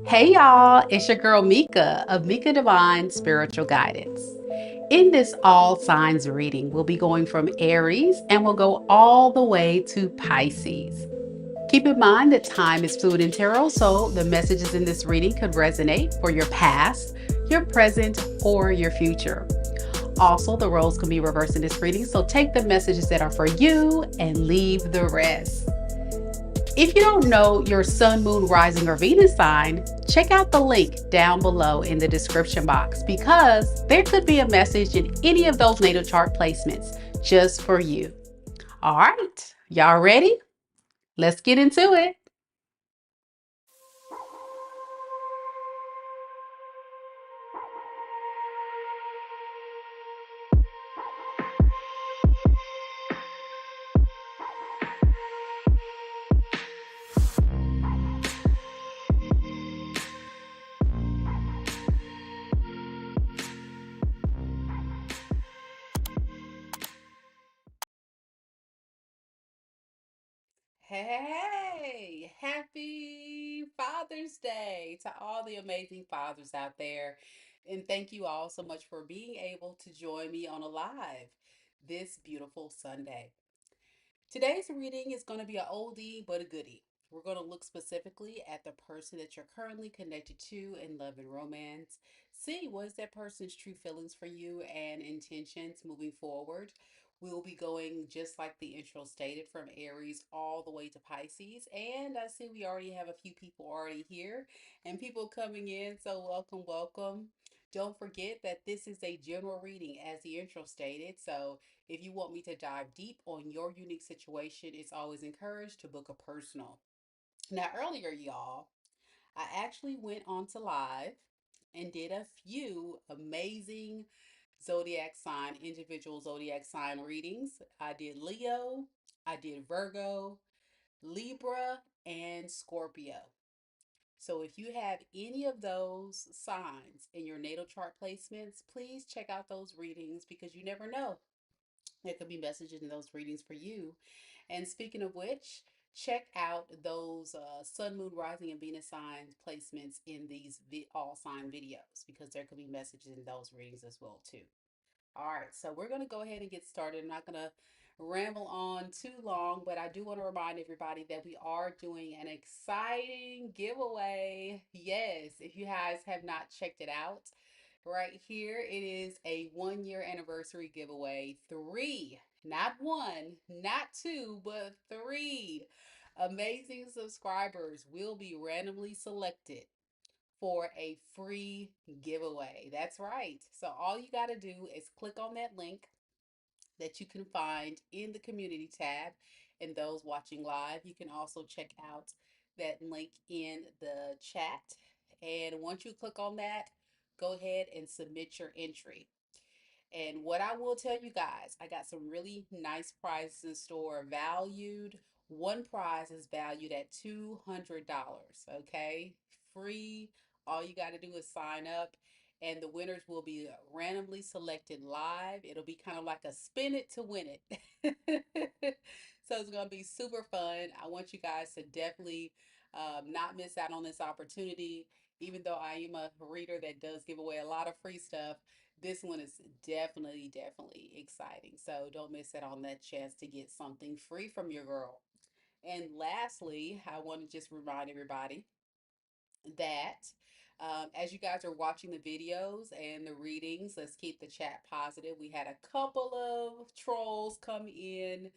Hey y'all, it's your girl Mika of Mika Divine Spiritual Guidance. In this all signs reading, we'll be going from Aries and we'll go all the way to Pisces. Keep in mind that time is fluid in tarot, so the messages in this reading could resonate for your past, your present, or your future. Also, the roles can be reversed in this reading, so take the messages that are for you and leave the rest. If you don't know your sun, moon, rising, or Venus sign, check out the link down below in the description box because there could be a message in any of those natal chart placements just for you. All right, y'all ready? Let's get into it. Hey, happy Father's Day to all the amazing fathers out there. And thank you all so much for being able to join me on a live this beautiful Sunday. Today's reading is going to be an oldie but a goodie. We're going to look specifically at the person that you're currently connected to in love and romance. See what is that person's true feelings for you and intentions moving forward. We'll be going just like the intro stated from Aries all the way to Pisces. And I see we already have a few people already here and people coming in. So welcome, welcome. Don't forget that this is a general reading as the intro stated. So if you want me to dive deep on your unique situation, it's always encouraged to book a personal. Now, earlier, y'all, I actually went on to live and did a few amazing individual zodiac sign readings. I did Leo, I did Virgo, Libra, and Scorpio. So if you have any of those signs in your natal chart placements, please check out those readings because you never know. There could be messages in those readings for you. And speaking of which, check out those sun, moon, rising, and Venus sign placements in these all sign videos because there could be messages in those readings as well too. All right, so we're going to go ahead and get started. I'm not going to ramble on too long, but I do want to remind everybody that we are doing an exciting giveaway. Yes, if you guys have not checked it out, right here it is a 1 year anniversary giveaway. Three, not one, not two, but three amazing subscribers will be randomly selected for a free giveaway. That's right. So all you got to do is click on that link that you can find in the community tab. And those watching live, you can also check out that link in the chat. And once you click on that, go ahead and submit your entry. And what I will tell you guys, I got some really nice prizes in store valued. One prize is valued at $200. Okay, free. All you got to do is sign up, and the winners will be randomly selected live. It'll be kind of like a spin it to win it. So it's going to be super fun. I want you guys to definitely not miss out on this opportunity. Even though I am a reader that does give away a lot of free stuff, this one is definitely exciting. So don't miss out on that chance to get something free from your girl. And lastly, I want to just remind everybody that as you guys are watching the videos and the readings, let's keep the chat positive. We had a couple of trolls come in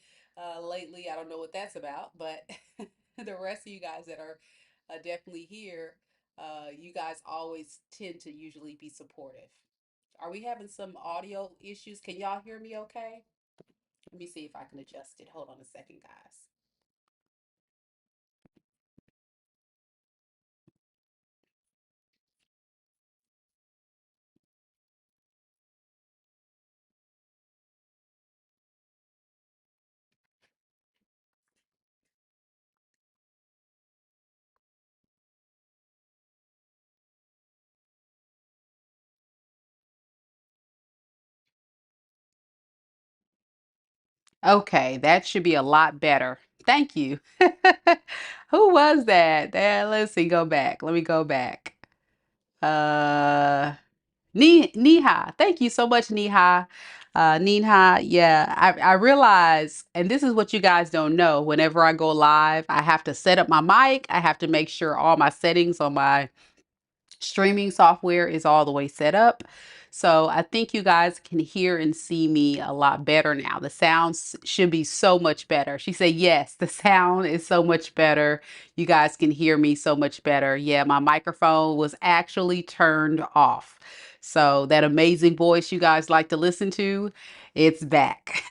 lately. I don't know what that's about, but the rest of you guys that are definitely here, you guys always tend to usually be supportive. Are we having some audio issues? Can y'all hear me okay? Let me see if I can adjust it. Hold on a second, guys. Okay, that should be a lot better. Thank you. Who was that? Let's see, go back. Let me go back. Uh Niha. Thank you so much, Niha. Niha, yeah, I realize, and this is what you guys don't know. Whenever I go live, I have to set up my mic. I have to make sure all my settings on my streaming software is all the way set up. So I think you guys can hear and see me a lot better now. The sounds should be so much better. She said, yes, the sound is so much better. You guys can hear me so much better. Yeah, my microphone was actually turned off. So that amazing voice you guys like to listen to, it's back.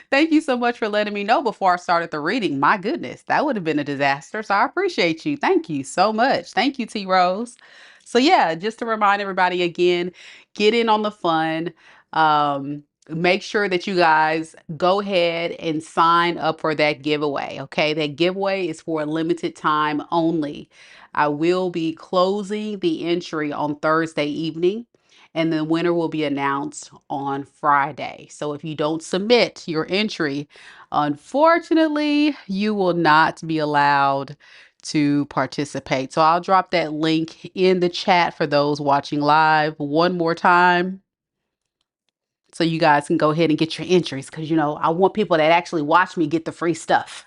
Thank you so much for letting me know before I started the reading. My goodness, that would have been a disaster. So I appreciate you. Thank you so much. Thank you, T Rose. So yeah, just to remind everybody again, get in on the fun. Make sure that you guys go ahead and sign up for that giveaway. Okay, that giveaway is for a limited time only. I will be closing the entry on Thursday evening, and the winner will be announced on Friday. So if you don't submit your entry, unfortunately, you will not be allowed to participate. So I'll drop that link in the chat for those watching live one more time, so you guys can go ahead and get your entries, because I want people that actually watch me get the free stuff.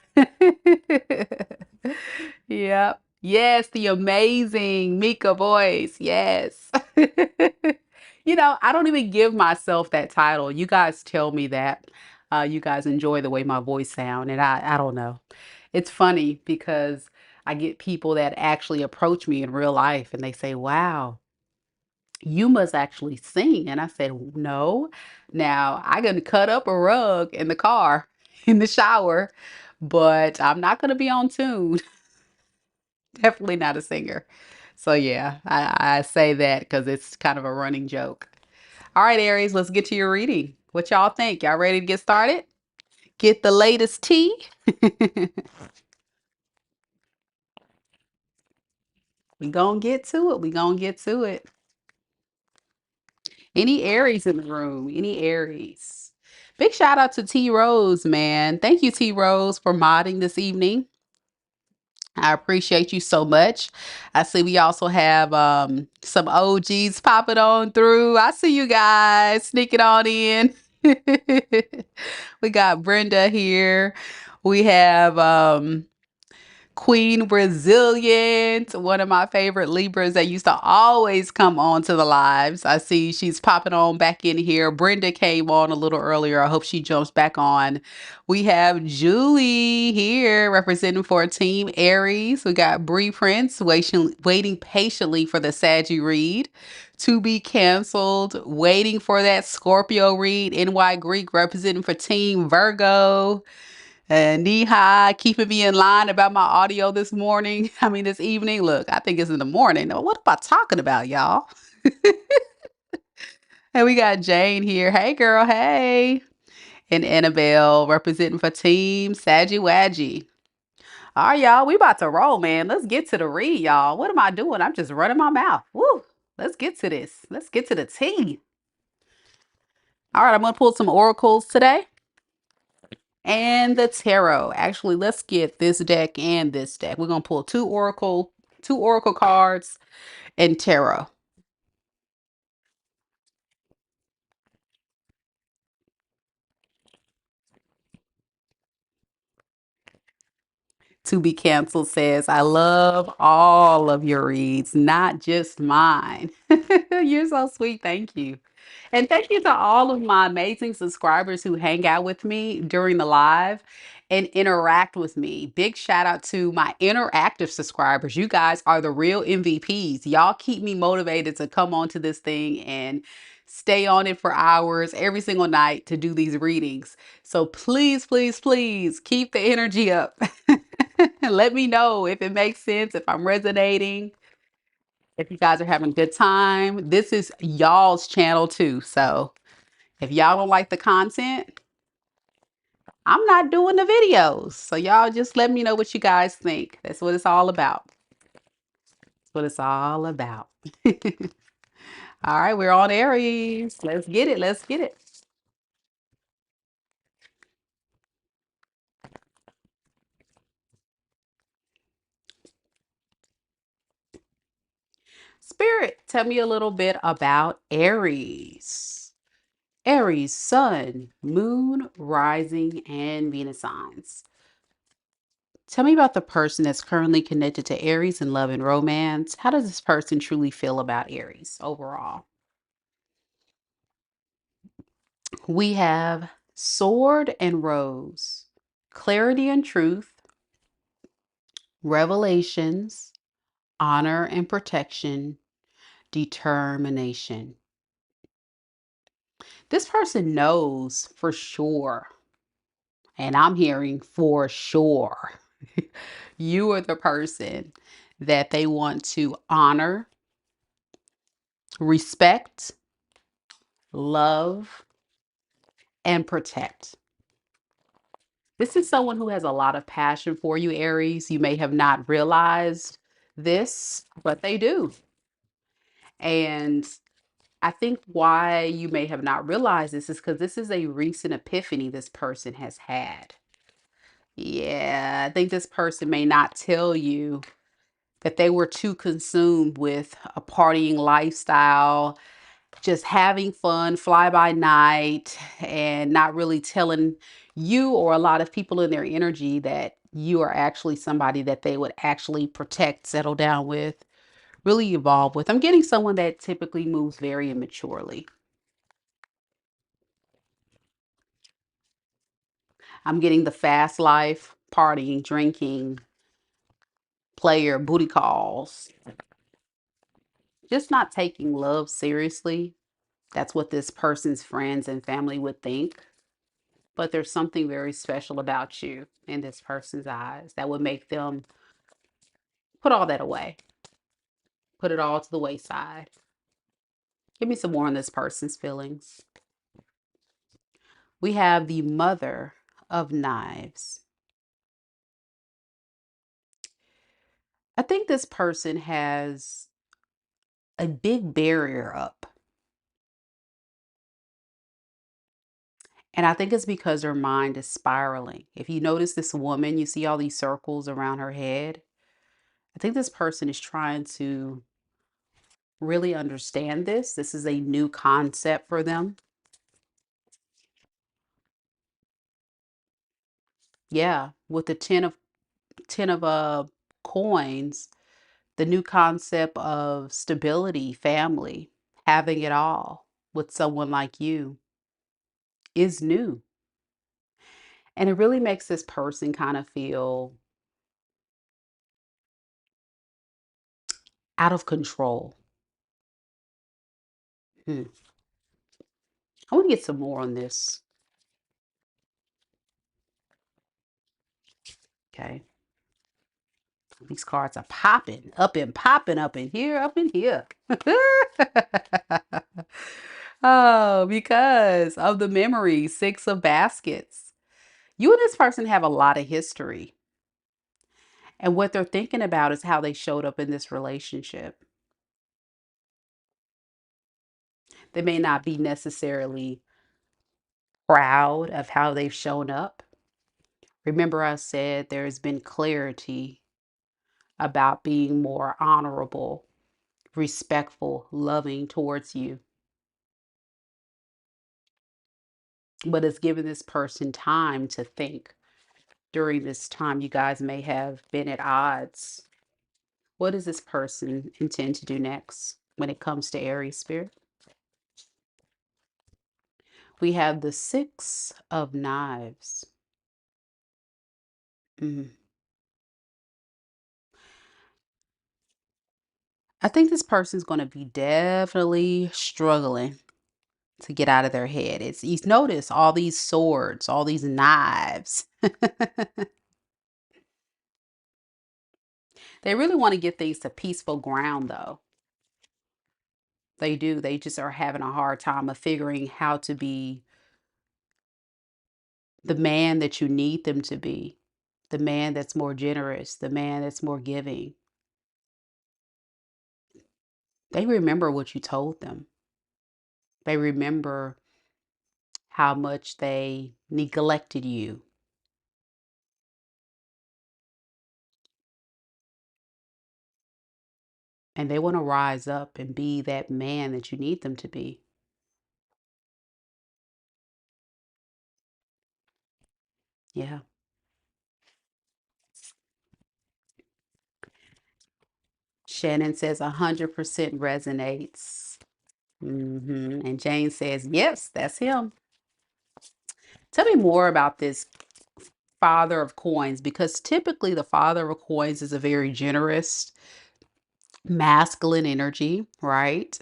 Yep. Yes, the amazing Mika voice. Yes. I don't even give myself that title. You guys tell me that. You guys enjoy the way my voice sound, and I don't know. It's funny because I get people that actually approach me in real life and they say, "Wow, you must actually sing." And I said, "No. Now, I can cut up a rug in the car, in the shower, but I'm not going to be on tune." Definitely not a singer. So yeah, I say that because it's kind of a running joke. All right, Aries, let's get to your reading. What y'all think? Y'all ready to get started? Get the latest tea? We gonna get to it. We gonna get to it. Any Aries in the room? Any Aries? Big shout out to T Rose, man. Thank you, T Rose, for modding this evening. I appreciate you so much. I see we also have some OGs popping on through. I see you guys sneaking on in. We got Brenda here. We have Queen Resilient, one of my favorite Libras that used to always come on to the lives. I see she's popping on back in here. Brenda came on a little earlier. I hope she jumps back on. We have Julie here representing for Team Aries. We got Bree Prince waiting patiently for the Saggy read. To be canceled, waiting for that Scorpio read. NY Greek representing for Team Virgo. Knee high, keeping me in line about my audio this morning. I mean, this evening. Look, I think it's in the morning. What am I talking about, y'all? And we got Jane here. Hey, girl. Hey. And Annabelle representing for Team Saggy Waggy. All right, y'all. We about to roll, man. Let's get to the read, y'all. What am I doing? I'm just running my mouth. Woo. Let's get to this. Let's get to the tea. All right, I'm going to pull some oracles today. And the tarot. Actually, let's get this deck and this deck. We're gonna pull two oracle cards and tarot. To be canceled says, I love all of your reads, not just mine. You're so sweet. Thank you. And thank you to all of my amazing subscribers who hang out with me during the live and interact with me. Big shout out to my interactive subscribers. You guys are the real MVPs. Y'all keep me motivated to come onto this thing and stay on it for hours every single night to do these readings. So please, please, please keep the energy up. Let me know if it makes sense, if I'm resonating, if you guys are having a good time. This is y'all's channel too. So if y'all don't like the content, I'm not doing the videos. So y'all just let me know what you guys think. That's what it's all about. That's what it's all about. All right, we're on Aries. Let's get it. Let's get it. Spirit, tell me a little bit about Aries. Aries, Sun, Moon, Rising, and Venus signs. Tell me about the person that's currently connected to Aries in love and romance. How does this person truly feel about Aries overall? We have Sword and Rose, clarity and truth, revelations, honor and protection, determination. This person knows for sure, and I'm hearing for sure, you are the person that they want to honor, respect, love, and protect. This is someone who has a lot of passion for you, Aries. You may have not realized this, but they do. And I think why you may have not realized this is because this is a recent epiphany this person has had. Yeah, I think this person may not tell you that they were too consumed with a partying lifestyle, just having fun, fly by night, and not really telling you or a lot of people in their energy that you are actually somebody that they would actually protect, settle down with, really evolve with. I'm getting someone that typically moves very immaturely. I'm getting the fast life, partying, drinking, player, booty calls, just not taking love seriously. That's what this person's friends and family would think. But there's something very special about you in this person's eyes that would make them put all that away, put it all to the wayside. Give me some more on this person's feelings. We have the Mother of Knives. I think this person has a big barrier up. And I think it's because her mind is spiraling. If you notice this woman, you see all these circles around her head. I think this person is trying to really understand this. This is a new concept for them. Yeah, with the 10 of coins, the new concept of stability, family, having it all with someone like you is new. And it really makes this person kind of feel out of control. Hmm. I want to get some more on this. Okay. These cards are popping up and popping up in here, up in here. Oh, because of the memory, 6 of baskets. You and this person have a lot of history. And what they're thinking about is how they showed up in this relationship. They may not be necessarily proud of how they've shown up. Remember, I said there's been clarity about being more honorable, respectful, loving towards you. But it's given this person time to think. During this time, you guys may have been at odds. What does this person intend to do next when it comes to Aries spirit? We have the 6 of Knives. Mhm. I think this person's going to be definitely struggling to get out of their head. It's you notice all these swords, all these knives. They really want to get things to peaceful ground though. They do. They just are having a hard time of figuring how to be the man that you need them to be. The man that's more generous, the man that's more giving. They remember what you told them. They remember how much they neglected you. And they want to rise up and be that man that you need them to be. Yeah. Shannon says 100% resonates. And Jane says, yes, that's him. Tell me more about this Father of Coins, because typically the Father of Coins is a very generous, masculine energy, right?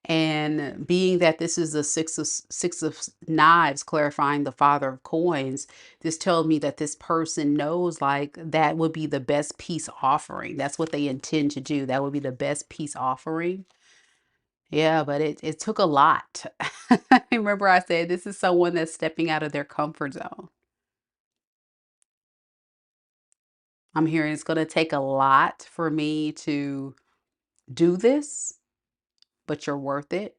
And being that this is a six of knives clarifying the Father of Coins, this tells me that this person knows like that would be the best peace offering. That's what they intend to do. That would be the best peace offering. Yeah, but it took a lot. Remember I said this is someone that's stepping out of their comfort zone. I'm hearing it's going to take a lot for me to do this, but you're worth it.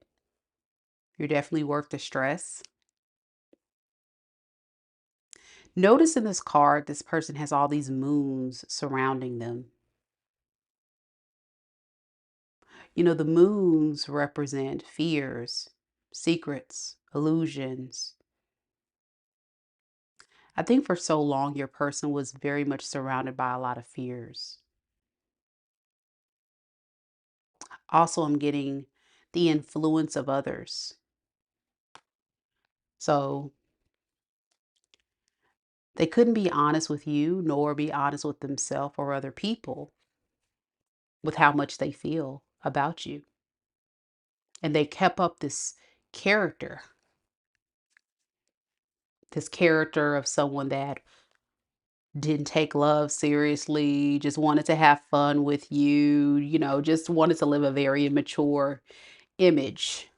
You're definitely worth the stress. Notice in this card, this person has all these moons surrounding them. You know, the moons represent fears, secrets, illusions. I think for so long, your person was very much surrounded by a lot of fears. Also, I'm getting the influence of others. So they couldn't be honest with you, nor be honest with themselves or other people with how much they feel about you. And they kept up character, this character of someone that didn't take love seriously, just wanted to have fun with you, just wanted to live a very immature image.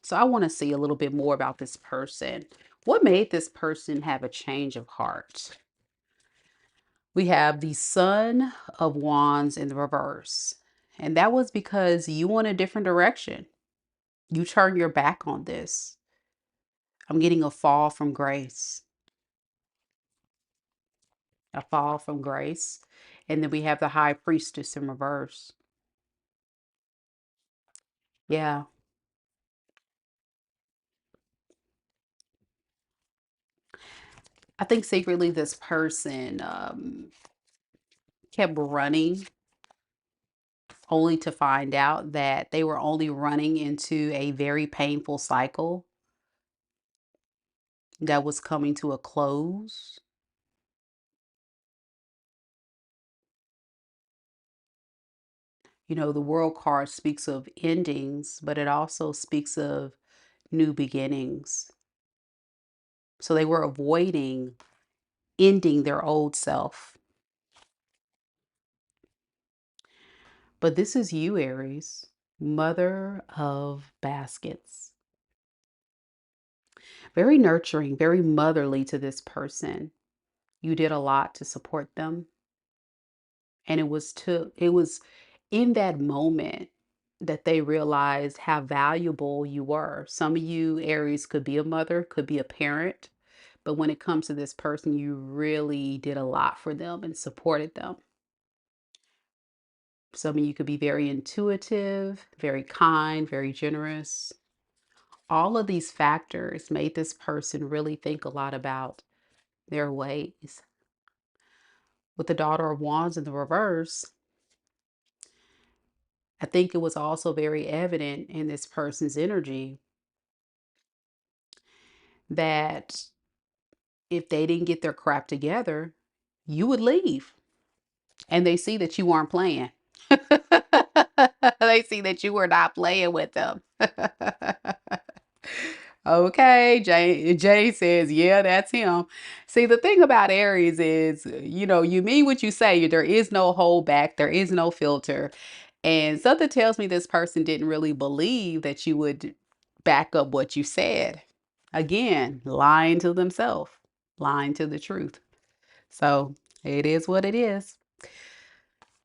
So I want to see a little bit more about this person. What made this person have a change of heart? We have the Son of Wands in the reverse. And that was because you went a different direction. You turned your back on this. I'm getting a fall from grace. A fall from grace. And then we have the High Priestess in reverse. Yeah. I think secretly this person kept running only to find out that they were only running into a very painful cycle that was coming to a close. You know, the world card speaks of endings, but it also speaks of new beginnings. So they were avoiding ending their old self. But this is you, Aries, mother of baskets. Very nurturing, very motherly to this person. You did a lot to support them. And it was in that moment that they realized how valuable you were. Some of you Aries could be a mother, could be a parent, but when it comes to this person, you really did a lot for them and supported them. Some of you could be very intuitive, very kind, very generous. All of these factors made this person really think a lot about their ways. With the Daughter of Wands in the reverse, I think it was also very evident in this person's energy that if they didn't get their crap together, you would leave. And they see that you weren't playing. They see that you were not playing with them. Okay, Jay says, yeah, that's him. See, the thing about Aries is, you mean what you say. There is no hold back. There is no filter. And something tells me this person didn't really believe that you would back up what you said. Again, lying to themselves, lying to the truth. So it is what it is.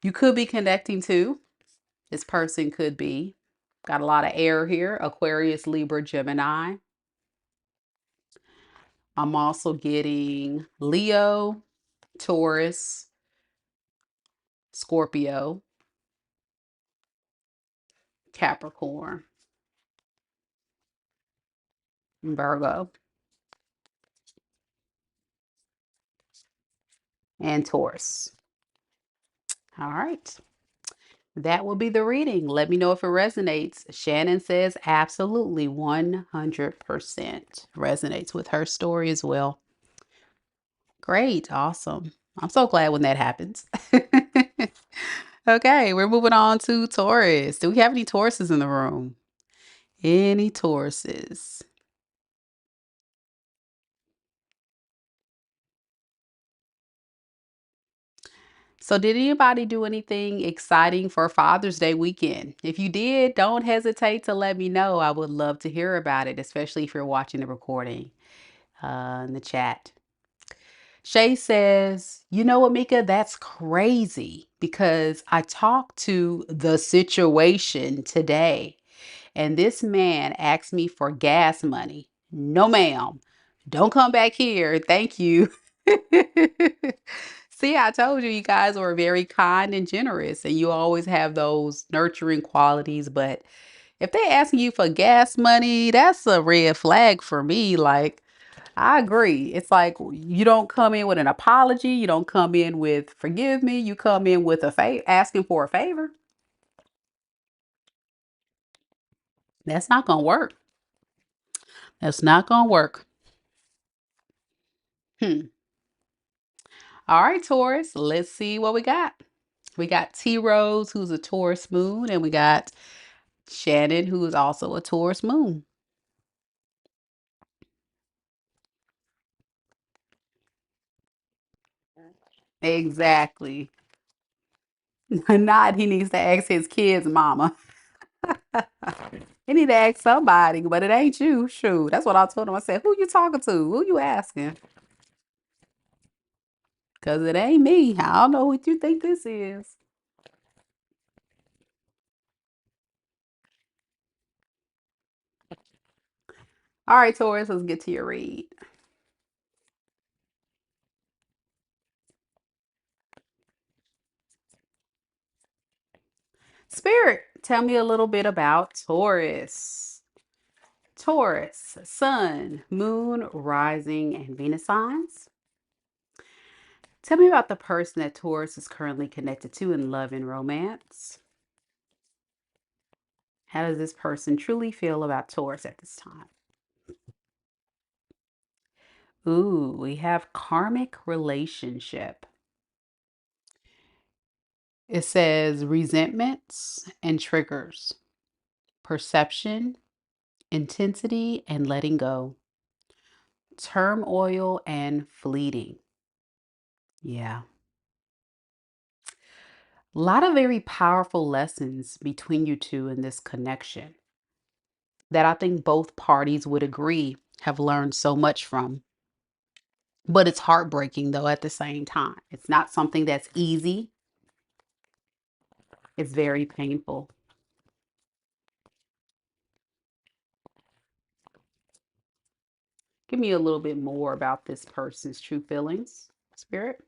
You could be connecting to, this person could be, got a lot of air here, Aquarius, Libra, Gemini. I'm also getting Leo, Taurus, Scorpio. Capricorn, Virgo, and Taurus. All right. That will be the reading. Let me know if it resonates. Shannon says absolutely 100% resonates with her story as well. Great. Awesome. I'm so glad when that happens. Okay, we're moving on to Taurus. Do we have any Tauruses in the room? Any Tauruses? So, did anybody do anything exciting for Father's Day weekend? If you did, don't hesitate to let me know. I would love to hear about it, especially if you're watching the recording in the chat. Shay says, you know what, Mika? That's crazy because I talked to the situation today and this man asked me for gas money. No, ma'am. Don't come back here. Thank you. See, I told you, you guys were very kind and generous, and you always have those nurturing qualities. But if they asking you for gas money, that's a red flag for me. Like, I agree. It's like you don't come in with an apology. You don't come in with forgive me. You come in with a favor, asking for a favor. That's not gonna work. That's not gonna work. Hmm. All right, Taurus. Let's see what we got. We got T Rose, who's a Taurus moon, and we got Shannon, who is also a Taurus moon. Exactly. Not he needs to ask his kids' mama. He need to ask somebody, but it ain't you. Shoot. That's what I told him. I said, who you talking to? Who you asking? Because it ain't me. I don't know what you think this is. All right, Taurus, let's get to your read. Spirit, tell me a little bit about Taurus. Taurus, Sun, Moon, Rising, and Venus signs. Tell me about the person that Taurus is currently connected to in love and romance. How does this person truly feel about Taurus at this time? Ooh, we have karmic relationship. It says resentments and triggers, perception, intensity, and letting go, turmoil and fleeting. Yeah. A lot of very powerful lessons between you two in this connection that I think both parties would agree have learned so much from. But it's heartbreaking though at the same time. It's not something that's easy. It's very painful. Give me a little bit more about this person's true feelings, Spirit.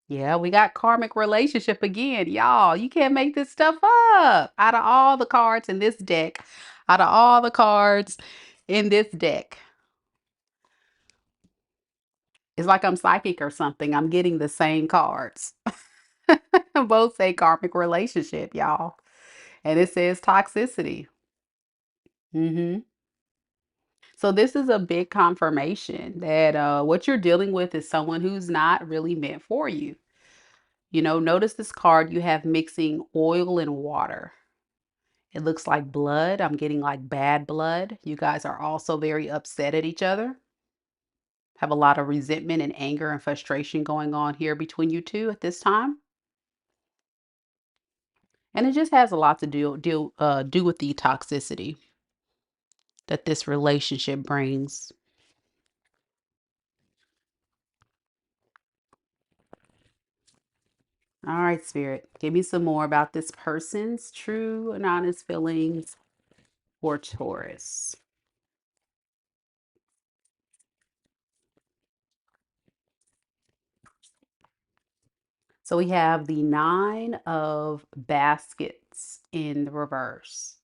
Yeah, we got karmic relationship again. Y'all, you can't make this stuff up. Out of all the cards in this deck, out of all the cards in this deck, it's like I'm psychic or something. I'm getting the same cards. Both say karmic relationship, y'all. And it says toxicity. Hmm. So this is a big confirmation that what you're dealing with is someone who's not really meant for you. You know, notice this card, you have mixing oil and water. It looks like blood. I'm getting like bad blood. You guys are also very upset at each other. Have a lot of resentment and anger and frustration going on here between you two at this time. And it just has a lot to do with the toxicity that this relationship brings. All right, Spirit, give me some more about this person's true and honest feelings for Taurus. So we have the Nine of Baskets in the reverse.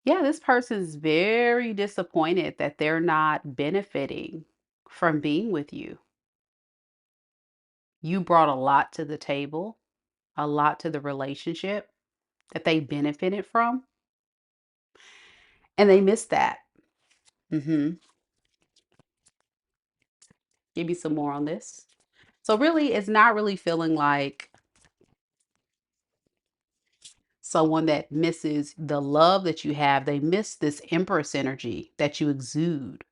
Yeah, this person is very disappointed that they're not benefiting from being with you. You brought a lot to the table, a lot to the relationship that they benefited from, and they missed that. hmm Give you some more on this. So really, it's not really feeling like someone that misses the love that you have. They miss this Empress energy that you exude.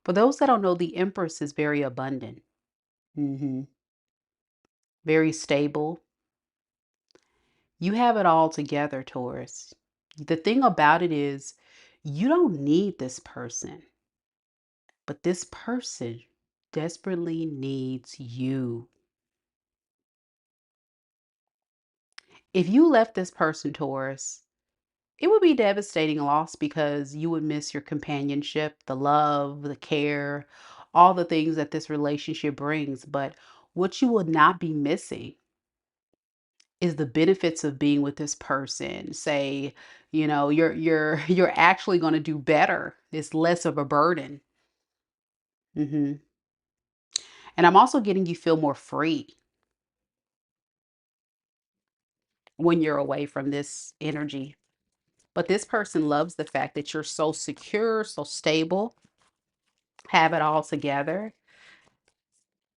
For those that don't know, the Empress is very abundant, hmm very stable. You have it all together, Taurus. The thing about it is, you don't need this person, but this person desperately needs you. If you left this person, Taurus, it would be devastating loss because you would miss your companionship, the love, the care, all the things that this relationship brings. But what you would not be missing is the benefits of being with this person. Say, you're actually going to do better. It's less of a burden. hmm And I'm also getting you feel more free when you're away from this energy. But this person loves the fact that you're so secure, so stable, have it all together.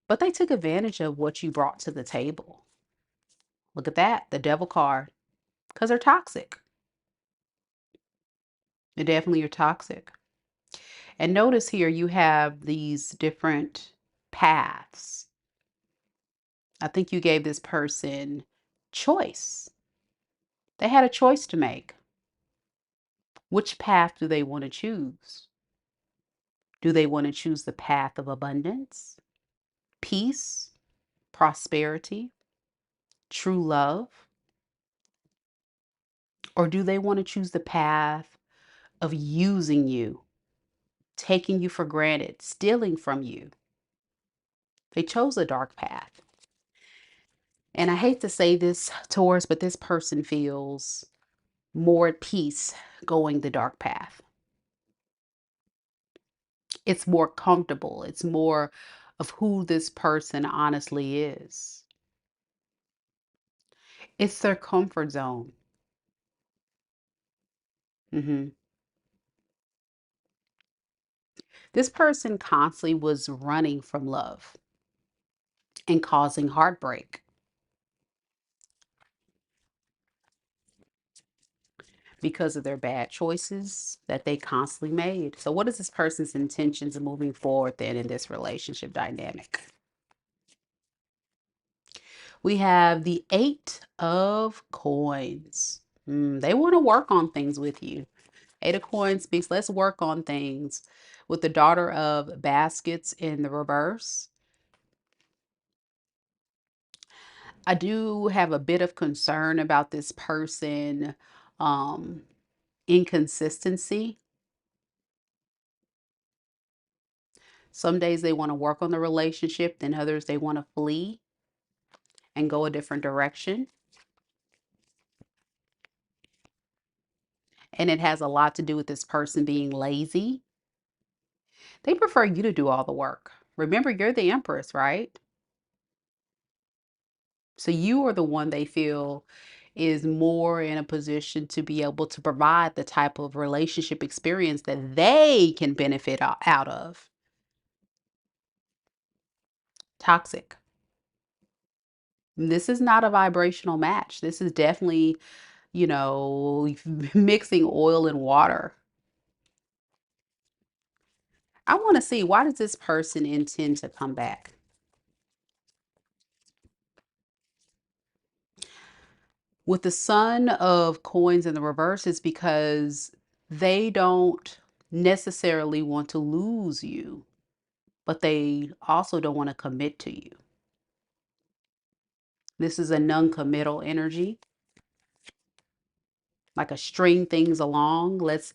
But they took advantage of what you brought to the table. Look at that, the devil card, because they're toxic. They definitely are toxic. And notice here you have these different paths. I think you gave this person choice. They had a choice to make. Which path do they want to choose? Do they want to choose the path of abundance, peace, prosperity, true love? Or do they want to choose the path of using you, taking you for granted, stealing from you? They chose a dark path. And I hate to say this, Taurus, but this person feels more at peace going the dark path. It's more comfortable. It's more of who this person honestly is. It's their comfort zone. hmm This person constantly was running from love and causing heartbreak because of their bad choices that they constantly made. So, what is this person's intentions of moving forward then in this relationship dynamic? We have the Eight of Coins. They want to work on things with you. Eight of Coins speaks, let's work on things. With the Daughter of Baskets in the reverse, I do have a bit of concern about this person. Um, Inconsistency. Some days they want to work on the relationship, then others they want to flee and go a different direction. And it has a lot to do with this person being lazy. They prefer you to do all the work. Remember, you're the empress, right? So you are the one they feel is more in a position to be able to provide the type of relationship experience that they can benefit out of. Toxic. This is not a vibrational match. This is definitely, mixing oil and water. I want to see, why does this person intend to come back? With the Son of Coins in the reverse, is because they don't necessarily want to lose you, but they also don't want to commit to you. This is a non-committal energy, like a string things along. Let's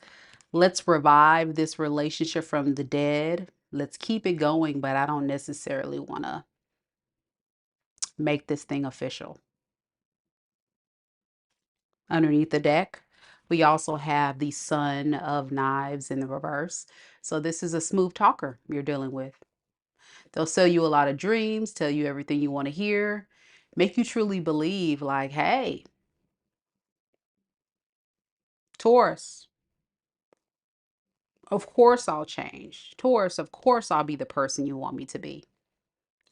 revive this relationship from the dead. Let's keep it going, but I don't necessarily want to make this thing official. Underneath the deck, we also have the Son of Knives in the reverse. So this is a smooth talker you're dealing with. They'll sell you a lot of dreams, tell you everything you want to hear, make you truly believe like, hey, Taurus, of course I'll change. Taurus, of course I'll be the person you want me to be.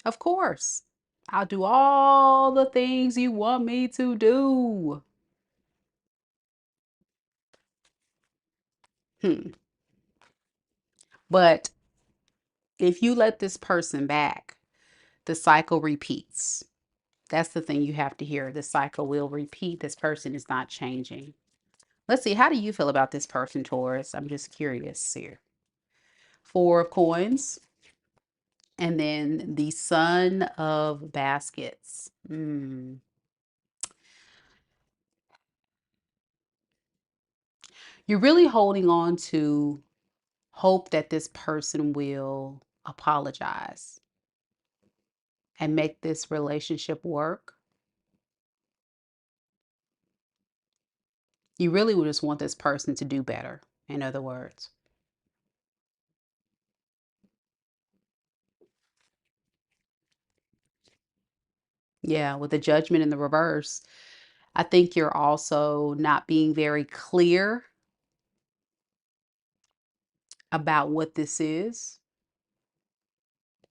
Of course. I'll do all the things you want me to do. But if you let this person back, the cycle repeats. That's the thing you have to hear. The cycle will repeat. This person is not changing. Let's see. How do you feel about this person, Taurus? I'm just curious here. Four of Coins. And then the Son of Baskets. You're really holding on to hope that this person will apologize and make this relationship work. You really would just want this person to do better, in other words. Yeah, with the Judgment in the reverse, I think you're also not being very clear about what this is.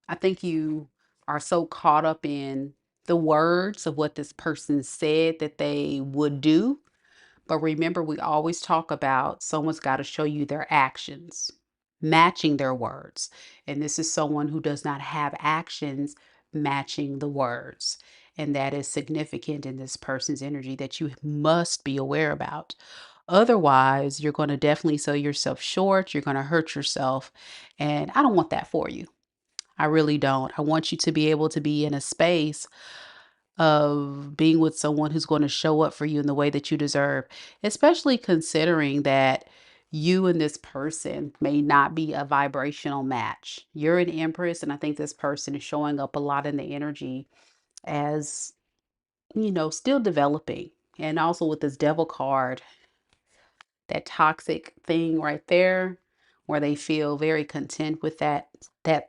I think you are so caught up in the words of what this person said that they would do. But remember, we always talk about someone's got to show you their actions matching their words. And this is someone who does not have actions matching the words. And that is significant in this person's energy that you must be aware about. Otherwise, you're going to definitely sell yourself short. You're going to hurt yourself. And I don't want that for you. I really don't. I want you to be able to be in a space of being with someone who's going to show up for you in the way that you deserve, especially considering that you and this person may not be a vibrational match. You're an Empress, and I think this person is showing up a lot in the energy as, still developing. And also with this Devil card, that toxic thing right there where they feel very content with that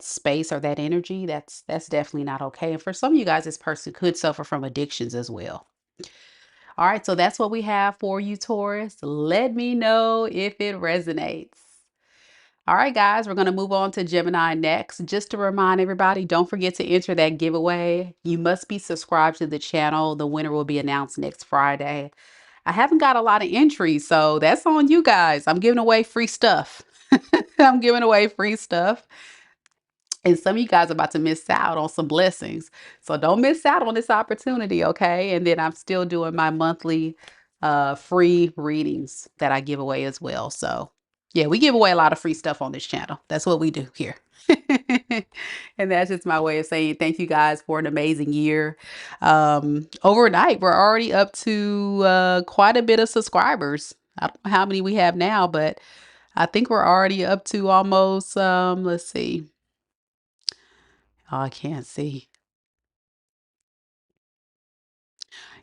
space or that energy, that's definitely not okay. And for some of you guys, this person could suffer from addictions as well. All right, so that's what we have for you, Taurus. Let me know if it resonates. All right, guys, we're going to move on to Gemini next. Just to remind everybody, don't forget to enter that giveaway. You must be subscribed to the channel. The winner will be announced next Friday. I haven't got a lot of entries, so that's on you guys. I'm giving away free stuff. I'm giving away free stuff. And some of you guys are about to miss out on some blessings. So don't miss out on this opportunity, okay? And then I'm still doing my monthly free readings that I give away as well. So yeah, we give away a lot of free stuff on this channel. That's what we do here. And that's just my way of saying thank you guys for an amazing year. Overnight, we're already up to quite a bit of subscribers. I don't know how many we have now, but I think we're already up to almost, let's see. Oh, I can't see.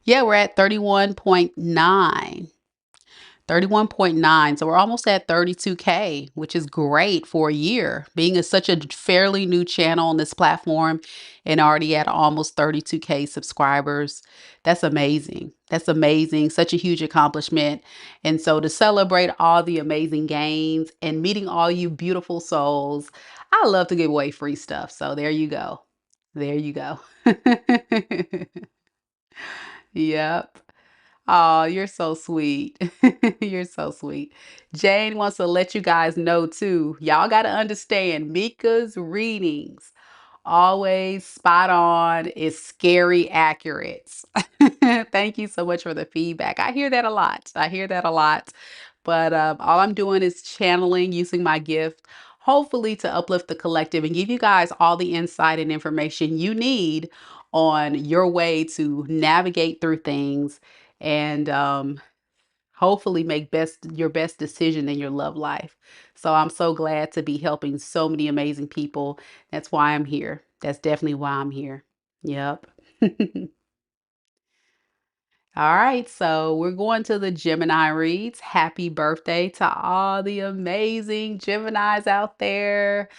Yeah, we're at 31.9. 31.9. So we're almost at 32K, which is great for a year. Being such a fairly new channel on this platform and already at almost 32K subscribers. That's amazing. That's amazing. Such a huge accomplishment. And so to celebrate all the amazing gains and meeting all you beautiful souls, I love to give away free stuff. So there you go. There you go. Yep. Oh, you're so sweet. You're so sweet. Jane wants to let you guys know too. Y'all got to understand Mika's readings always spot on, is scary accurate. Thank you so much for the feedback. I hear that a lot. I hear that a lot. But all I'm doing is channeling using my gift, hopefully to uplift the collective and give you guys all the insight and information you need on your way to navigate through things and hopefully make your best decision in your love life. So I'm so glad to be helping so many amazing people. That's why I'm here. That's definitely why I'm here. Yep. All right, so we're going to the Gemini reads. Happy birthday to all the amazing Geminis out there.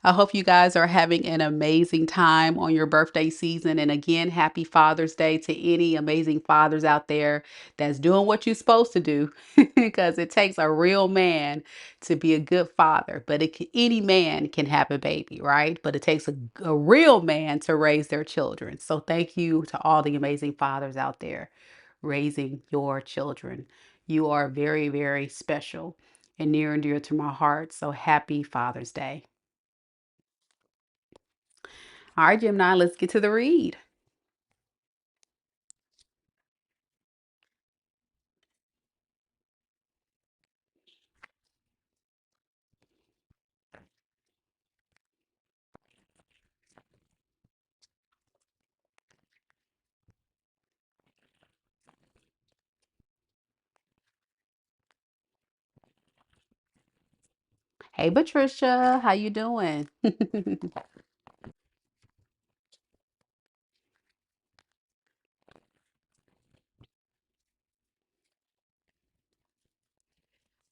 I hope you guys are having an amazing time on your birthday season. And again, happy Father's Day to any amazing fathers out there that's doing what you're supposed to do because it takes a real man to be a good father. But any man can have a baby, right? But it takes a real man to raise their children. So thank you to all the amazing fathers out there raising your children. You are very, very special and near and dear to my heart. So happy Father's Day. All right, Gemini, let's get to the read. Hey, Patricia, how you doing?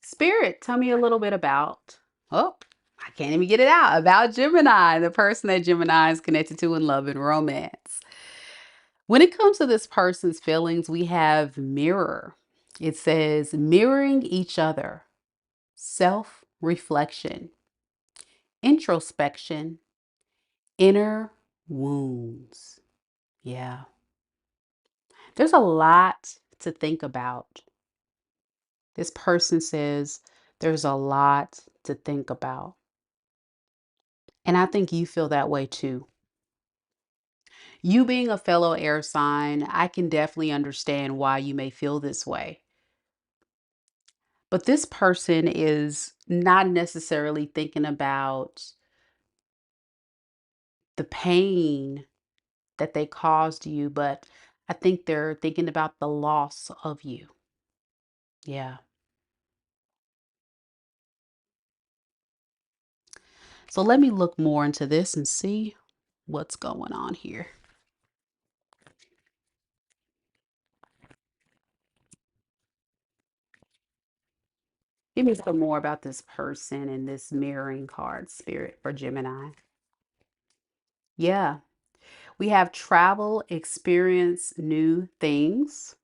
Spirit, tell me a little bit about, oh, I can't even get it out, about Gemini, the person that Gemini is connected to in love and romance. When it comes to this person's feelings, we have mirror. It says mirroring each other, self reflection, introspection, inner wounds. Yeah, there's a lot to think about. This person says there's a lot to think about. And I think you feel that way too. You being a fellow air sign, I can definitely understand why you may feel this way. But this person is not necessarily thinking about the pain that they caused you, but I think they're thinking about the loss of you. Yeah. So let me look more into this and see what's going on here. Give me some more about this person and this mirroring card, Spirit, for Gemini. Yeah. We have travel, experience new things.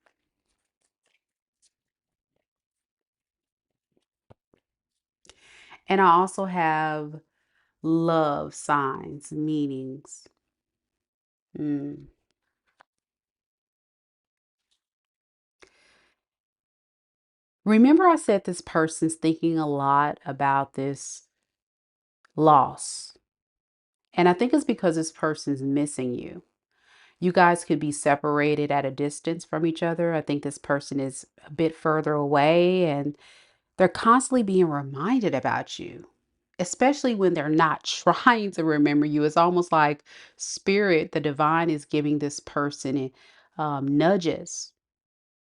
And I also have love signs, meanings. Mm. Remember, I said this person's thinking a lot about this loss. And I think it's because this person's missing you. You guys could be separated at a distance from each other. I think this person is a bit further away and they're constantly being reminded about you, especially when they're not trying to remember you. It's almost like spirit, the divine, is giving this person nudges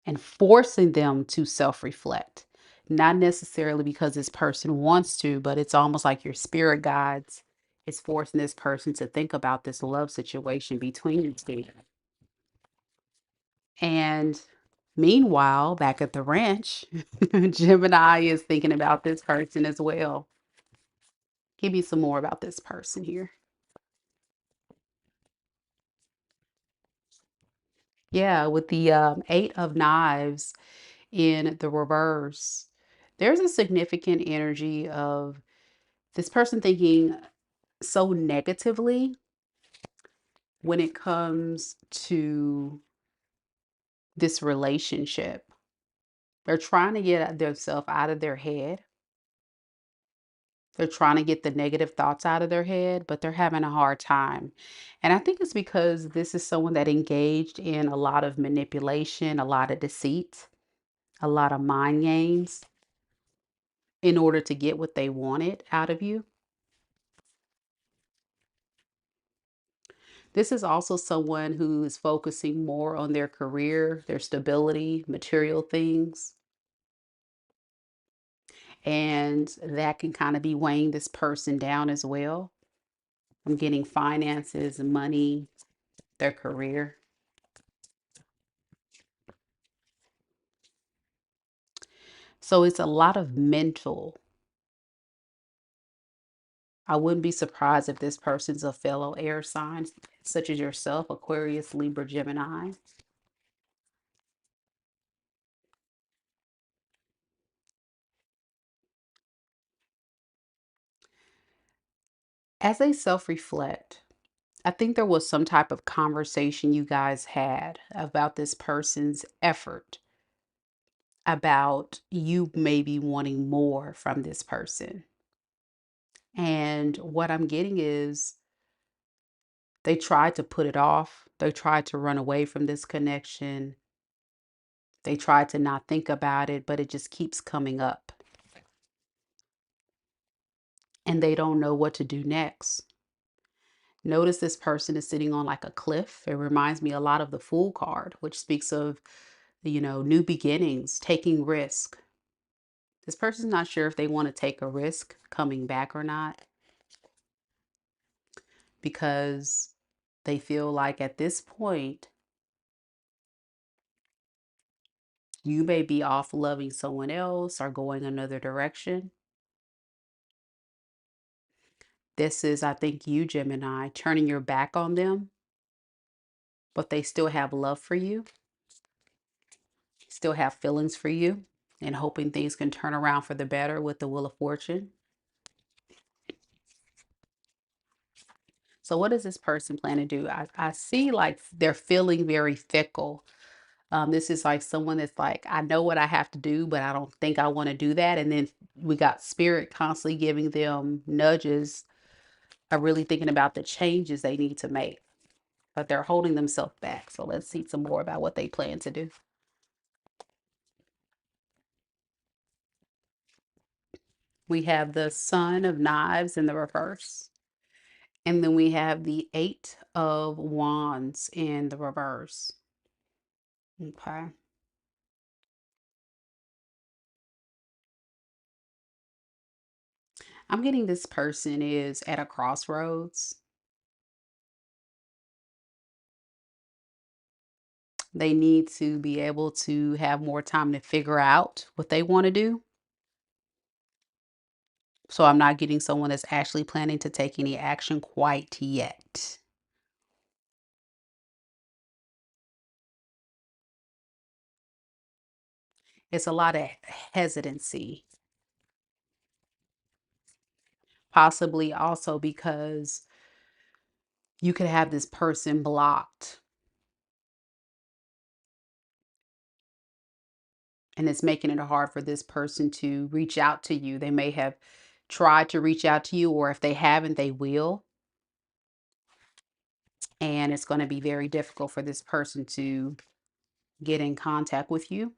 and forcing them to self reflect. Not necessarily because this person wants to, but it's almost like your spirit guides is forcing this person to think about this love situation between you two. And meanwhile, back at the ranch, Gemini is thinking about this person as well. Give me some more about this person here. Yeah, with the Eight of Knives in the reverse, there's a significant energy of this person thinking so negatively when it comes to this relationship. They're trying to get themselves out of their head. They're trying to get the negative thoughts out of their head, but they're having a hard time. And I think it's because this is someone that engaged in a lot of manipulation, a lot of deceit, a lot of mind games in order to get what they wanted out of you. This is also someone who is focusing more on their career, their stability, material things. And that can kind of be weighing this person down as well. I'm getting finances, money, their career. So it's a lot of mental. I wouldn't be surprised if this person's a fellow air sign, such as yourself, Aquarius, Libra, Gemini. As they self-reflect, I think there was some type of conversation you guys had about this person's effort, about you maybe wanting more from this person. And what I'm getting is they tried to put it off. They tried to run away from this connection. They tried to not think about it, but it just keeps coming up. And they don't know what to do next. Notice this person is sitting on like a cliff. It reminds me a lot of the Fool card, which speaks of, new beginnings, taking risk. This person's not sure if they want to take a risk coming back or not, because they feel like at this point, you may be off loving someone else or going another direction. This is, I think, you, Gemini, turning your back on them, but they still have love for you, still have feelings for you, and hoping things can turn around for the better with the Wheel of Fortune. So what does this person plan to do? I see like they're feeling very fickle. This is like someone that's like, I know what I have to do, but I don't think I want to do that. And then we got spirit constantly giving them nudges of really thinking about the changes they need to make, but they're holding themselves back. So let's see some more about what they plan to do. We have the Son of Knives in the reverse. And then we have the Eight of Wands in the reverse. Okay. I'm getting this person is at a crossroads. They need to be able to have more time to figure out what they want to do. So I'm not getting someone that's actually planning to take any action quite yet. It's a lot of hesitancy, possibly also because you could have this person blocked and it's making it hard for this person to reach out to you. They may have tried to reach out to you, or if they haven't, they will. And it's going to be very difficult for this person to get in contact with you.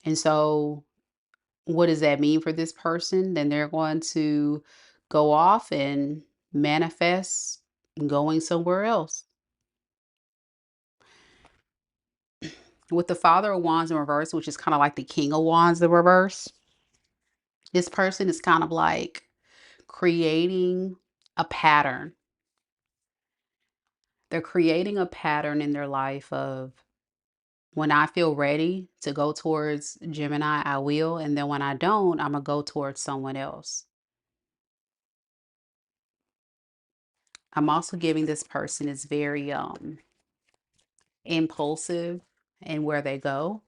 And so, what does that mean for this person? Then they're going to go off and manifest going somewhere else. With the Father of Wands in reverse, which is kind of like the King of Wands in reverse, this person is kind of like creating a pattern. They're creating a pattern in their life of, when I feel ready to go towards Gemini, I will. And then when I don't, I'm going to go towards someone else. I'm also giving this person is very impulsive in where they go.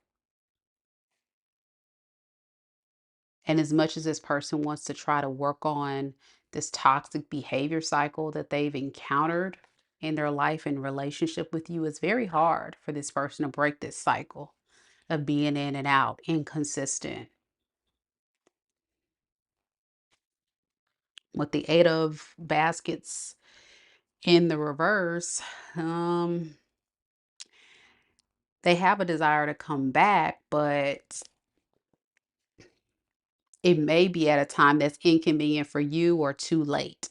And as much as this person wants to try to work on this toxic behavior cycle that they've encountered in their life and relationship with you, it's very hard for this person to break this cycle of being in and out, inconsistent. With the Eight of Baskets in the reverse, they have a desire to come back, but it may be at a time that's inconvenient for you or too late.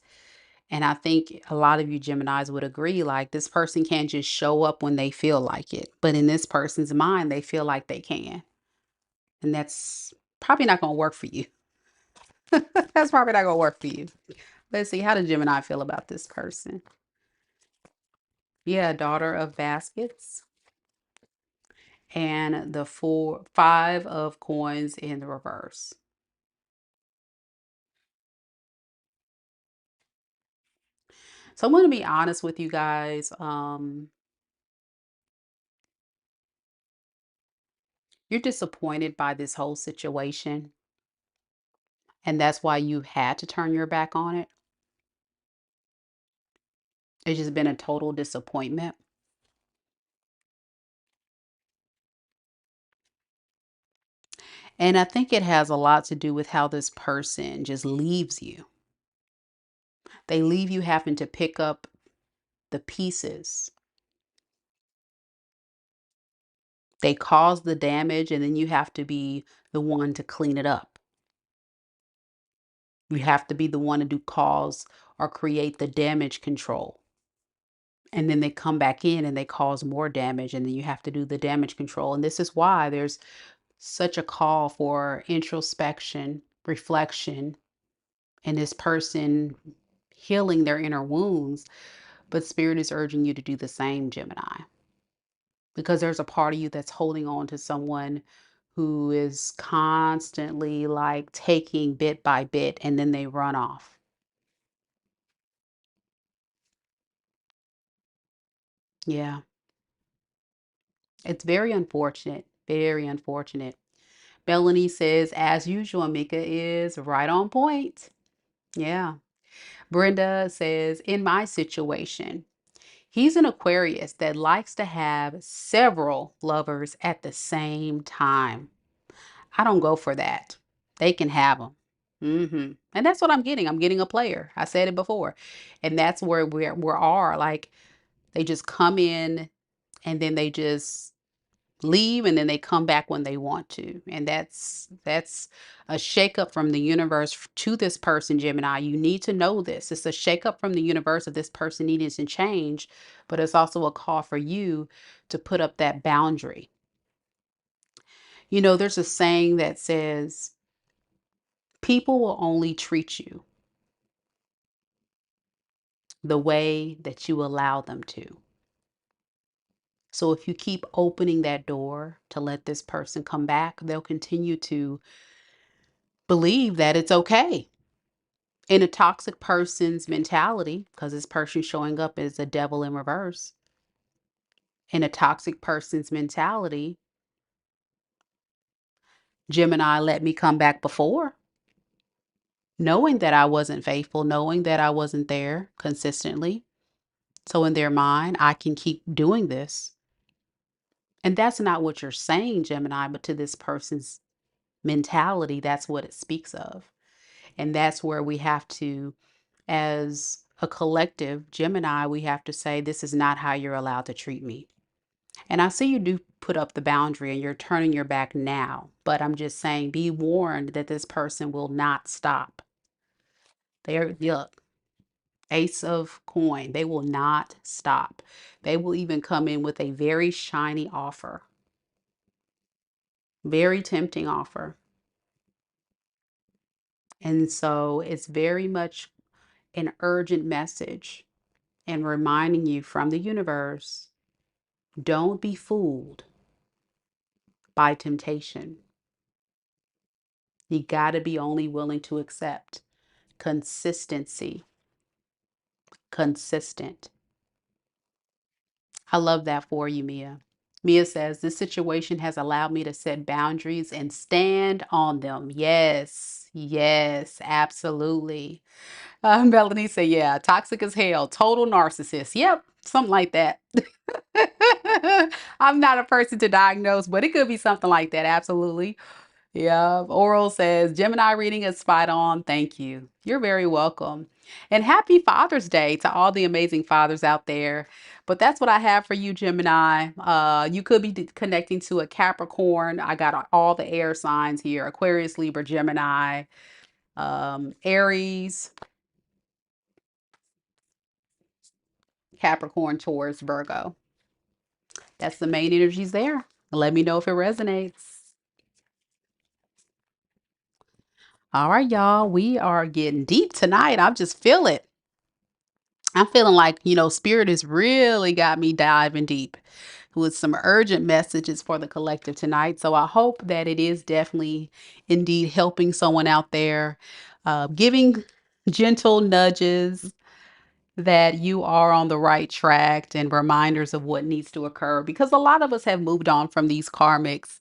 And I think a lot of you Geminis would agree, like this person can't just show up when they feel like it. But in this person's mind, they feel like they can. And that's probably not going to work for you. That's probably not going to work for you. Let's see. How does Gemini feel about this person? Yeah, Daughter of Baskets. and the five of coins in the reverse. So I'm going to be honest with you guys. You're disappointed by this whole situation, and that's why you had to turn your back on it. It's just been a total disappointment. And I think it has a lot to do with how this person just leaves you. They leave you having to pick up the pieces. They cause the damage, and then you have to be the one to clean it up. You have to be the one to do cause or create the damage control. And then they come back in and they cause more damage, and then you have to do the damage control. And this is why there's such a call for introspection, reflection, and this person healing their inner wounds. But Spirit is urging you to do the same, Gemini, because there's a part of you that's holding on to someone who is constantly like taking bit by bit and then they run off. Yeah, it's very unfortunate. Very unfortunate. Melanie says, as usual, Mika is right on point. Yeah. Brenda says, in my situation, he's an Aquarius that likes to have several lovers at the same time. I don't go for that. They can have them. And that's what I'm getting. I'm getting a player. I said it before. And that's where we are. Like they just come in and then they just leave and then they come back when they want to. And that's a shakeup from the universe to this person, Gemini. You need to know this. It's a shakeup from the universe of this person needing to change, but it's also a call for you to put up that boundary. You know, there's a saying that says, people will only treat you the way that you allow them to. So if you keep opening that door to let this person come back, they'll continue to believe that it's okay. In a toxic person's mentality, because this person showing up as a devil in reverse, in a toxic person's mentality, Gemini let me come back before, knowing that I wasn't faithful, knowing that I wasn't there consistently. So in their mind, I can keep doing this. And that's not what you're saying, Gemini, but to this person's mentality, that's what it speaks of. And that's where we have to, as a collective, Gemini, we have to say, this is not how you're allowed to treat me. And I see you do put up the boundary and you're turning your back now. But I'm just saying, be warned that this person will not stop. They're, look, Ace of coin. They will not stop. They will even come in with a very shiny offer. Very tempting offer. And so it's very much an urgent message and reminding you from the universe, don't be fooled by temptation. You got to be only willing to accept consistency. Consistent. I love that for you, Mia. Mia says, this situation has allowed me to set boundaries and stand on them. Yes, yes, absolutely. Melanie said, yeah, toxic as hell, total narcissist. Yep, something like that. I'm not a person to diagnose, but it could be something like that. Absolutely. Yeah. Oral says, Gemini reading is spot on. Thank you. You're very welcome. And happy Father's Day to all the amazing fathers out there. But that's what I have for you, Gemini. You could be connecting to a Capricorn. I got all the air signs here: Aquarius, Libra, Gemini, Aries, Capricorn, Taurus, Virgo. That's the main energies there. Let me know if it resonates. All right, y'all. We are getting deep tonight. I just feel it. I'm feeling like, Spirit has really got me diving deep. with some urgent messages for the collective tonight. So I hope that it is definitely indeed helping someone out there, giving gentle nudges that you are on the right track and reminders of what needs to occur, because a lot of us have moved on from these karmics,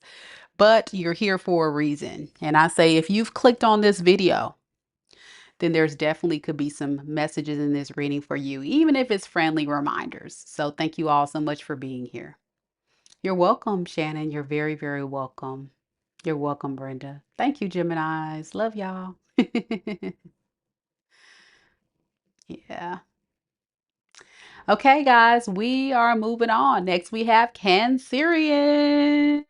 but you're here for a reason. And I say, if you've clicked on this video, then there's definitely could be some messages in this reading for you, even if it's friendly reminders. So thank you all so much for being here. You're welcome, Shannon. You're very, very welcome. You're welcome, Brenda. Thank you, Geminis. Love y'all. Yeah. Okay, guys, we are moving on. Next, we have Cancerians.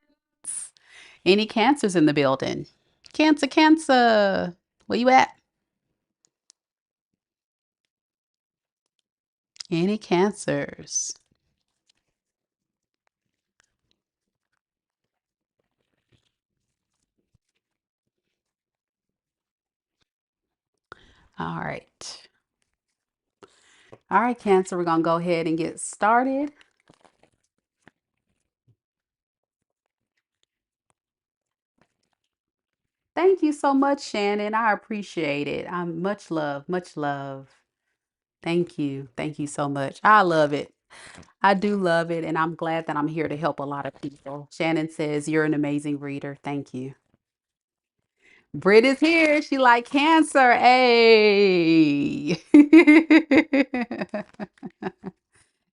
Any cancers in the building? Cancer, Cancer. Where you at? Any cancers? All right. All right, Cancer, we're going to go ahead and get started. Thank you so much, Shannon. I appreciate it. I'm much love, much love. Thank you. Thank you so much. I love it. I do love it, and I'm glad that I'm here to help a lot of people. Shannon says, you're an amazing reader. Thank you. Brit is here. She like Cancer. Hey.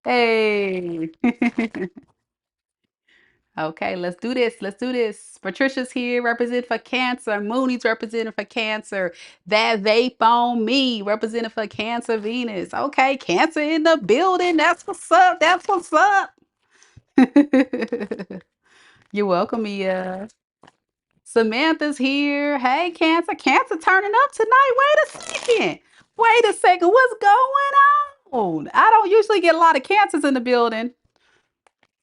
Hey. Okay, let's do this. Let's do this. Patricia's here, representing for Cancer. Mooney's representing for Cancer. That vape on me, representing for Cancer Venus. Okay, Cancer in the building. That's what's up. That's what's up. You're welcome, Mia. Samantha's here. Hey, Cancer. Cancer turning up tonight. Wait a second. Wait a second. What's going on? I don't usually get a lot of Cancers in the building.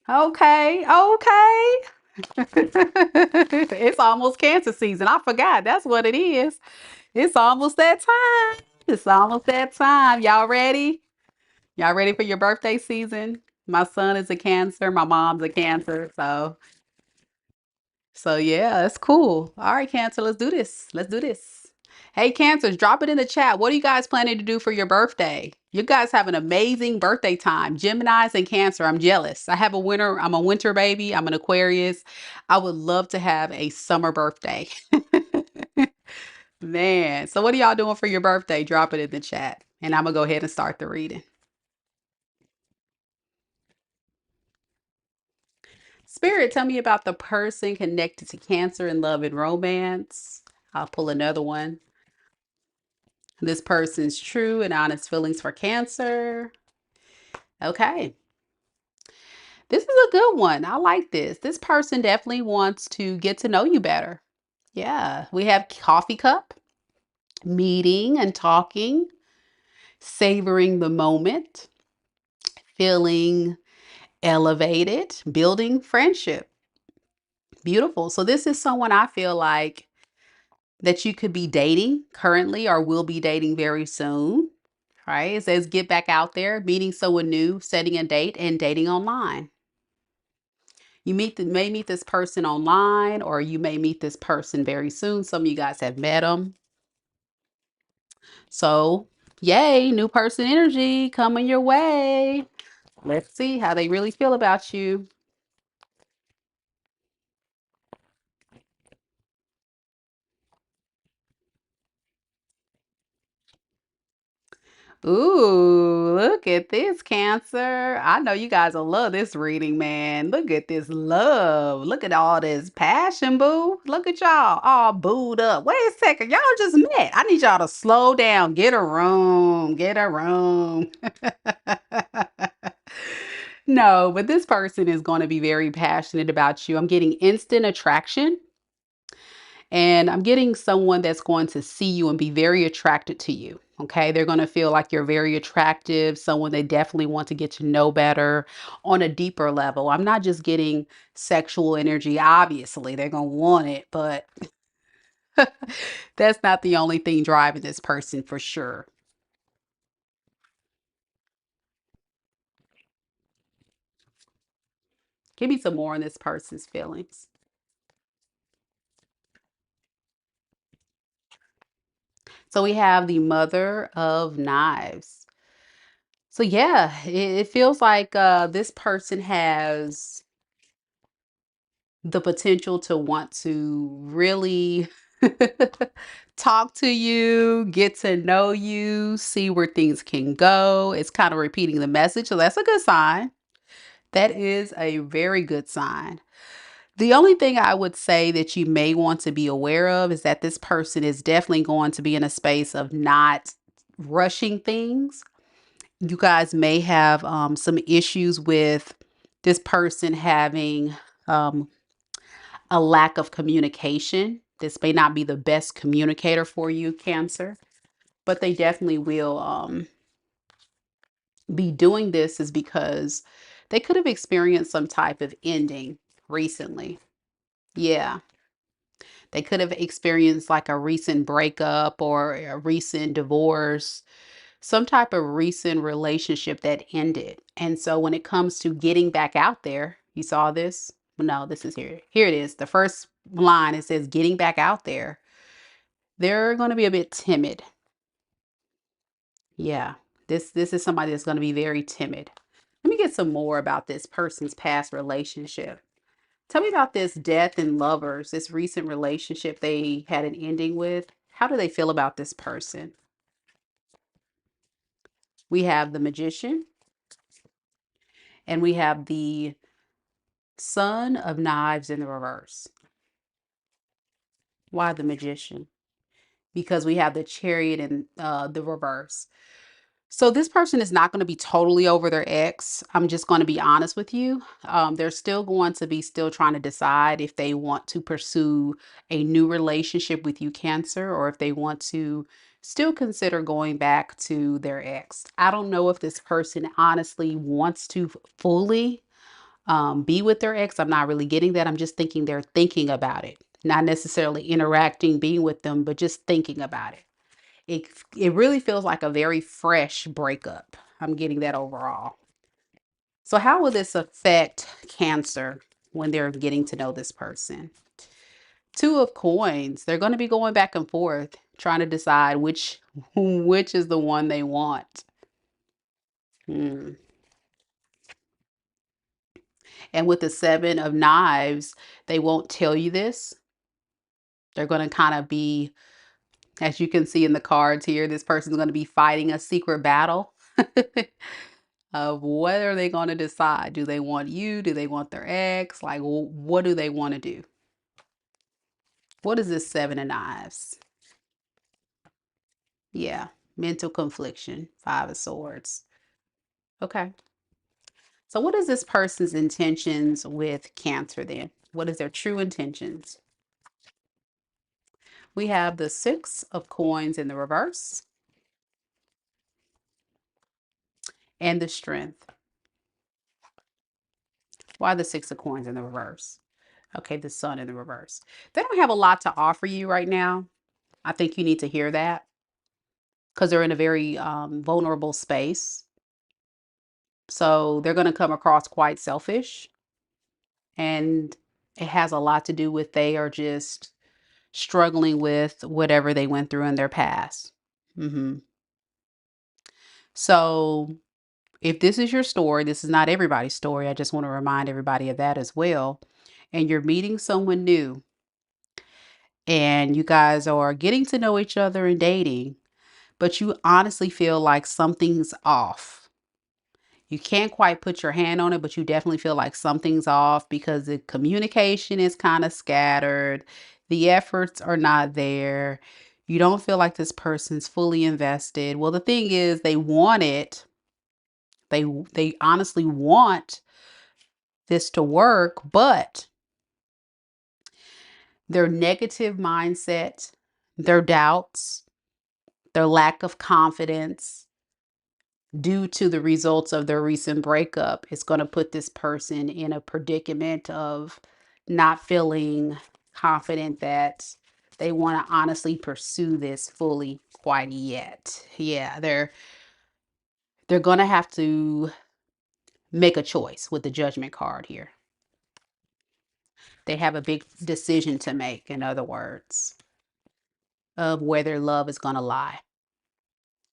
Okay, okay. It's almost Cancer season. I forgot. That's what it is. It's almost that time. It's almost that time. Y'all ready? Y'all ready for your birthday season? My son is a Cancer. My mom's a Cancer. So yeah, that's cool. All right, Cancer, let's do this. Let's do this. Hey, Cancers, drop it in the chat. What are you guys planning to do for your birthday? You guys have an amazing birthday time. Geminis and Cancer, I'm jealous. I'm a winter baby. I'm an Aquarius. I would love to have a summer birthday. Man, so what are y'all doing for your birthday? Drop it in the chat. And I'm going to go ahead and start the reading. Spirit, tell me about the person connected to Cancer in love and romance. I'll pull another one. This person's true and honest feelings for Cancer. Okay. This is a good one. I like this. This person definitely wants to get to know you better. Yeah. We have coffee cup, meeting and talking, savoring the moment, feeling elevated, building friendship. Beautiful. So this is someone I feel like that you could be dating currently or will be dating very soon. Right? It says get back out there, meeting someone new, setting a date, and dating online. You may meet this person online, or you may meet this person very soon. Some of you guys have met them. So, yay, new person energy coming your way. Let's see how they really feel about you. Ooh, look at this, Cancer. I know you guys will love this reading, man. Look at this love. Look at all this passion, boo. Look at y'all all booed up. Wait a second. Y'all just met. I need y'all to slow down. Get a room. Get a room. No, but this person is going to be very passionate about you. I'm getting instant attraction. And I'm getting someone that's going to see you and be very attracted to you. Okay. They're going to feel like you're very attractive, someone they definitely want to get to know better on a deeper level. I'm not just getting sexual energy. Obviously, they're going to want it, but that's not the only thing driving this person for sure. Give me some more on this person's feelings. So we have the Mother of Knives. So yeah, it feels like this person has the potential to want to really talk to you, get to know you, see where things can go. It's kind of repeating the message. So that's a good sign. That is a very good sign. The only thing I would say that you may want to be aware of is that this person is definitely going to be in a space of not rushing things. You guys may have some issues with this person having um, a lack of communication. This may not be the best communicator for you, Cancer, but they definitely will be doing this is because they could have experienced some type of ending recently. Yeah. They could have experienced like a recent breakup or a recent divorce, some type of recent relationship that ended. And so when it comes to getting back out there, you saw this? No, this is here. Here it is. The first line, it says getting back out there. They're going to be a bit timid. Yeah. This is somebody that's going to be very timid. Let me get some more about this person's past relationship. Tell me about this Death and Lovers, this recent relationship they had an ending with. How do they feel about this person? We have the Magician and we have the Son of Knives in the reverse. Why the Magician? Because we have the Chariot in the reverse. So this person is not going to be totally over their ex. I'm just going to be honest with you. They're still going to be still trying to decide if they want to pursue a new relationship with you, Cancer, or if they want to still consider going back to their ex. I don't know if this person honestly wants to fully be with their ex. I'm not really getting that. I'm just thinking they're thinking about it, not necessarily interacting, being with them, but just thinking about it. It really feels like a very fresh breakup. I'm getting that overall. So how will this affect Cancer when they're getting to know this person? Two of Coins. They're going to be going back and forth trying to decide which is the one they want. Hmm. And with the Seven of Knives, they won't tell you this. They're going to kind of be, as you can see in the cards here, this person's going to be fighting a secret battle. Of what are they going to decide? Do they want you? Do they want their ex? Like, what do they want to do? What is this Seven of Knives? Yeah, mental confliction, Five of Swords. Okay. So what is this person's intentions with Cancer then? What is their true intentions? We have the Six of Coins in the reverse and the Strength. Why the Six of Coins in the reverse? Okay, the Sun in the reverse. They don't have a lot to offer you right now. I think you need to hear that because they're in a very vulnerable space. So they're going to come across quite selfish. And it has a lot to do with they are just struggling with whatever they went through in their past. hmm So if this is your story, this is not everybody's story. I just want to remind everybody of that as well. And you're meeting someone new and you guys are getting to know each other and dating, but you honestly feel like something's off. You can't quite put your hand on it, but you definitely feel like something's off because the communication is kind of scattered. The efforts are not there. You don't feel like this person's fully invested. Well, the thing is, they want it. They honestly want this to work, but their negative mindset, their doubts, their lack of confidence, due to the results of their recent breakup, is going to put this person in a predicament of not feeling confident that they want to honestly pursue this fully quite yet. Yeah, they're going to have to make a choice with the Judgment card here. They have a big decision to make, in other words, of where their love is going to lie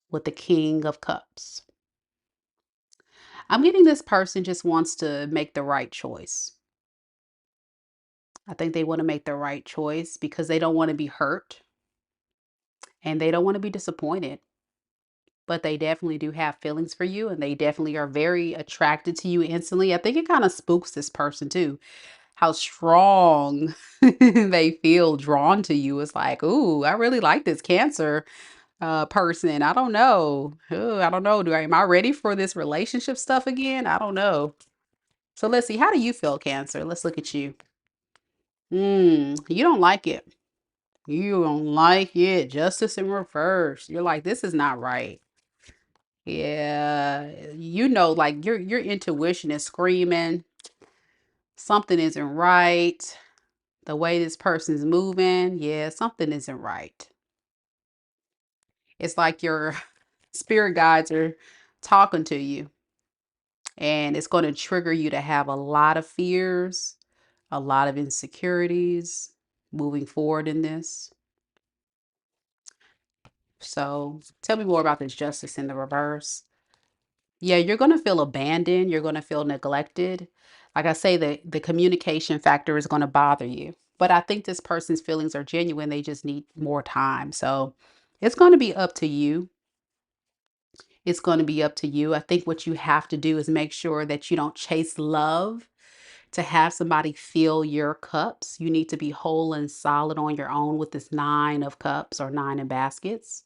with the King of Cups. I'm getting this person just wants to make the right choice. I think they want to make the right choice because they don't want to be hurt and they don't want to be disappointed. But they definitely do have feelings for you and they definitely are very attracted to you instantly. I think it kind of spooks this person too. How strong they feel drawn to you. It's like, ooh, I really like this Cancer person. I don't know. Ooh, I don't know. Am I ready for this relationship stuff again? I don't know. So let's see. How do you feel, Cancer? Let's look at you. You don't like it. You don't like it. Justice in reverse. You're like, this is not right. Yeah, you know, like your intuition is screaming something isn't right. The way this person's moving, yeah, something isn't right. It's like your spirit guides are talking to you, and it's going to trigger you to have a lot of fears, a lot of insecurities moving forward in this. So, tell me more about this justice in the reverse. Yeah, you're going to feel abandoned. You're going to feel neglected. Like I say, the communication factor is going to bother you. But I think this person's feelings are genuine. They just need more time. So it's going to be up to you. It's going to be up to you. I think what you have to do is make sure that you don't chase love to have somebody fill your cups. You need to be whole and solid on your own with this 9 of cups or 9 of baskets,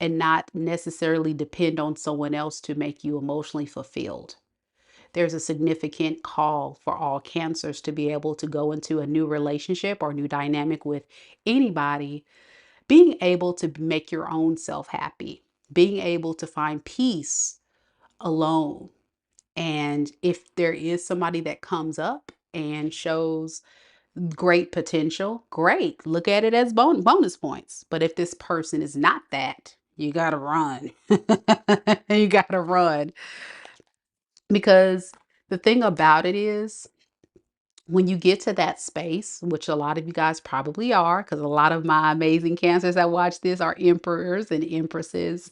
and not necessarily depend on someone else to make you emotionally fulfilled. There's a significant call for all Cancers to be able to go into a new relationship or new dynamic with anybody, being able to make your own self happy, being able to find peace alone. And if there is somebody that comes up and shows great potential, great. Look at it as bonus points. But if this person is not that, you got to run. You got to run. Because the thing about it is, when you get to that space, which a lot of you guys probably are, because a lot of my amazing Cancers that watch this are emperors and empresses.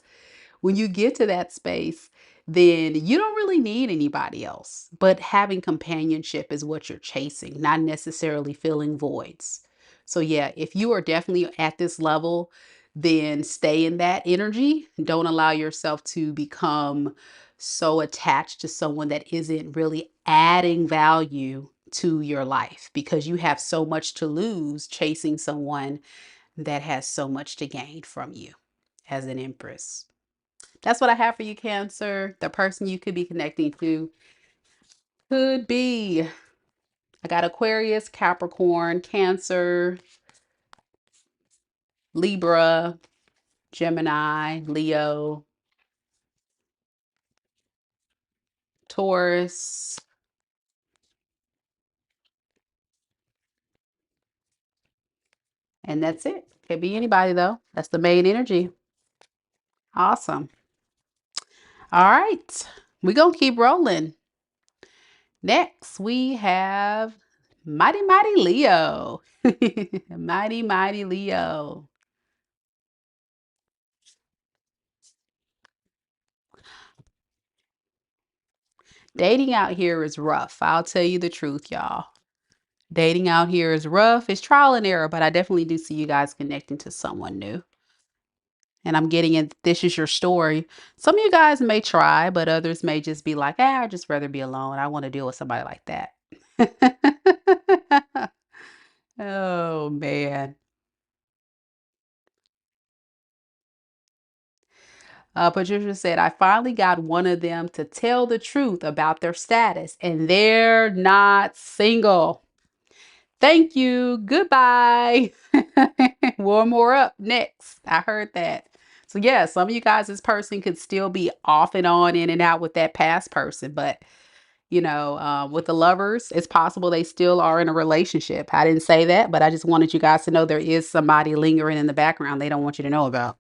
When you get to that space, then you don't really need anybody else. But having companionship is what you're chasing, not necessarily filling voids. So, yeah, if you are definitely at this level, then stay in that energy. Don't allow yourself to become so attached to someone that isn't really adding value to your life, because you have so much to lose chasing someone that has so much to gain from you as an Empress. That's what I have for you, Cancer. The person you could be connecting to could be, I got Aquarius, Capricorn, Cancer, Libra, Gemini, Leo, Taurus, and that's it. Could be anybody though. That's the main energy. Awesome. All right. We're going to keep rolling. Next, we have Mighty Mighty Leo. Mighty Mighty Leo. Dating out here is rough. I'll tell you the truth, y'all. Dating out here is rough. It's trial and error, but I definitely do see you guys connecting to someone new. And I'm getting it. This is your story. Some of you guys may try, but others may just be like, I'd just rather be alone. I want to deal with somebody like that. Oh, man. Patricia said, I finally got one of them to tell the truth about their status, and they're not single. Thank you. Goodbye. One more up next. I heard that. So yeah, some of you guys, this person could still be off and on, in and out with that past person, but with the lovers, it's possible they still are in a relationship. I didn't say that, but I just wanted you guys to know there is somebody lingering in the background they don't want you to know about.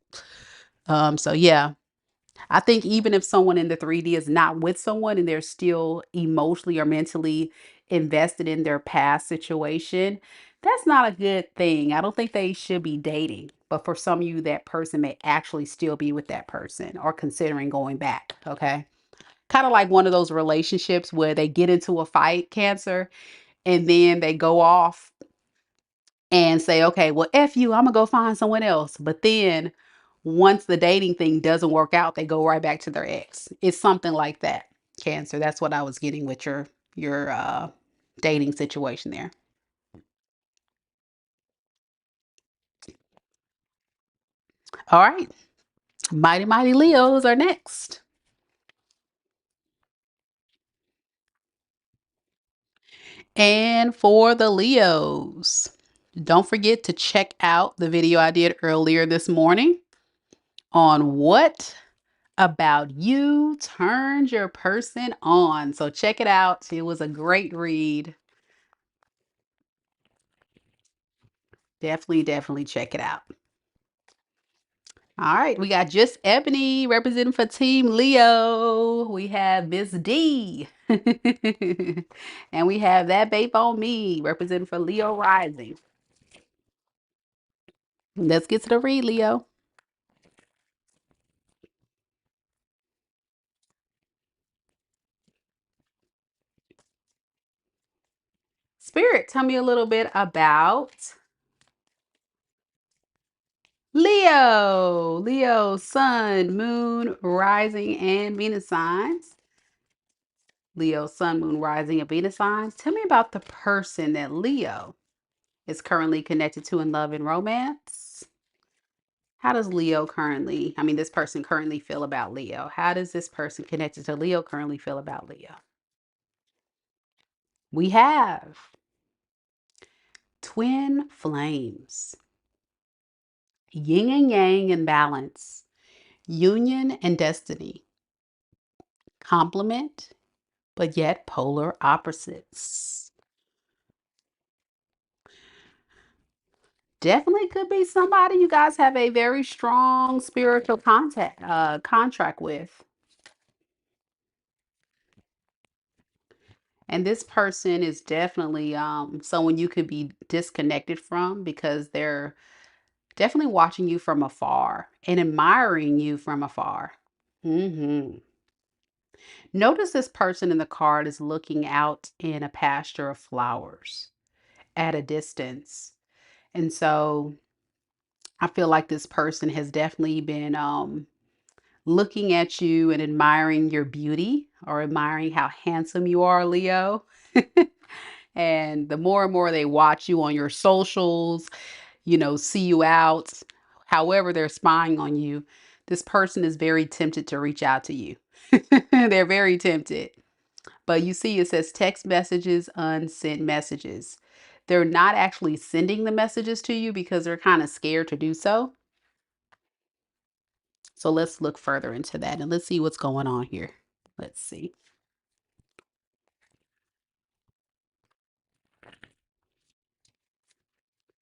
So yeah. I think even if someone in the 3D is not with someone and they're still emotionally or mentally invested in their past situation, that's not a good thing. I don't think they should be dating. But for some of you, that person may actually still be with that person or considering going back. Okay. Kind of like one of those relationships where they get into a fight, Cancer, and then they go off and say, okay, well, F you, I'm gonna go find someone else. But then once the dating thing doesn't work out, they go right back to their ex. It's something like that, Cancer. That's what I was getting with your dating situation there. All right. Mighty Mighty Leos are next. And for the Leos, don't forget to check out the video I did earlier this morning on what about you turned your person on. So check it out. It was a great read. Definitely check it out. All right, we got Just Ebony representing for Team Leo. We have Miss D. And we have That Babe on Me representing for Leo Rising. Let's get to the read, Leo. Spirit, tell me a little bit about Leo. Leo, Sun, Moon, Rising, and Venus signs. Leo, Sun, Moon, Rising, and Venus signs. Tell me about the person that Leo is currently connected to in love and romance. How does this person currently feel about Leo? How does this person connected to Leo currently feel about Leo? We have twin flames, yin and yang in balance, union and destiny, complement, but yet polar opposites. Definitely could be somebody you guys have a very strong spiritual contract with. And this person is definitely someone you could be disconnected from because they're definitely watching you from afar and admiring you from afar. hmm Notice this person in the card is looking out in a pasture of flowers at a distance. And so I feel like this person has definitely been looking at you and admiring your beauty or admiring how handsome you are, Leo. And the more and more they watch you on your socials, see you out, however they're spying on you, this person is very tempted to reach out to you. They're very tempted. But you see, it says text messages, unsent messages. They're not actually sending the messages to you because they're kind of scared to do so. So let's look further into that and let's see what's going on here. Let's see.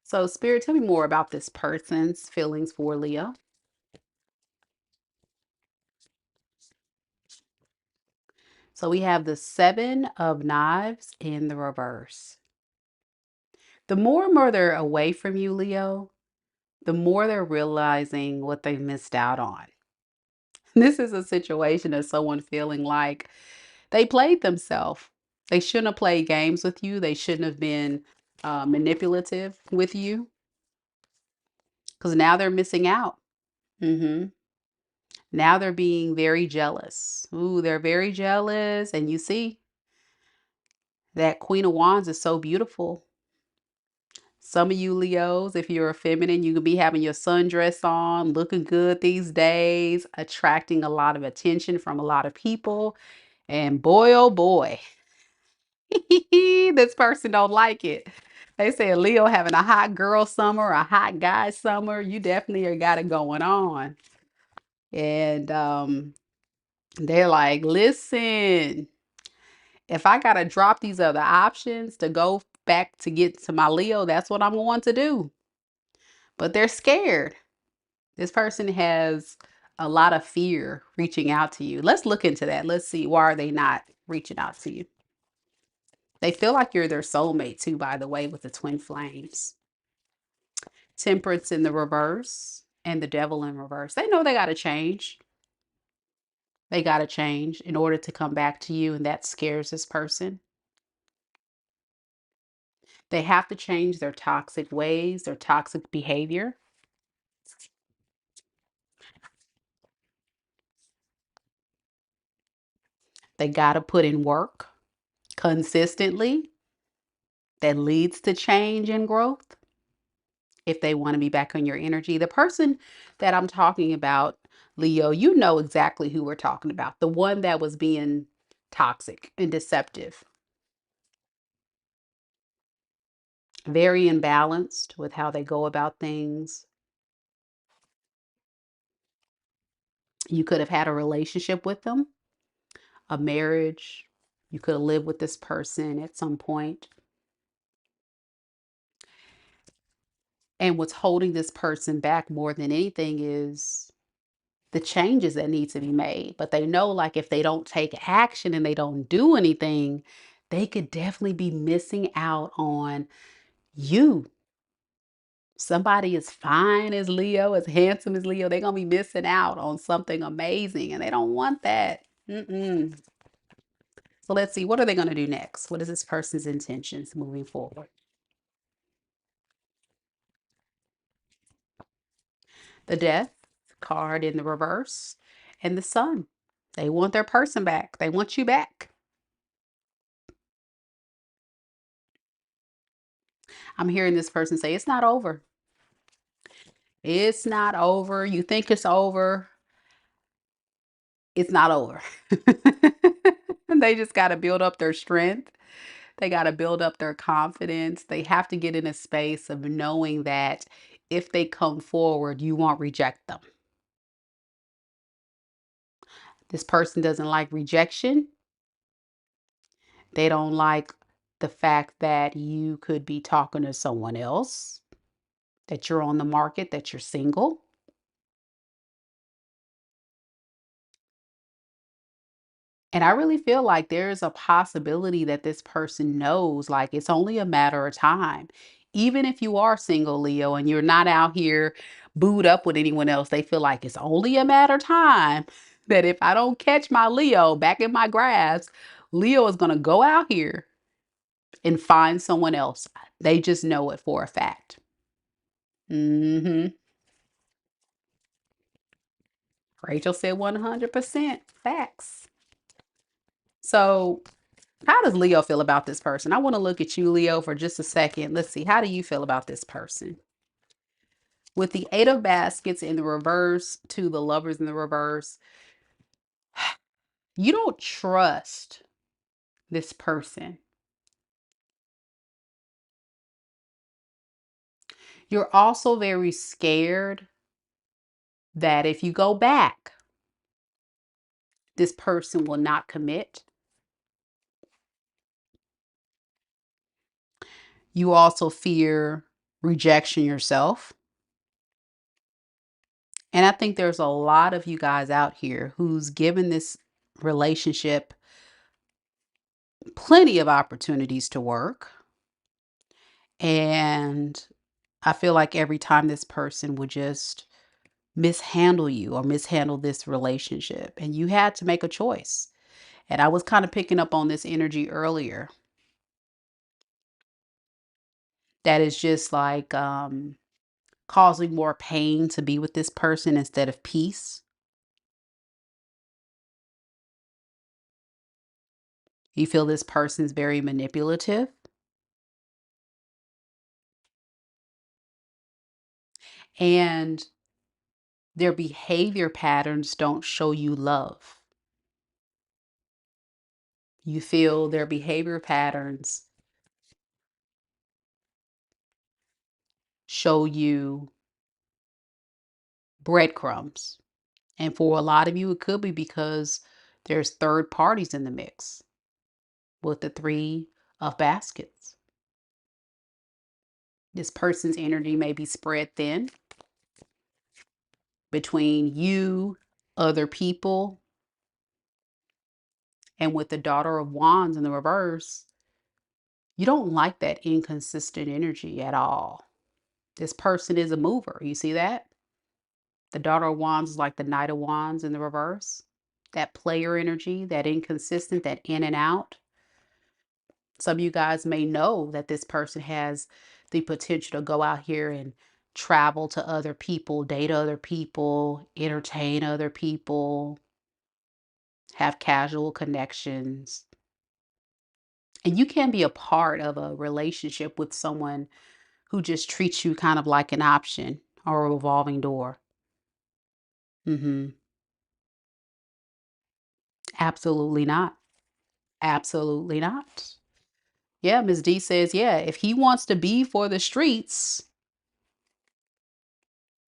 So, Spirit, tell me more about this person's feelings for Leo. So, we have the Seven of Knives in the reverse. The more and more they're away from you, Leo, the more they're realizing what they missed out on. This is a situation of someone feeling like they played themselves. They shouldn't have played games with you. They shouldn't have been manipulative with you because now they're missing out. hmm Now they're being very jealous. Ooh, they're very jealous. And you see, that Queen of Wands is so beautiful. Some of you Leos, if you're a feminine, you could be having your sundress on, looking good these days, attracting a lot of attention from a lot of people. And boy, oh boy, this person don't like it. They say Leo having a hot girl summer, a hot guy summer. You definitely got it going on. And they're like, listen, if I gotta drop these other options to go back to get to my Leo, that's what I'm going to do. But they're scared. This person has a lot of fear reaching out to you. Let's look into that. Let's see, why are they not reaching out to you? They feel like you're their soulmate too, by the way, with the twin flames. Temperance in the reverse and the devil in reverse. They know they got to change. They got to change in order to come back to you, and that scares this person. They have to change their toxic ways, their toxic behavior. They got to put in work consistently that leads to change and growth if they want to be back on your energy. The person that I'm talking about, Leo, you know exactly who we're talking about. The one that was being toxic and deceptive. Very imbalanced with how they go about things. You could have had a relationship with them, a marriage. You could have lived with this person at some point. And what's holding this person back more than anything is the changes that need to be made. But they know, like, if they don't take action and they don't do anything, they could definitely be missing out on you. Somebody as fine as Leo, as handsome as Leo, they're going to be missing out on something amazing, and they don't want that. So let's see, what are they going to do next? What is this person's intentions moving forward? The Death card in the reverse and the Sun. They want their person back. They want you back. I'm hearing this person say, it's not over. It's not over. You think it's over. It's not over. They just got to build up their strength. They got to build up their confidence. They have to get in a space of knowing that if they come forward, you won't reject them. This person doesn't like rejection. They don't like the fact that you could be talking to someone else, that you're on the market, that you're single. And I really feel like there's a possibility that this person knows, like, it's only a matter of time. Even if you are single, Leo, and you're not out here booed up with anyone else, they feel like it's only a matter of time that if I don't catch my Leo back in my grasp, Leo is going to go out here and find someone else. They just know it for a fact. hmm Rachel said 100% facts. So, how does Leo feel about this person? I want to look at you, Leo, for just a second. Let's see. How do you feel about this person? With the Eight of Baskets in the reverse, to the Lovers in the reverse, you don't trust this person. You're also very scared that if you go back, this person will not commit. You also fear rejection yourself. And I think there's a lot of you guys out here who's given this relationship plenty of opportunities to work. And I feel like every time this person would just mishandle you or mishandle this relationship, and you had to make a choice. And I was kind of picking up on this energy earlier. That is just like causing more pain to be with this person instead of peace. You feel this person's very manipulative, and their behavior patterns don't show you love. You feel their behavior patterns show you breadcrumbs. And for a lot of you, it could be because there's third parties in the mix with the Three of Baskets. This person's energy may be spread thin between you other people. And with the Daughter of Wands in the reverse, you don't like that inconsistent energy at all. This person is a mover. You see that? The Daughter of Wands is like the Knight of Wands in the reverse. That player energy, that inconsistent, that in and out. Some of you guys may know that this person has the potential to go out here and travel to other people, date other people, entertain other people, have casual connections. And you can be a part of a relationship with someone who just treats you kind of like an option or a revolving door. Absolutely not. Absolutely not. Yeah, Ms. D says, yeah, if he wants to be for the streets,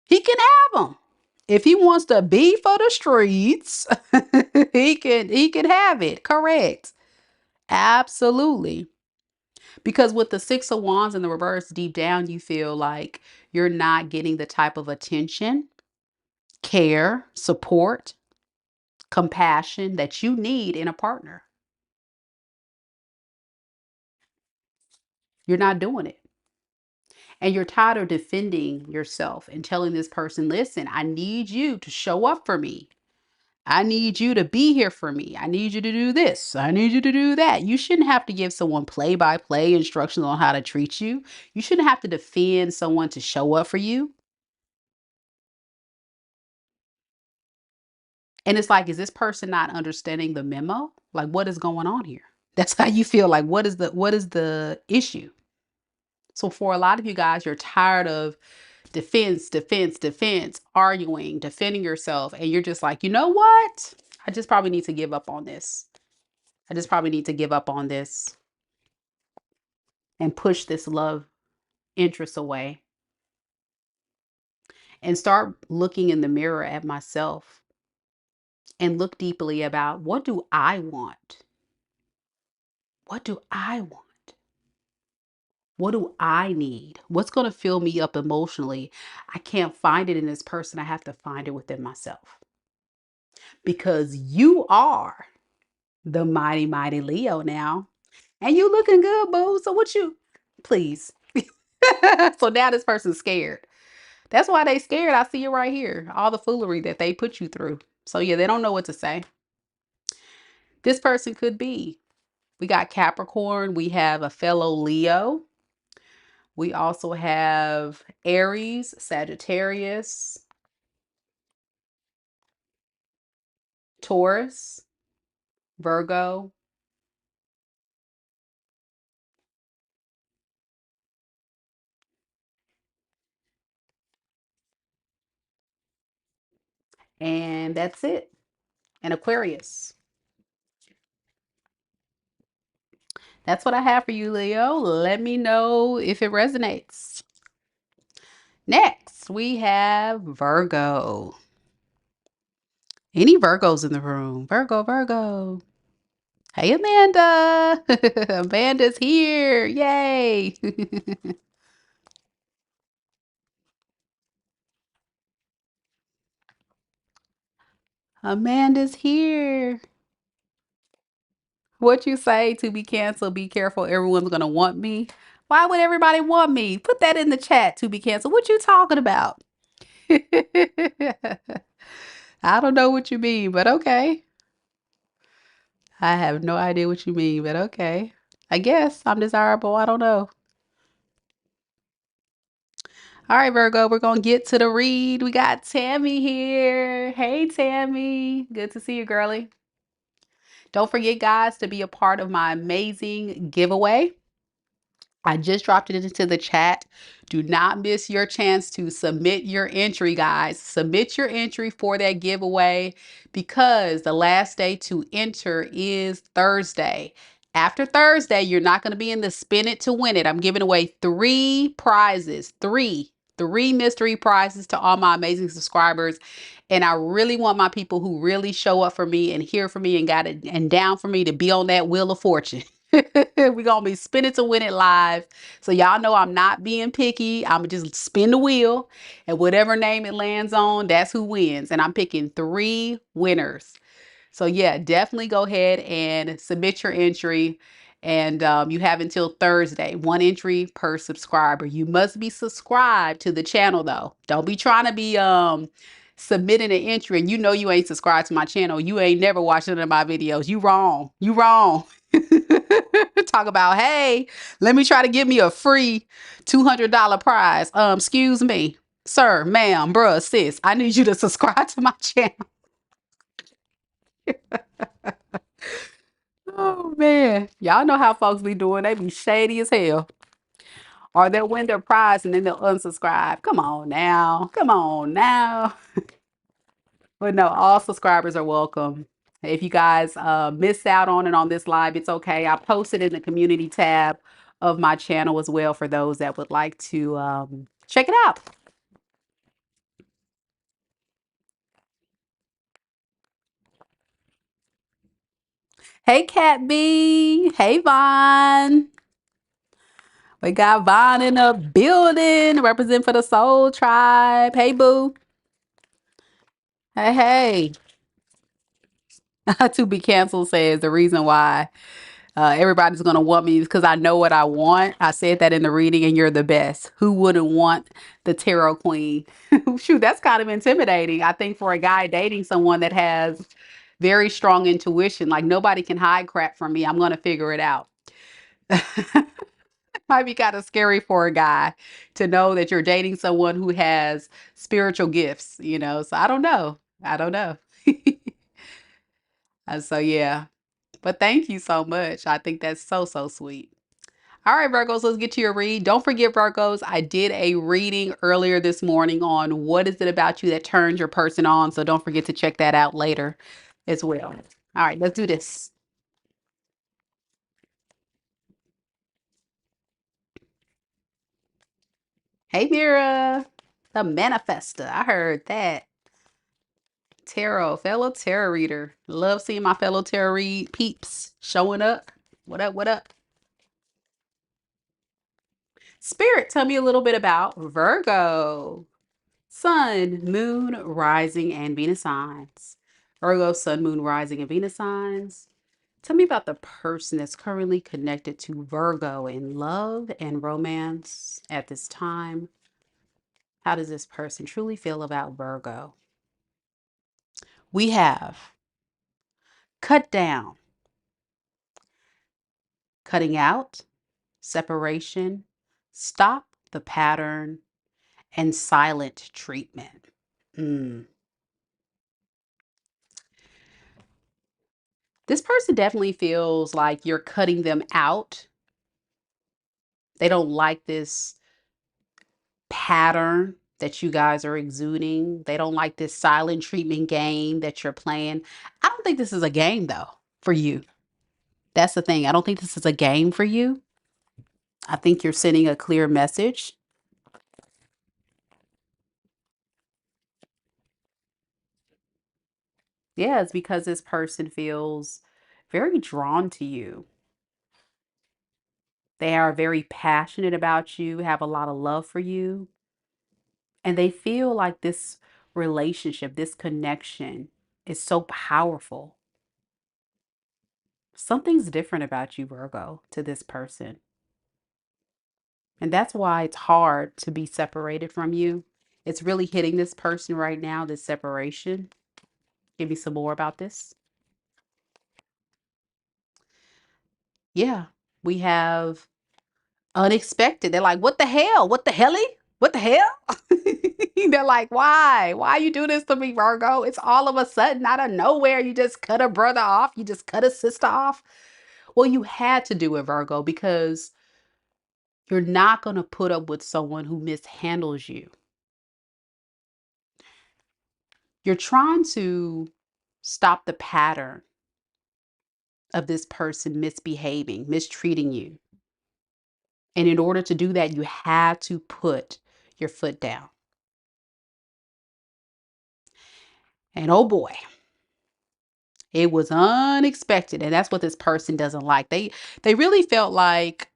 he can have them. If he wants to be for the streets, he can have it. Correct. Absolutely. Because with the Six of Wands in the reverse, deep down, you feel like you're not getting the type of attention, care, support, compassion that you need in a partner. You're not doing it. And you're tired of defending yourself and telling this person, listen, I need you to show up for me. I need you to be here for me. I need you to do this. I need you to do that. You shouldn't have to give someone play-by-play instructions on how to treat you. You shouldn't have to defend someone to show up for you. And it's like, is this person not understanding the memo? Like, what is going on here? That's how you feel like, what is the issue? So for a lot of you guys, you're tired of defense, arguing, defending yourself. And you're just like, you know what? I just probably need to give up on this. I just probably need to give up on this and push this love interest away and start looking in the mirror at myself and look deeply about what do I want? What do I want? What do I need? What's going to fill me up emotionally? I can't find it in this person. I have to find it within myself. Because you are the mighty, mighty Leo now. And you looking good, boo. So what you, please. So now this person's scared. That's why they scared. I see it right here. All the foolery that they put you through. So yeah, they don't know what to say. This person could be. We got Capricorn. We have a fellow Leo. We also have Aries, Sagittarius, Taurus, Virgo, and that's it. And Aquarius. That's what I have for you, Leo. Let me know if it resonates. Next, we have Virgo. Any Virgos in the room? Virgo, Virgo. Hey, Amanda. Amanda's here. Yay. Amanda's here. What you say? To be canceled, be careful. Everyone's going to want me. Why would everybody want me? Put that in the chat. To be canceled. What you talking about? I don't know what you mean, but okay. I have no idea what you mean, but okay. I guess I'm desirable. I don't know. All right, Virgo, we're going to get to the read. We got Tammy here. Hey, Tammy. Good to see you, girly. Don't forget, guys, to be a part of my amazing giveaway. I just dropped it into the chat. Do not miss your chance to submit your entry, guys. Submit your entry for that giveaway because the last day to enter is Thursday. After Thursday, you're not going to be in the spin it to win it. I'm giving away 3 prizes, three mystery prizes to all my amazing subscribers. And I really want my people who really show up for me and here for me and got it and down for me to be on that wheel of fortune. We're going to be Spin It to Win It live. So y'all know I'm not being picky. I'm just spin the wheel, and whatever name it lands on, that's who wins. And I'm picking 3 winners. So yeah, definitely go ahead and submit your entry. And you have until Thursday, 1 entry per subscriber. You must be subscribed to the channel though. Don't be trying to be submitting an entry and you know you ain't subscribed to my channel. You ain't never watched none of my videos. You wrong. You wrong. Talk about, hey, let me try to give me a free $200 prize. Excuse me, sir, ma'am, bruh, sis. I need you to subscribe to my channel. Oh man, y'all know how folks be doing. They be shady as hell. Or they'll win their prize and then they'll unsubscribe. Come on now. Come on now. But no, all subscribers are welcome. If you guys miss out on it on this live, it's okay. I posted in the community tab of my channel as well for those that would like to check it out. Hey, Cat B. Hey, Vaughn. We got Vaughn in the building, represent for the Soul Tribe. Hey, boo. Hey, hey. To be canceled says the reason why everybody's going to want me is because I know what I want. I said that in the reading, and you're the best. Who wouldn't want the tarot queen? Shoot, that's kind of intimidating. I think for a guy dating someone that has very strong intuition, like nobody can hide crap from me. I'm going to figure it out. Might be kind of scary for a guy to know that you're dating someone who has spiritual gifts, you know? So I don't know. I don't know. So yeah, but thank you so much. I think that's so, so sweet. All right, Virgos, let's get to your read. Don't forget, Virgos, I did a reading earlier this morning on what is it about you that turns your person on. So don't forget to check that out later as well. All right, let's do this. Hey, Mira, the manifester. I heard that. Tarot, fellow tarot reader. Love seeing my fellow tarot read peeps showing up. What up? What up? Spirit, tell me a little bit about Virgo. Sun, moon, rising, and Venus signs. Virgo, sun, moon, rising, and Venus signs. Tell me about the person that's currently connected to Virgo in love and romance at this time. How does this person truly feel about Virgo? We have cut down, cutting out, separation, stop the pattern, and silent treatment. This person definitely feels like you're cutting them out. They don't like this pattern that you guys are exuding. They don't like this silent treatment game that you're playing. I don't think this is a game though for you. That's the thing. I don't think this is a game for you. I think you're sending a clear message. Yeah, it's because this person feels very drawn to you. They are very passionate about you, have a lot of love for you, and they feel like this relationship, this connection is so powerful. Something's different about you, Virgo, to this person. And that's why it's hard to be separated from you. It's really hitting this person right now, this separation. Give me some more about this. Yeah, we have unexpected. They're like, what the hell? What the helly? What the hell? They're like, why? Why you do this to me, Virgo? It's all of a sudden out of nowhere. You just cut a brother off. You just cut a sister off. Well, you had to do it, Virgo, because you're not going to put up with someone who mishandles you. You're trying to stop the pattern of this person misbehaving, mistreating you. And in order to do that, you have to put your foot down. And oh boy, It was unexpected, and that's what this person doesn't like. They really felt like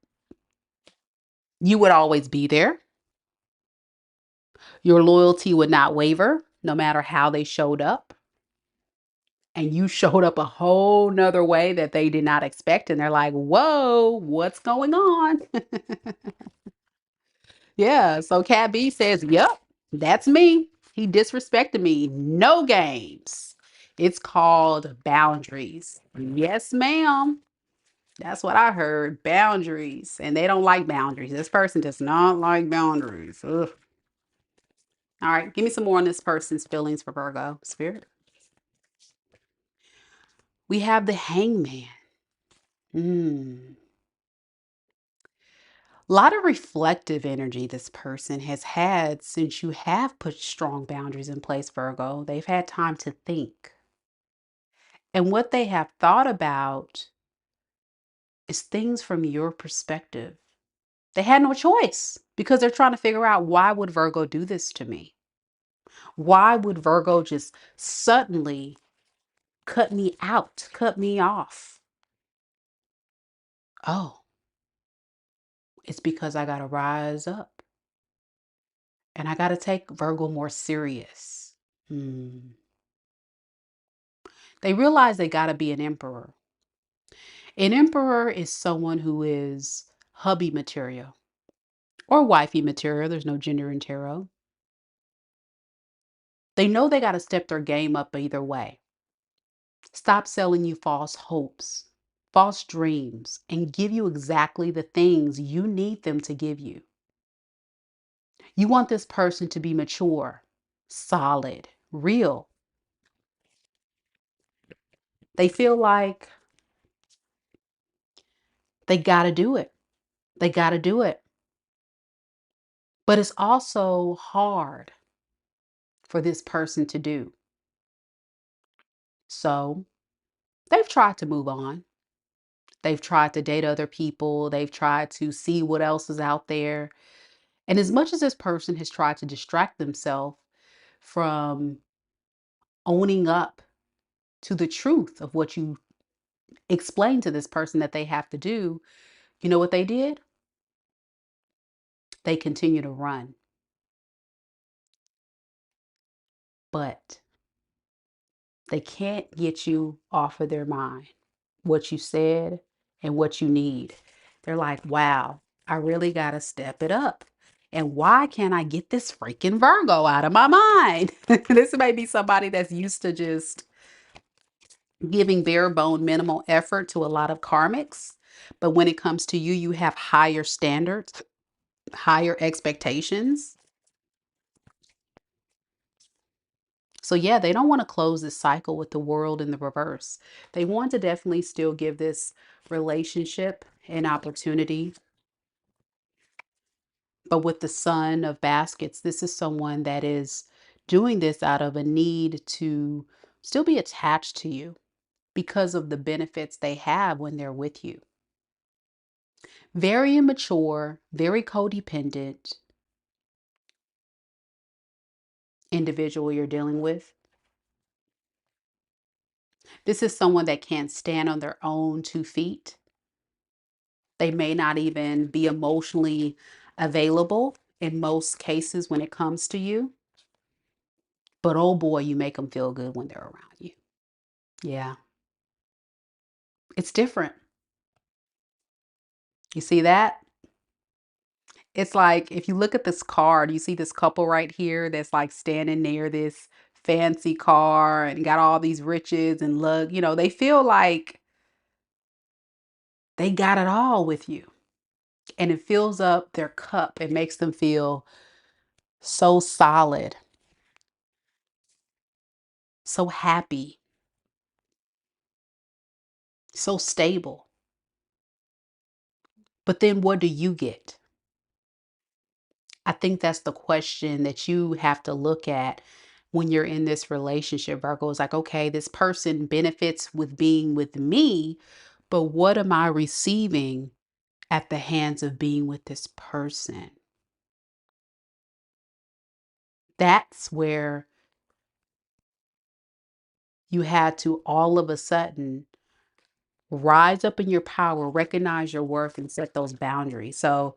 you would always be there. Your loyalty would not waver no matter how they showed up. And you showed up a whole nother way that they did not expect. And they're like, whoa, what's going on? Yeah. So Cat B says, yep, that's me. He disrespected me. No games. It's called boundaries. Yes, ma'am. That's what I heard. Boundaries. And they don't like boundaries. This person does not like boundaries. Ugh. All right. Give me some more on this person's feelings for Virgo. Spirit. We have the hangman. Hmm. A lot of reflective energy this person has had since you have put strong boundaries in place, Virgo. They've had time to think. And what they have thought about is things from your perspective. They had no choice because they're trying to figure out, why would Virgo do this to me? Why would Virgo just suddenly cut me out, cut me off? Oh, it's because I got to rise up and I got to take Virgo more serious. Hmm. They realize they got to be an emperor. An emperor is someone who is hubby material or wifey material. There's no gender in tarot. They know they got to step their game up either way. Stop selling you false hopes, false dreams, and give you exactly the things you need them to give you. You want this person to be mature, solid, real. They feel like they got to do it. They got to do it. But it's also hard for this person to do. So they've tried to move on. They've tried to date other people. They've tried to see what else is out there. And as much as this person has tried to distract themselves from owning up to the truth of what you explained to this person that they have to do, you know what they did? They continue to run. But they can't get you off of their mind, what you said and what you need. They're like, wow, I really got to step it up. And why can't I get this freaking Virgo out of my mind? This may be somebody that's used to just giving bare bone minimal effort to a lot of karmics. But when it comes to you, you have higher standards, higher expectations. So yeah, they don't want to close this cycle with the world in the reverse. They want to definitely still give this relationship an opportunity. But with the Son of Baskets, this is someone that is doing this out of a need to still be attached to you because of the benefits they have when they're with you. Very immature, very codependent individual you're dealing with. This is someone that can't stand on their own 2 feet. They may not even be emotionally available in most cases when it comes to you. But oh boy, you make them feel good when they're around you. Yeah, it's different. You see that? It's like if you look at this card, you see this couple right here that's like standing near this fancy car and got all these riches and lug, they feel like they got it all with you. And it fills up their cup. It makes them feel so solid, so happy, so stable. But then what do you get? I think that's the question that you have to look at when you're in this relationship, Virgo. Is like, okay, this person benefits with being with me, but what am I receiving at the hands of being with this person? That's where You had to all of a sudden rise up in your power, recognize your worth, and set those boundaries. So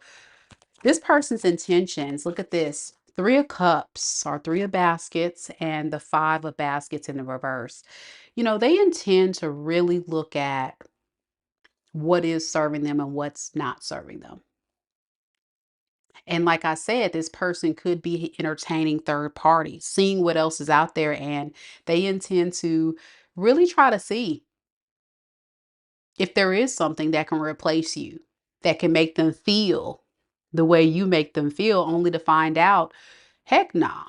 this person's intentions, look at this. 3 of Cups or 3 of Baskets and the 5 of Baskets in the reverse. They intend to really look at what is serving them and what's not serving them. And like I said, this person could be entertaining third parties, seeing what else is out there, and they intend to really try to see if there is something that can replace you, that can make them feel the way you make them feel, only to find out, heck nah,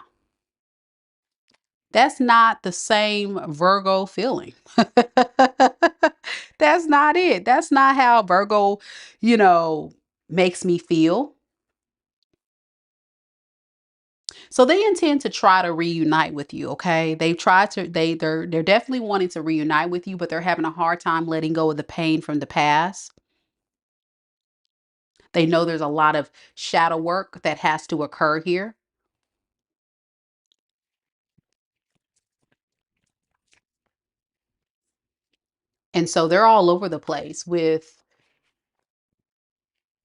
that's not the same Virgo feeling. That's not it. That's not how Virgo, you know, makes me feel. So they intend to try to reunite with you, okay? They're definitely wanting to reunite with you, but they're having a hard time letting go of the pain from the past. They know there's a lot of shadow work that has to occur here. And so they're all over the place with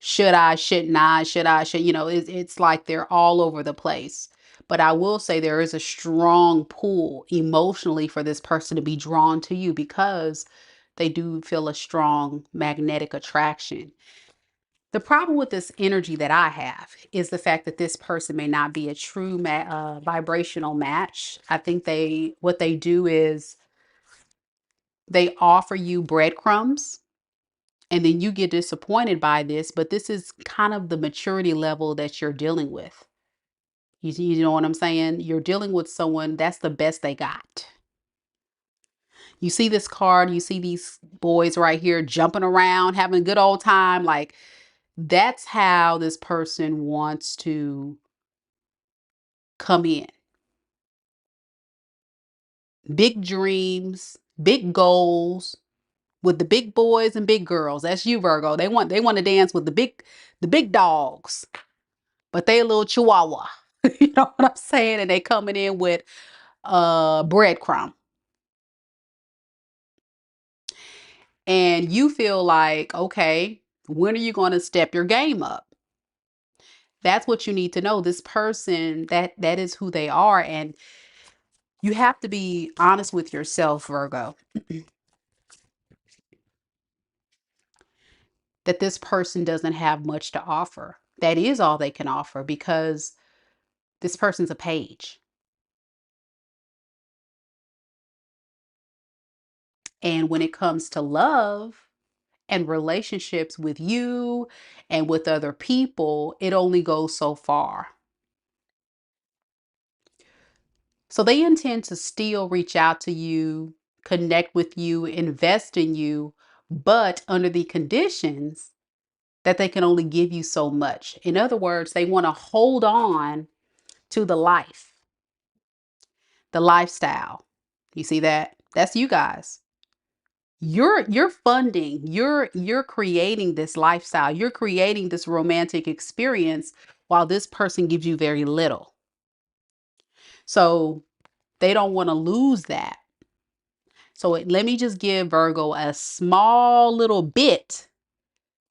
should I, shouldn't I, should I, should, it's like they're all over the place. But I will say there is a strong pull emotionally for this person to be drawn to you because they do feel a strong magnetic attraction. The problem with this energy that I have is the fact that this person may not be a true vibrational match. I think what they do is they offer you breadcrumbs and then you get disappointed by this, but this is kind of the maturity level that you're dealing with. You know what I'm saying? You're dealing with someone that's the best they got. You see this card, you see these boys right here jumping around, having a good old time. Like, that's how this person wants to come in. Big dreams, big goals with the big boys and big girls. That's you, Virgo. They want to dance with the big dogs, but they a little chihuahua. You know what I'm saying? And they coming in with breadcrumb. And you feel like, okay, when are you going to step your game up? That's what you need to know. This person, that is who they are. And you have to be honest with yourself, Virgo, that this person doesn't have much to offer. That is all they can offer because this person's a page. And when it comes to love and relationships with you and with other people, it only goes so far. So they intend to still reach out to you, connect with you, invest in you, but under the conditions that they can only give you so much. In other words, they want to hold on to the life, the lifestyle. You see that? That's you guys. You're funding, you're creating this lifestyle, you're creating this romantic experience while this person gives you very little. So they don't want to lose that. So let me just give Virgo a small little bit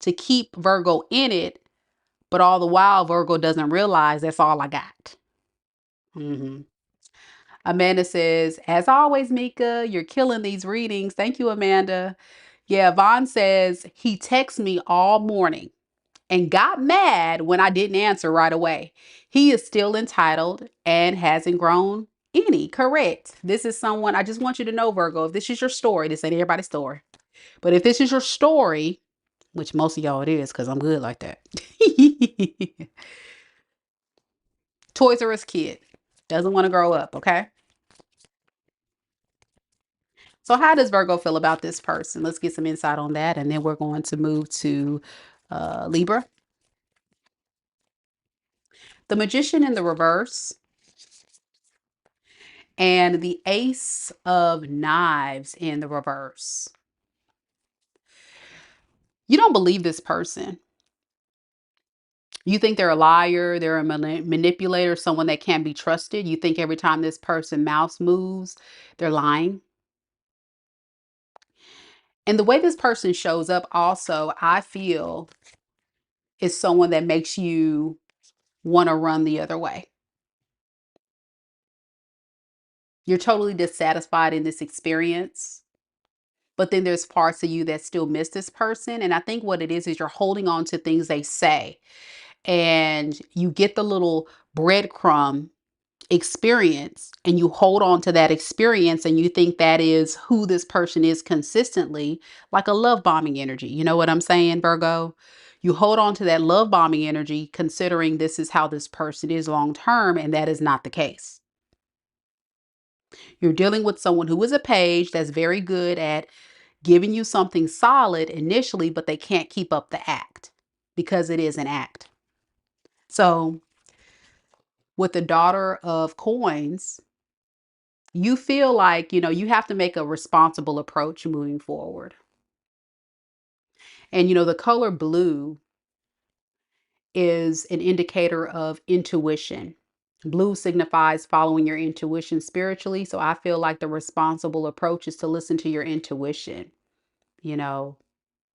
to keep Virgo in it, but all the while Virgo doesn't realize that's all I got. hmm Amanda says, as always, Mika, you're killing these readings. Thank you, Amanda. Yeah, Vaughn says he texted me all morning and got mad when I didn't answer right away. He is still entitled and hasn't grown any. Correct. This is someone, I just want you to know, Virgo, if this is your story, this ain't everybody's story. But if this is your story, which most of y'all it is, because I'm good like that. Toys R Us kid. Doesn't want to grow up, okay? So how does Virgo feel about this person? Let's get some insight on that. And then we're going to move to Libra. The Magician in the reverse. And the Ace of Knives in the reverse. You don't believe this person. You think they're a liar, they're a manipulator, someone that can't be trusted. You think every time this person mouse moves, they're lying. And the way this person shows up also, I feel, is someone that makes you want to run the other way. You're totally dissatisfied in this experience, but then there's parts of you that still miss this person. And I think what it is you're holding on to things they say, and you get the little breadcrumb experience and you hold on to that experience and you think that is who this person is consistently, like a love bombing energy. You know what I'm saying, Virgo? You hold on to that love bombing energy considering this is how this person is long term, and that is not the case. You're dealing with someone who is a page that's very good at giving you something solid initially, but they can't keep up the act because it is an act. So with the Daughter of Coins, you feel like, you have to make a responsible approach moving forward. And, the color blue is an indicator of intuition. Blue signifies following your intuition spiritually. So I feel like the responsible approach is to listen to your intuition. You know,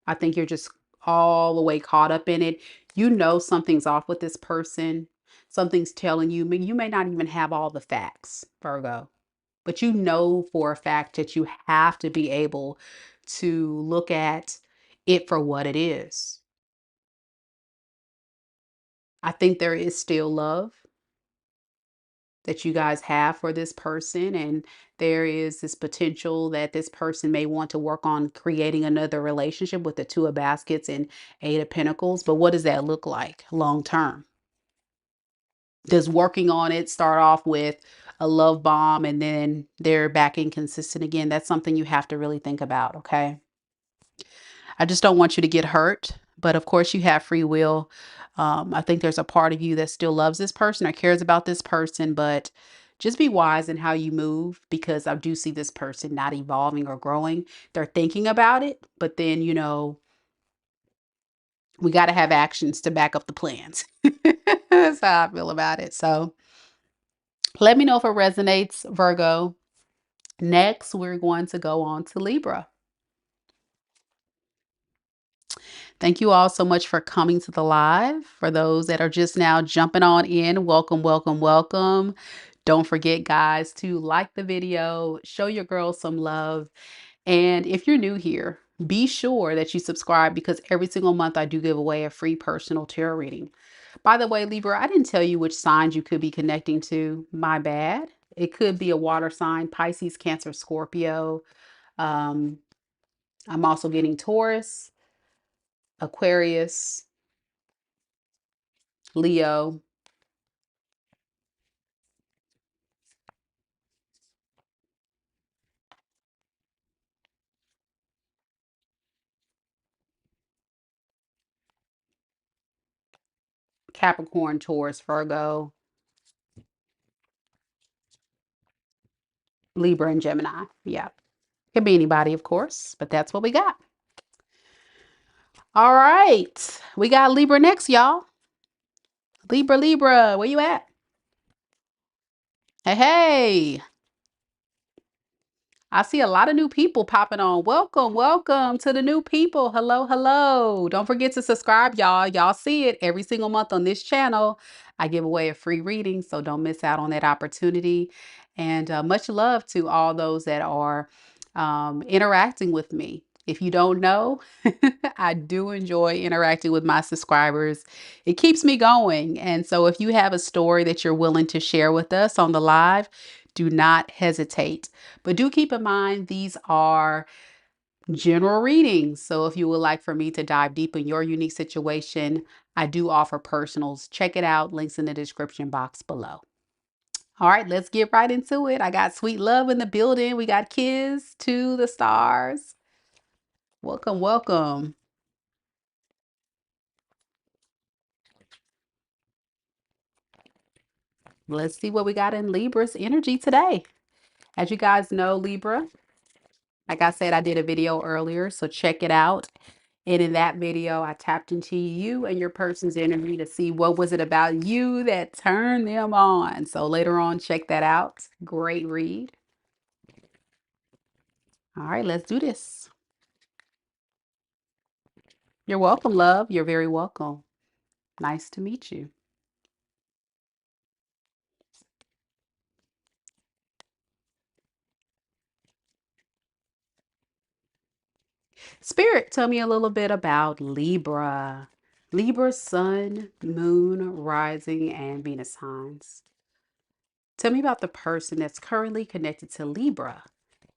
I think you're just all the way caught up in it. Something's off with this person. Something's telling you, you may not even have all the facts, Virgo, but you know for a fact that you have to be able to look at it for what it is. I think there is still love that you guys have for this person, and there is this potential that this person may want to work on creating another relationship with the Two of Baskets and Eight of Pentacles. But what does that look like long term? Does working on it start off with a love bomb and then they're back inconsistent again? That's something you have to really think about, okay? I just don't want you to get hurt, but of course you have free will. I think there's a part of you that still loves this person or cares about this person, but just be wise in how you move, because I do see this person not evolving or growing. They're thinking about it, but then, we got to have actions to back up the plans. That's how I feel about it. So let me know if it resonates, Virgo. Next, we're going to go on to Libra. Thank you all so much for coming to the live. For those that are just now jumping on in, welcome, welcome, welcome. Don't forget, guys, to like the video, show your girls some love. And if you're new here, be sure that you subscribe, because every single month I do give away a free personal tarot reading. By the way, Libra, I didn't tell you which signs you could be connecting to. My bad. It could be a water sign: Pisces, Cancer, Scorpio. Um, I'm also getting Taurus, Aquarius, Leo, Capricorn, Taurus, Virgo, Libra, and Gemini. Yeah. Could be anybody, of course, but that's what we got. All right. We got Libra next, y'all. Libra, Libra, where you at? Hey, hey. I see a lot of new people popping on. Welcome, welcome to the new people. Hello, hello. Don't forget to subscribe, y'all. Y'all see it every single month on this channel. I give away a free reading, so don't miss out on that opportunity. And much love to all those that are interacting with me. If you don't know, I do enjoy interacting with my subscribers. It keeps me going. And so if you have a story that you're willing to share with us on the live, do not hesitate. But do keep in mind, these are general readings. So if you would like for me to dive deep in your unique situation, I do offer personals. Check it out. Links in the description box below. All right, let's get right into it. I got Sweet Love in the building. We got Kiss to the Stars. Welcome, welcome. Let's see what we got in Libra's energy today. As you guys know, Libra, like I said, I did a video earlier, so check it out. And in that video, I tapped into you and your person's energy to see what was it about you that turned them on. So later on, check that out. Great read. All right, let's do this. You're welcome, love. You're very welcome. Nice to meet you. Spirit, tell me a little bit about Libra. Libra, sun, moon, rising, and Venus signs. Tell me about the person that's currently connected to Libra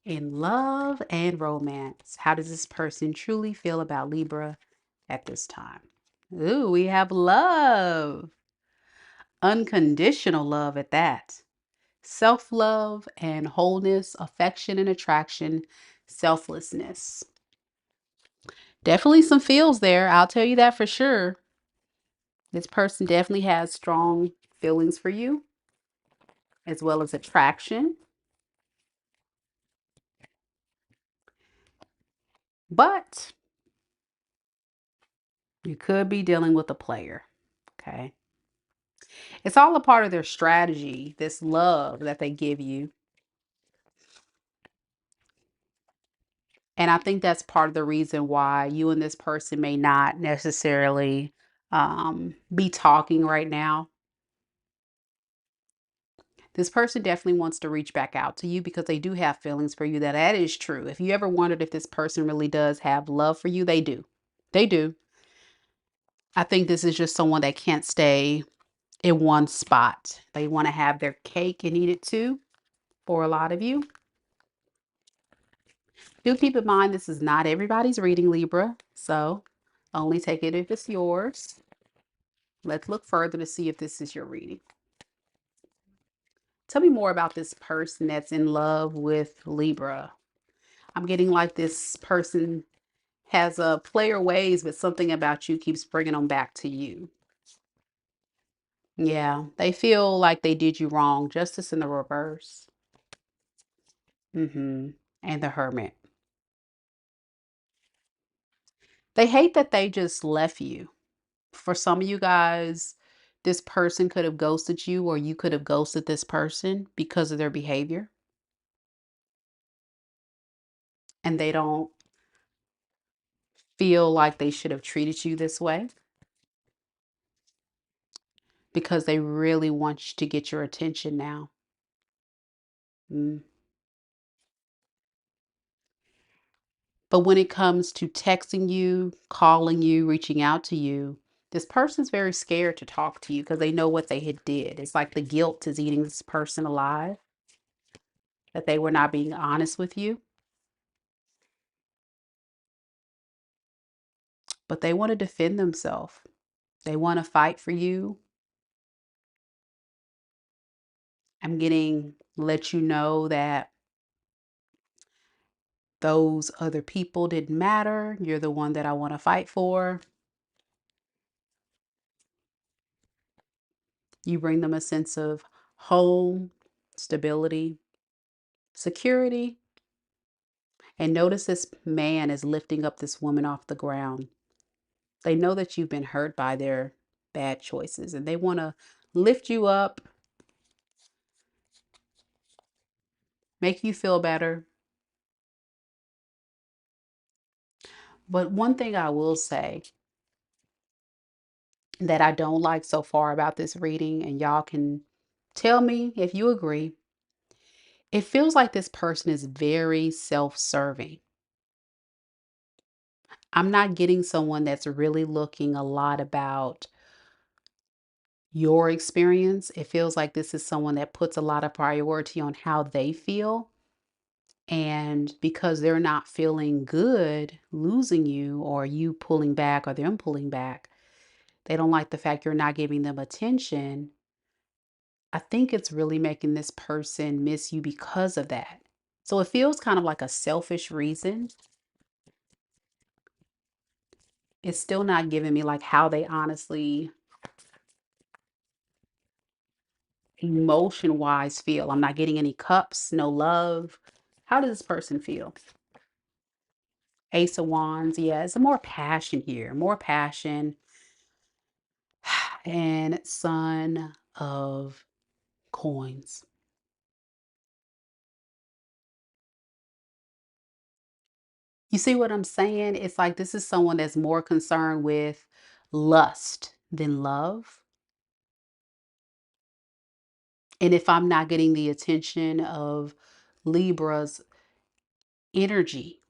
in love and romance. How does this person truly feel about Libra at this time? Ooh, we have love. Unconditional love at that. Self love and wholeness, affection and attraction, selflessness. Definitely some feels there. I'll tell you that for sure. This person definitely has strong feelings for you, as well as attraction. But you could be dealing with a player. Okay. It's all a part of their strategy, this love that they give you. And I think that's part of the reason why you and this person may not necessarily be talking right now. This person definitely wants to reach back out to you because they do have feelings for you. That is true. If you ever wondered if this person really does have love for you, they do. They do. I think this is just someone that can't stay in one spot. They want to have their cake and eat it too, for a lot of you. Do keep in mind this is not everybody's reading, Libra. So only take it if it's yours. Let's look further to see if this is your reading. Tell me more about this person that's in love with Libra. I'm getting like this person has a player ways, but something about you keeps bringing them back to you. Yeah, they feel like they did you wrong. Justice in the reverse. And the Hermit. They hate that they just left you. For some of you guys, this person could have ghosted you, or you could have ghosted this person because of their behavior. And they don't feel like they should have treated you this way because they really want to get your attention now. Mm. But when it comes to texting you, calling you, reaching out to you, this person's very scared to talk to you because they know what they had did. It's like the guilt is eating this person alive, that they were not being honest with you. But they want to defend themselves. They want to fight for you. I'm getting let you know that those other people didn't matter. You're the one that I want to fight for. You bring them a sense of home, stability, security. And notice this man is lifting up this woman off the ground. They know that you've been hurt by their bad choices and they want to lift you up, make you feel better. But one thing I will say that I don't like so far about this reading, and y'all can tell me if you agree, it feels like this person is very self-serving. I'm not getting someone that's really looking a lot about your experience. It feels like this is someone that puts a lot of priority on how they feel. And because they're not feeling good losing you, or you pulling back, or them pulling back, they don't like the fact you're not giving them attention. I think it's really making this person miss you because of that. So it feels kind of like a selfish reason. It's still not giving me like how they honestly, emotion wise, feel. I'm not getting any cups, no love. How does this person feel? Ace of Wands. Yeah, it's a more passion here, more passion. And Son of Coins. You see what I'm saying? It's like this is someone that's more concerned with lust than love. And if I'm not getting the attention of Libra's energy,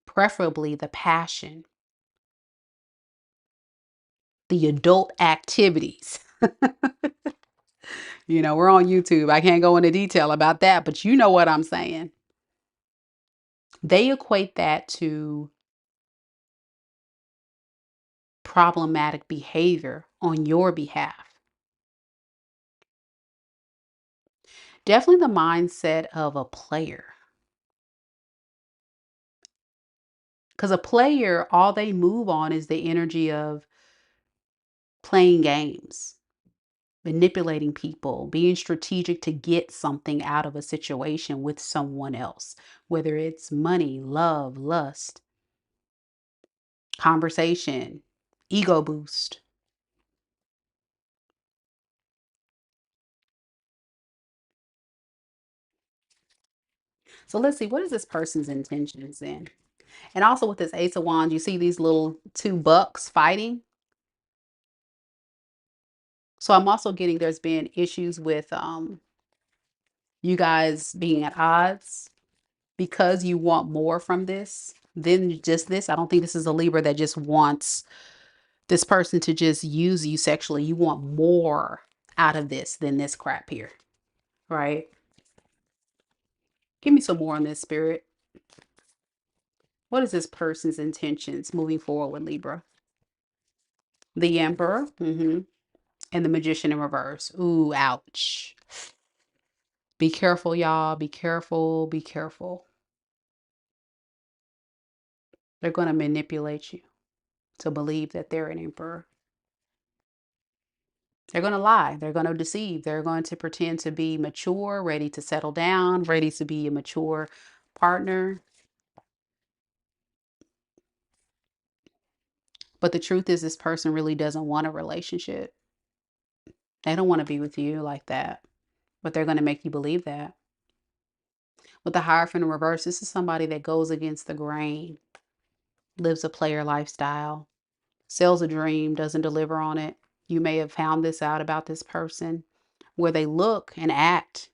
preferably the passion, the adult activities. We're on YouTube. I can't go into detail about that, but you know what I'm saying. They equate that to problematic behavior on your behalf. Definitely the mindset of a player. Because a player, all they move on is the energy of playing games, manipulating people, being strategic to get something out of a situation with someone else, whether it's money, love, lust, conversation, ego boost. So let's see, what is this person's intentions then? And also with this Ace of Wands, you see these little two bucks fighting. So I'm also getting there's been issues with you guys being at odds because you want more from this than just this. I don't think this is a Libra that just wants this person to just use you sexually. You want more out of this than this crap here, right? Give me some more on this, spirit. What is this person's intentions moving forward with Libra? The Emperor, and the Magician in reverse. Ooh, ouch. Be careful, y'all. Be careful. Be careful. They're going to manipulate you to believe that they're an emperor. They're going to lie. They're going to deceive. They're going to pretend to be mature, ready to settle down, ready to be a mature partner. But the truth is, this person really doesn't want a relationship. They don't want to be with you like that. But they're going to make you believe that. With the Hierophant in reverse, this is somebody that goes against the grain, lives a player lifestyle, sells a dream, doesn't deliver on it. You may have found this out about this person where they look and act,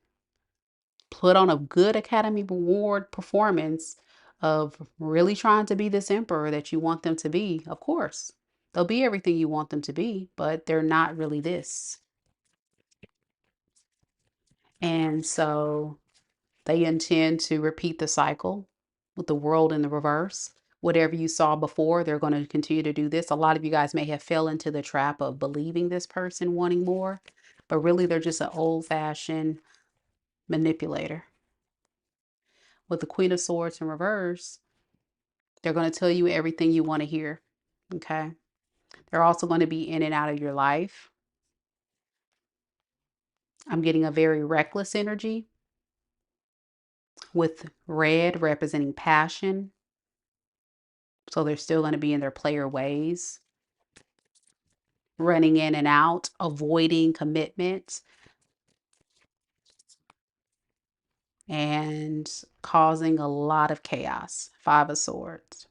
put on a good Academy Award performance of really trying to be this emperor that you want them to be. Of course, they'll be everything you want them to be, but they're not really this. And so they intend to repeat the cycle with the world in the reverse. Whatever you saw before, they're going to continue to do this. A lot of you guys may have fell into the trap of believing this person wanting more, but really they're just an old-fashioned manipulator. With the Queen of Swords in reverse, they're going to tell you everything you want to hear. Okay. They're also going to be in and out of your life. I'm getting a very reckless energy with red representing passion. So they're still going to be in their player ways, running in and out, avoiding commitment, and causing a lot of chaos. Five of Swords.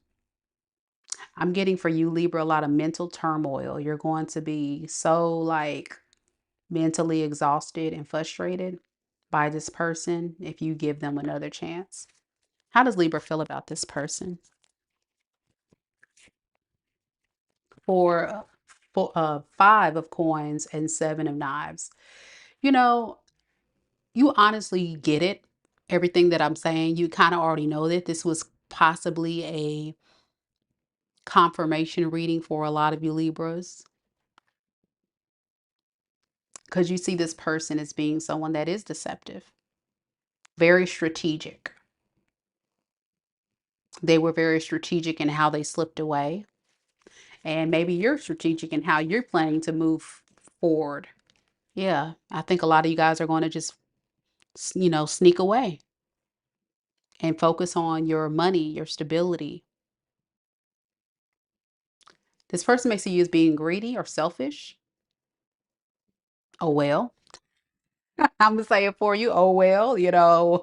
I'm getting for you, Libra, a lot of mental turmoil. You're going to be so like mentally exhausted and frustrated by this person if you give them another chance. How does Libra feel about this person? For Five of Coins and Seven of Knives. You know, you honestly get it. Everything that I'm saying, you kind of already know that this was possibly a confirmation reading for a lot of you Libras. Because you see this person as being someone that is deceptive, very strategic. They were very strategic in how they slipped away. And maybe you're strategic in how you're planning to move forward. Yeah, I think a lot of you guys are going to just, sneak away and focus on your money, your stability. This person may see you as being greedy or selfish. Oh, well. I'm gonna say it for you. Oh well,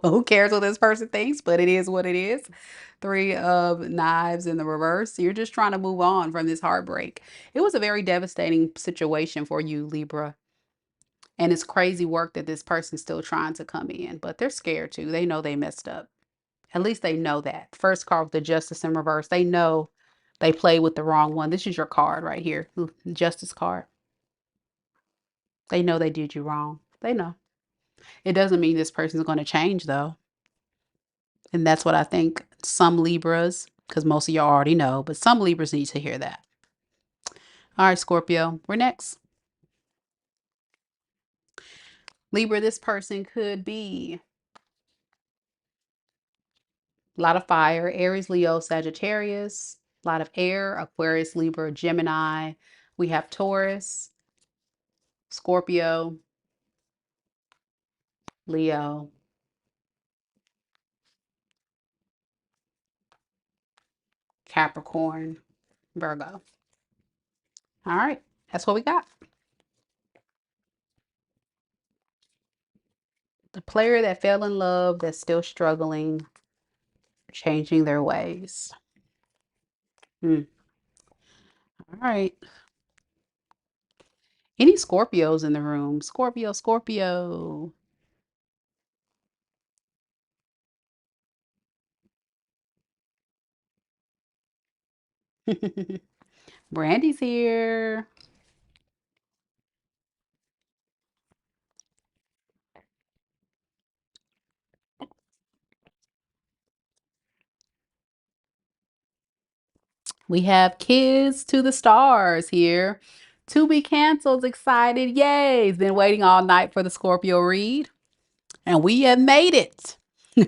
who cares what this person thinks, but it is what it is. Three of Knives in the reverse. You're just trying to move on from this heartbreak. It was a very devastating situation for you, Libra. And it's crazy work that this person's still trying to come in, but they're scared too. They know they messed up. At least they know that. First card with the Justice in reverse. They know they played with the wrong one. This is your card right here. Justice card. They know they did you wrong. They know. It doesn't mean this person's going to change though. And that's what I think some Libras, because most of y'all already know, but some Libras need to hear that. All right, Scorpio, we're next. Libra, this person could be a lot of fire, Aries, Leo, Sagittarius, a lot of air, Aquarius, Libra, Gemini. We have Taurus, Scorpio, Leo, Capricorn, Virgo. All right, that's what we got. The player that fell in love, that's still struggling, changing their ways. All right. Any Scorpios in the room? Scorpio, Scorpio. Brandy's here. We have Kids to the Stars here. To be canceled, excited. Yay. He's been waiting all night for the Scorpio read. And we have made it.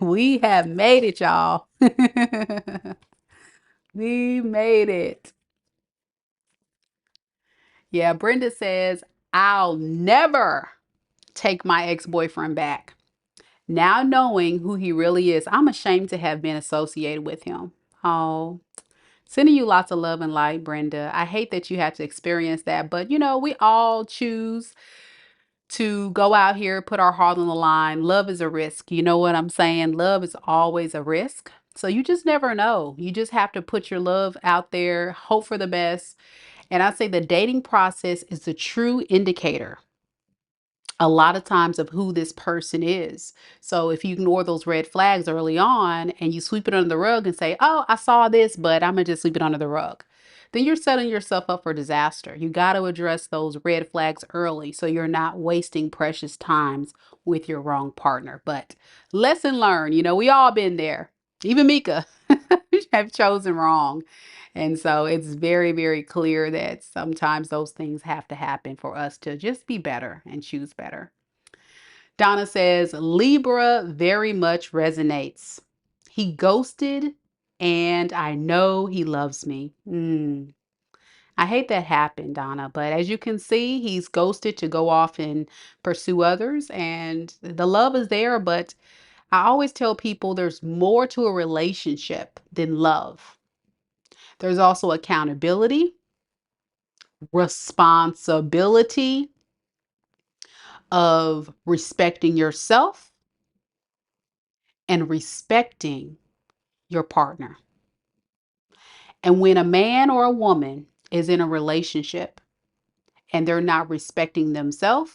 We have made it, y'all. We made it. Yeah, Brenda says, I'll never take my ex-boyfriend back. Now knowing who he really is, I'm ashamed to have been associated with him. Oh, sending you lots of love and light, Brenda. I hate that you had to experience that, but we all choose to go out here, put our heart on the line. Love is a risk. You know what I'm saying? Love is always a risk. So you just never know. You just have to put your love out there, hope for the best. And I say the dating process is the true indicator a lot of times of who this person is. So if you ignore those red flags early on and you sweep it under the rug and say, oh, I saw this, but I'm going to just sweep it under the rug, then you're setting yourself up for disaster. You got to address those red flags early so you're not wasting precious times with your wrong partner. But lesson learned, we all been there. Even Mika have chosen wrong. And so it's very, very clear that sometimes those things have to happen for us to just be better and choose better. Donna says, Libra very much resonates. He ghosted and I know he loves me. I hate that happened, Donna, but as you can see, he's ghosted to go off and pursue others. And the love is there, but I always tell people there's more to a relationship than love. There's also accountability, responsibility of respecting yourself and respecting your partner. And when a man or a woman is in a relationship and they're not respecting themselves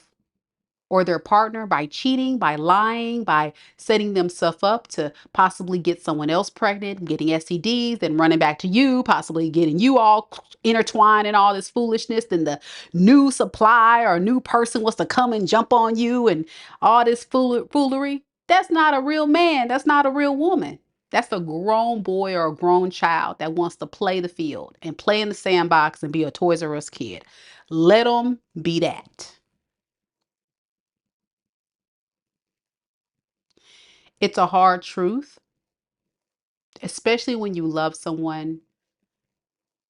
or their partner by cheating, by lying, by setting themselves up to possibly get someone else pregnant, getting STDs, and running back to you, possibly getting you all intertwined in all this foolishness, then the new supply or new person wants to come and jump on you and all this foolery. That's not a real man. That's not a real woman. That's a grown boy or a grown child that wants to play the field and play in the sandbox and be a Toys R Us kid. Let them be that. It's a hard truth, especially when you love someone.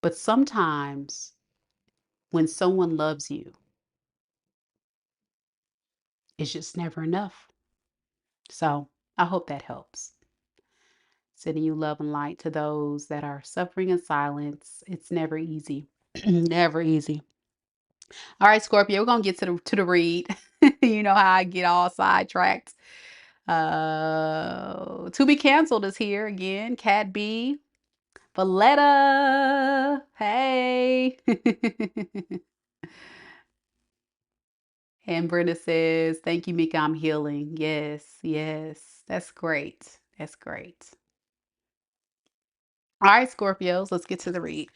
But sometimes when someone loves you, it's just never enough. So I hope that helps. Sending you love and light to those that are suffering in silence. It's never easy. Never easy. All right, Scorpio, we're gonna get to the read. You know how I get all sidetracked. To be canceled is here again. Cat B. Valletta. Hey. And Brenda says, thank you, Mika. I'm healing. Yes, yes. That's great. That's great. All right, Scorpios, let's get to the read.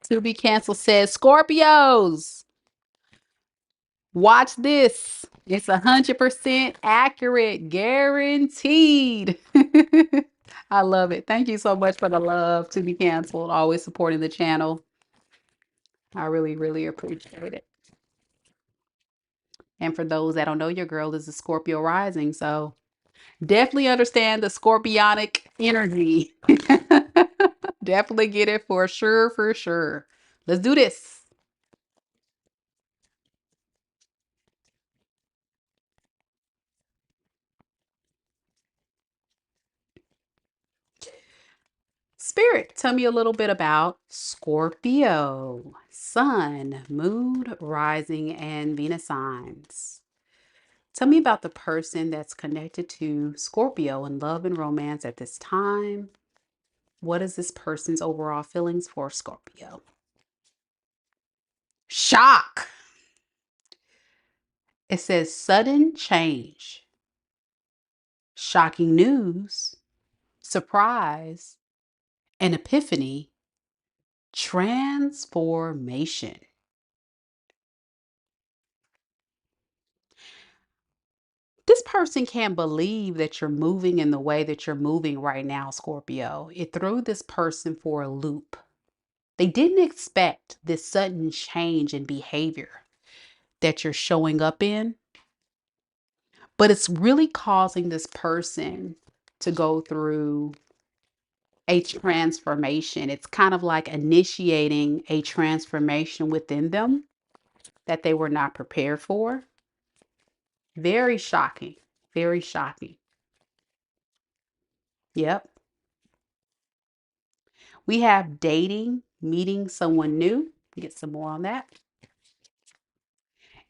To be canceled says, Scorpios, watch this. It's 100% accurate, guaranteed. I love it. Thank you so much for the love. To be canceled, always supporting the channel. I really, really appreciate it. And for those that don't know, your girl is a Scorpio rising. So definitely understand the scorpionic energy. Definitely get it for sure, for sure. Let's do this. Spirit, tell me a little bit about Scorpio, Sun, Moon, Rising, and Venus signs. Tell me about the person that's connected to Scorpio in love and romance at this time. What is this person's overall feelings for Scorpio? Shock. It says sudden change, shocking news, surprise, an epiphany, transformation. This person can't believe that you're moving in the way that you're moving right now, Scorpio. It threw this person for a loop. They didn't expect this sudden change in behavior that you're showing up in, but it's really causing this person to go through a transformation. It's kind of like initiating a transformation within them that they were not prepared for. Very shocking. Very shocking. Yep. We have dating, meeting someone new. Get some more on that.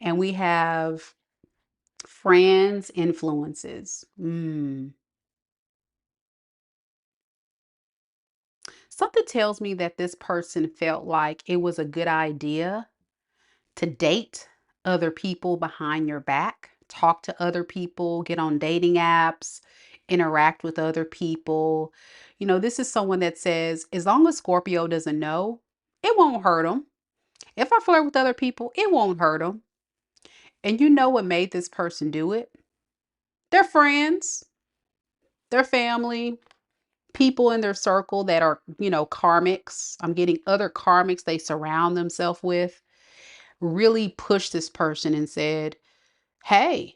And we have friends, influences. Something tells me that this person felt like it was a good idea to date other people behind your back, talk to other people, get on dating apps, interact with other people. This is someone that says, as long as Scorpio doesn't know, it won't hurt them. If I flirt with other people, it won't hurt them. And you know what made this person do it? Their friends, their family, people in their circle that are, karmics. I'm getting other karmics they surround themselves with really pushed this person and said, hey,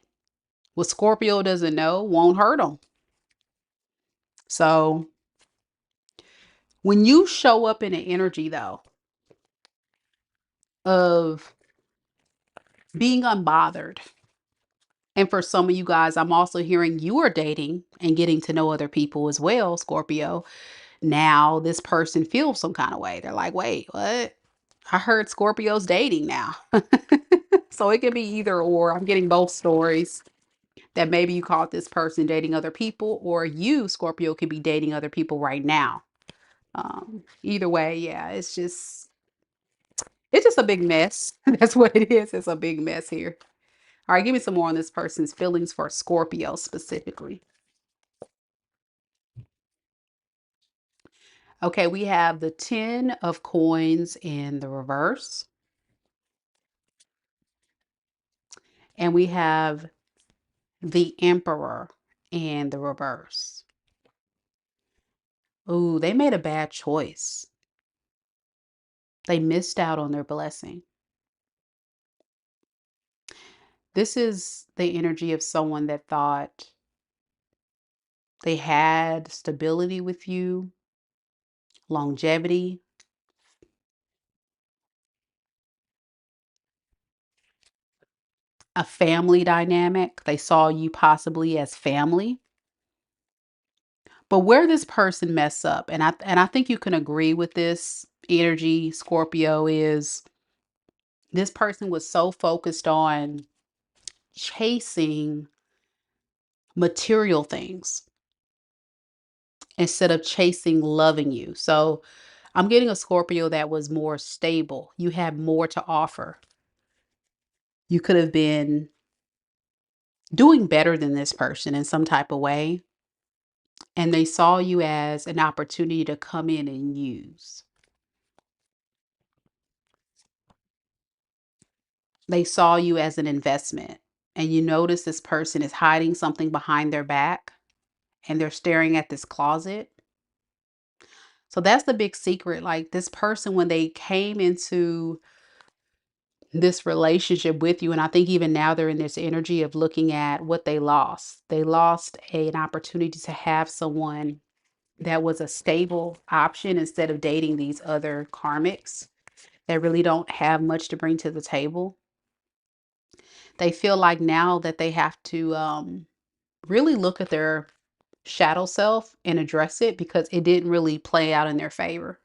what Scorpio doesn't know won't hurt them. So when you show up in an energy, though, of being unbothered, and for some of you guys, I'm also hearing you are dating and getting to know other people as well, Scorpio. Now this person feels some kind of way. They're like, wait, what? I heard Scorpio's dating now. So it can be either or. I'm getting both stories that maybe you caught this person dating other people, or you, Scorpio, could be dating other people right now. Either way, yeah, it's just a big mess. That's what it is. It's a big mess here. All right, give me some more on this person's feelings for Scorpio specifically. Okay, we have the 10 of coins in the reverse. And we have the Emperor in the reverse. Ooh, they made a bad choice. They missed out on their blessing. This is the energy of someone that thought they had stability with you, longevity, a family dynamic. They saw you possibly as family. But where this person messed up, and I think you can agree with this, energy, Scorpio, is this person was so focused on chasing material things instead of chasing loving you. So I'm getting a Scorpio that was more stable. You had more to offer. You could have been doing better than this person in some type of way. And they saw you as an opportunity to come in and use. They saw you as an investment. And you notice this person is hiding something behind their back and they're staring at this closet. So that's the big secret. Like this person, when they came into this relationship with you, and I think even now they're in this energy of looking at what they lost. They lost an opportunity to have someone that was a stable option instead of dating these other karmics that really don't have much to bring to the table. They feel like now that they have to really look at their shadow self and address it because it didn't really play out in their favor.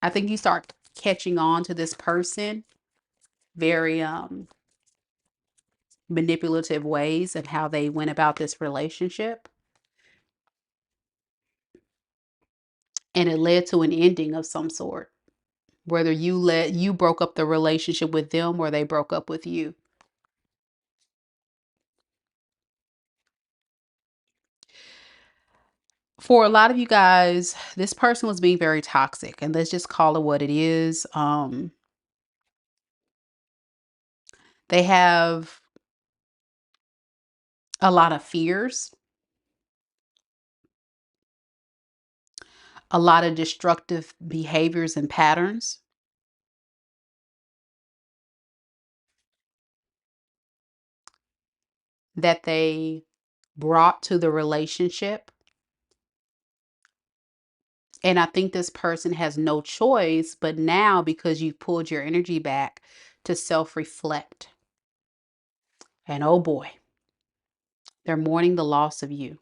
I think you start catching on to this person very manipulative ways and how they went about this relationship. And it led to an ending of some sort. Whether you broke up the relationship with them or they broke up with you. For a lot of you guys, this person was being very toxic, and let's just call it what it is. They have a lot of fears, a lot of destructive behaviors and patterns that they brought to the relationship. And I think this person has no choice, but now because you've pulled your energy back to self-reflect. And oh boy, they're mourning the loss of you.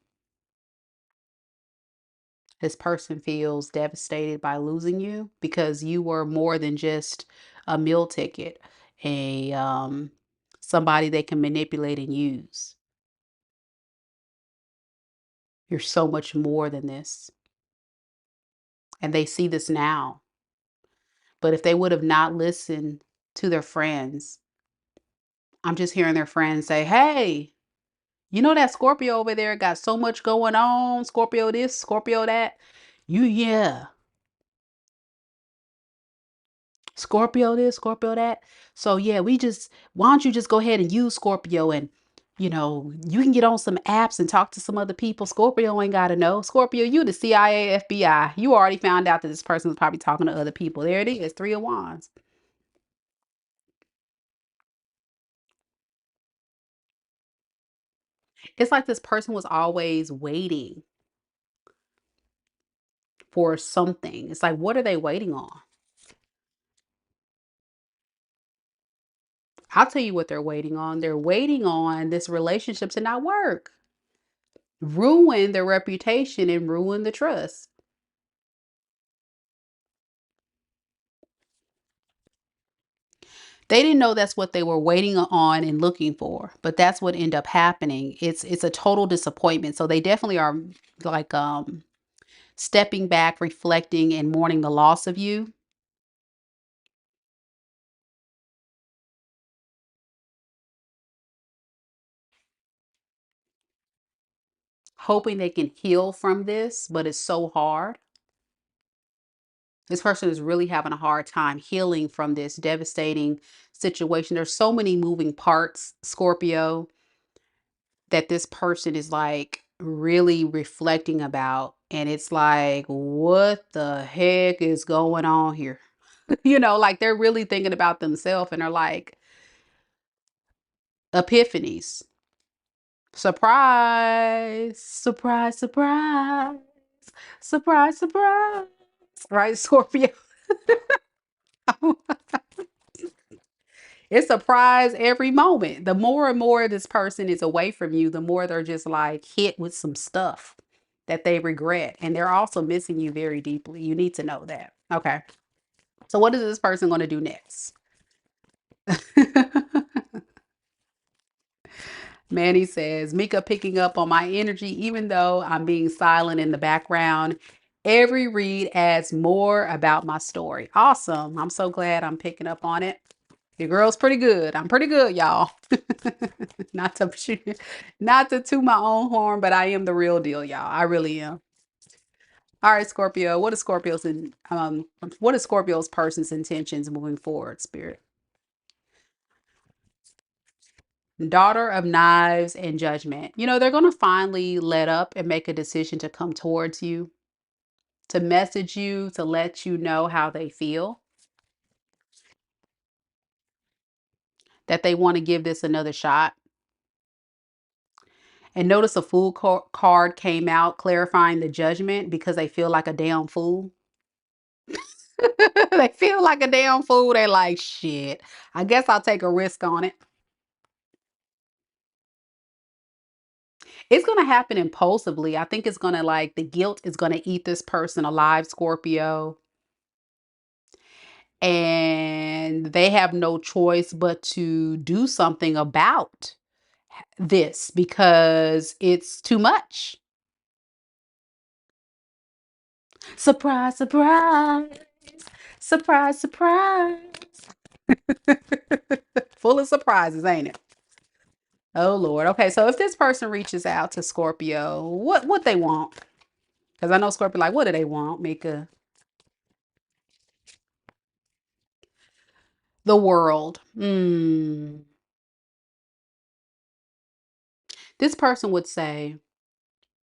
This person feels devastated by losing you because you were more than just a meal ticket, a somebody they can manipulate and use. You're so much more than this. And they see this now. But if they would have not listened to their friends, I'm just hearing their friends say, hey, you know that Scorpio over there got so much going on, Scorpio this, Scorpio that. Yeah, Scorpio this, Scorpio that. So yeah, why don't you just go ahead and use Scorpio and you can get on some apps and talk to some other people. Scorpio ain't got to know. Scorpio, you the CIA, FBI. You already found out that this person was probably talking to other people. There it is, 3 of Wands. It's like this person was always waiting for something. It's like, what are they waiting on? I'll tell you what they're waiting on. They're waiting on this relationship to not work, ruin their reputation and ruin the trust. They didn't know that's what they were waiting on and looking for, but that's what ended up happening. It's a total disappointment. So they definitely are like stepping back, reflecting and mourning the loss of you, hoping they can heal from this, but it's so hard. This person is really having a hard time healing from this devastating situation. There's so many moving parts, Scorpio, that this person is like really reflecting about. And it's like, what the heck is going on here? Like they're really thinking about themselves and are like epiphanies. Surprise, surprise, surprise, surprise, surprise. Right, Scorpio? It's a surprise every moment. The more and more this person is away from you, the more they're just like hit with some stuff. that they regret. And they're also missing you very deeply. You need to know that. Okay. So what is this person going to do next? Manny says, Mika picking up on my energy, even though I'm being silent in the background. Every read adds more about my story. Awesome. I'm so glad I'm picking up on it. Your girl's pretty good. I'm pretty good, y'all. not to not to toot my own horn, but I am the real deal, y'all. I really am. All right, Scorpio. What is Scorpio's person's intentions moving forward, Spirit? Daughter of Knives and Judgment. You know, they're going to finally let up and make a decision to come towards you, to message you, to let you know how they feel, that they want to give this another shot. And notice a fool card came out clarifying the judgment because they feel like a damn fool. They feel like a damn fool. They're like, shit, I guess I'll take a risk on it. It's going to happen impulsively. I think it's going to the guilt is going to eat this person alive, Scorpio. And they have no choice but to do something about this because it's too much. Surprise, surprise. Surprise, surprise. Full of surprises, ain't it? Oh Lord. Okay, so if this person reaches out to Scorpio, what they want? Because I know Scorpio, like, what do they want? The world. This person would say,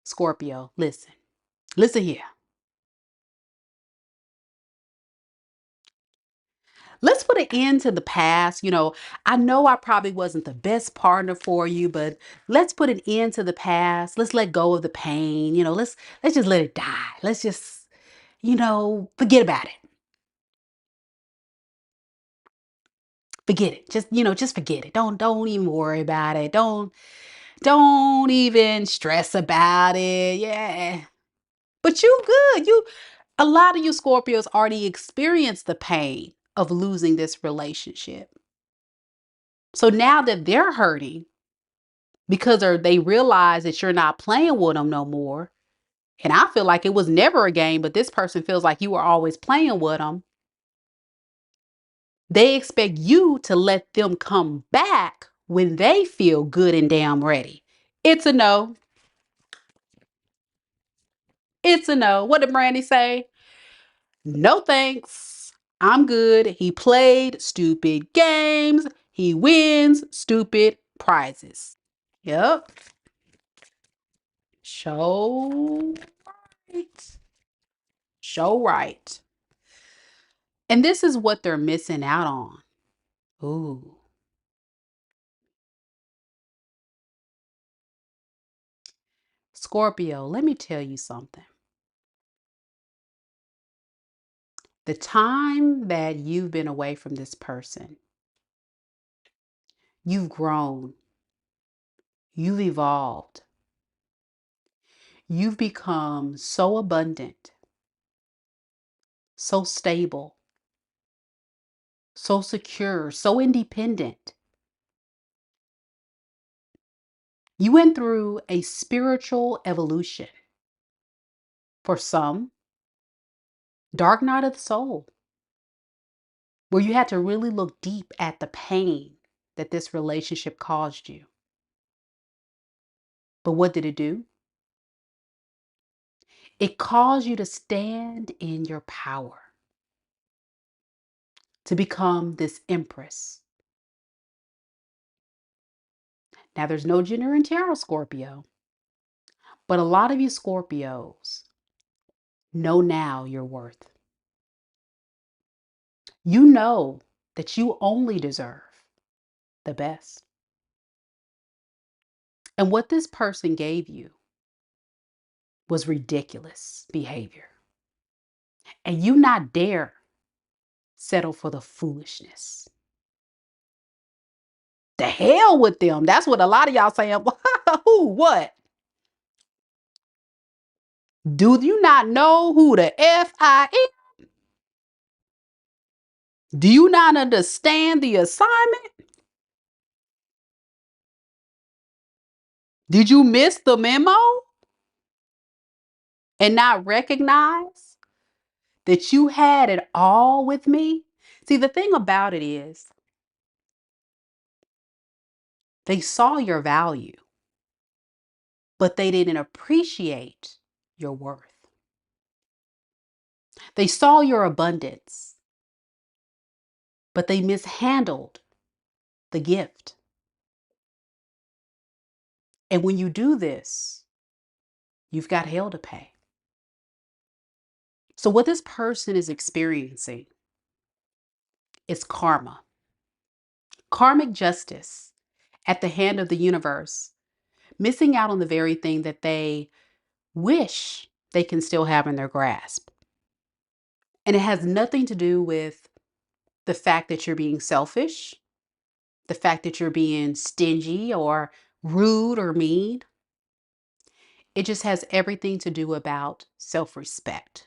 Scorpio, listen here. Let's put an end to the past. I know I probably wasn't the best partner for you, but let's put an end to the past. Let's let go of the pain. Let's just let it die. Let's just, forget about it. Forget it. Just forget it. Don't even worry about it. Don't even stress about it. Yeah. But you good. A lot of you Scorpios already experienced the pain of losing this relationship. So now that they're hurting, because they realize that you're not playing with them no more. And I feel like it was never a game, but this person feels like you were always playing with them. They expect you to let them come back when they feel good and damn ready. It's a no. It's a no. What did Brandy say? No thanks. I'm good. He played stupid games. He wins stupid prizes. Yep. Show right. Show right. And this is what they're missing out on. Ooh. Scorpio, let me tell you something. The time that you've been away from this person, you've grown, you've evolved, you've become so abundant, so stable, so secure, so independent. You went through a spiritual evolution. For some, dark night of the soul, where you had to really look deep at the pain that this relationship caused you. But what did it do? It caused you to stand in your power, to become this empress. Now, there's no gender in tarot, Scorpio, but a lot of you Scorpios know now your worth. You know that you only deserve the best. And what this person gave you was ridiculous behavior. And you not dare settle for the foolishness. The hell with them. That's what a lot of y'all saying. Who? What? Do you not know who the F I am? Do you not understand the assignment? Did you miss the memo and not recognize that you had it all with me? See, the thing about it is, they saw your value, but they didn't appreciate your worth. They saw your abundance, but they mishandled the gift. And when you do this, you've got hell to pay. So, what this person is experiencing is karma, karmic justice at the hand of the universe, missing out on the very thing that they wish they can still have in their grasp. And it has nothing to do with the fact that you're being selfish, the fact that you're being stingy or rude or mean. It just has everything to do about self-respect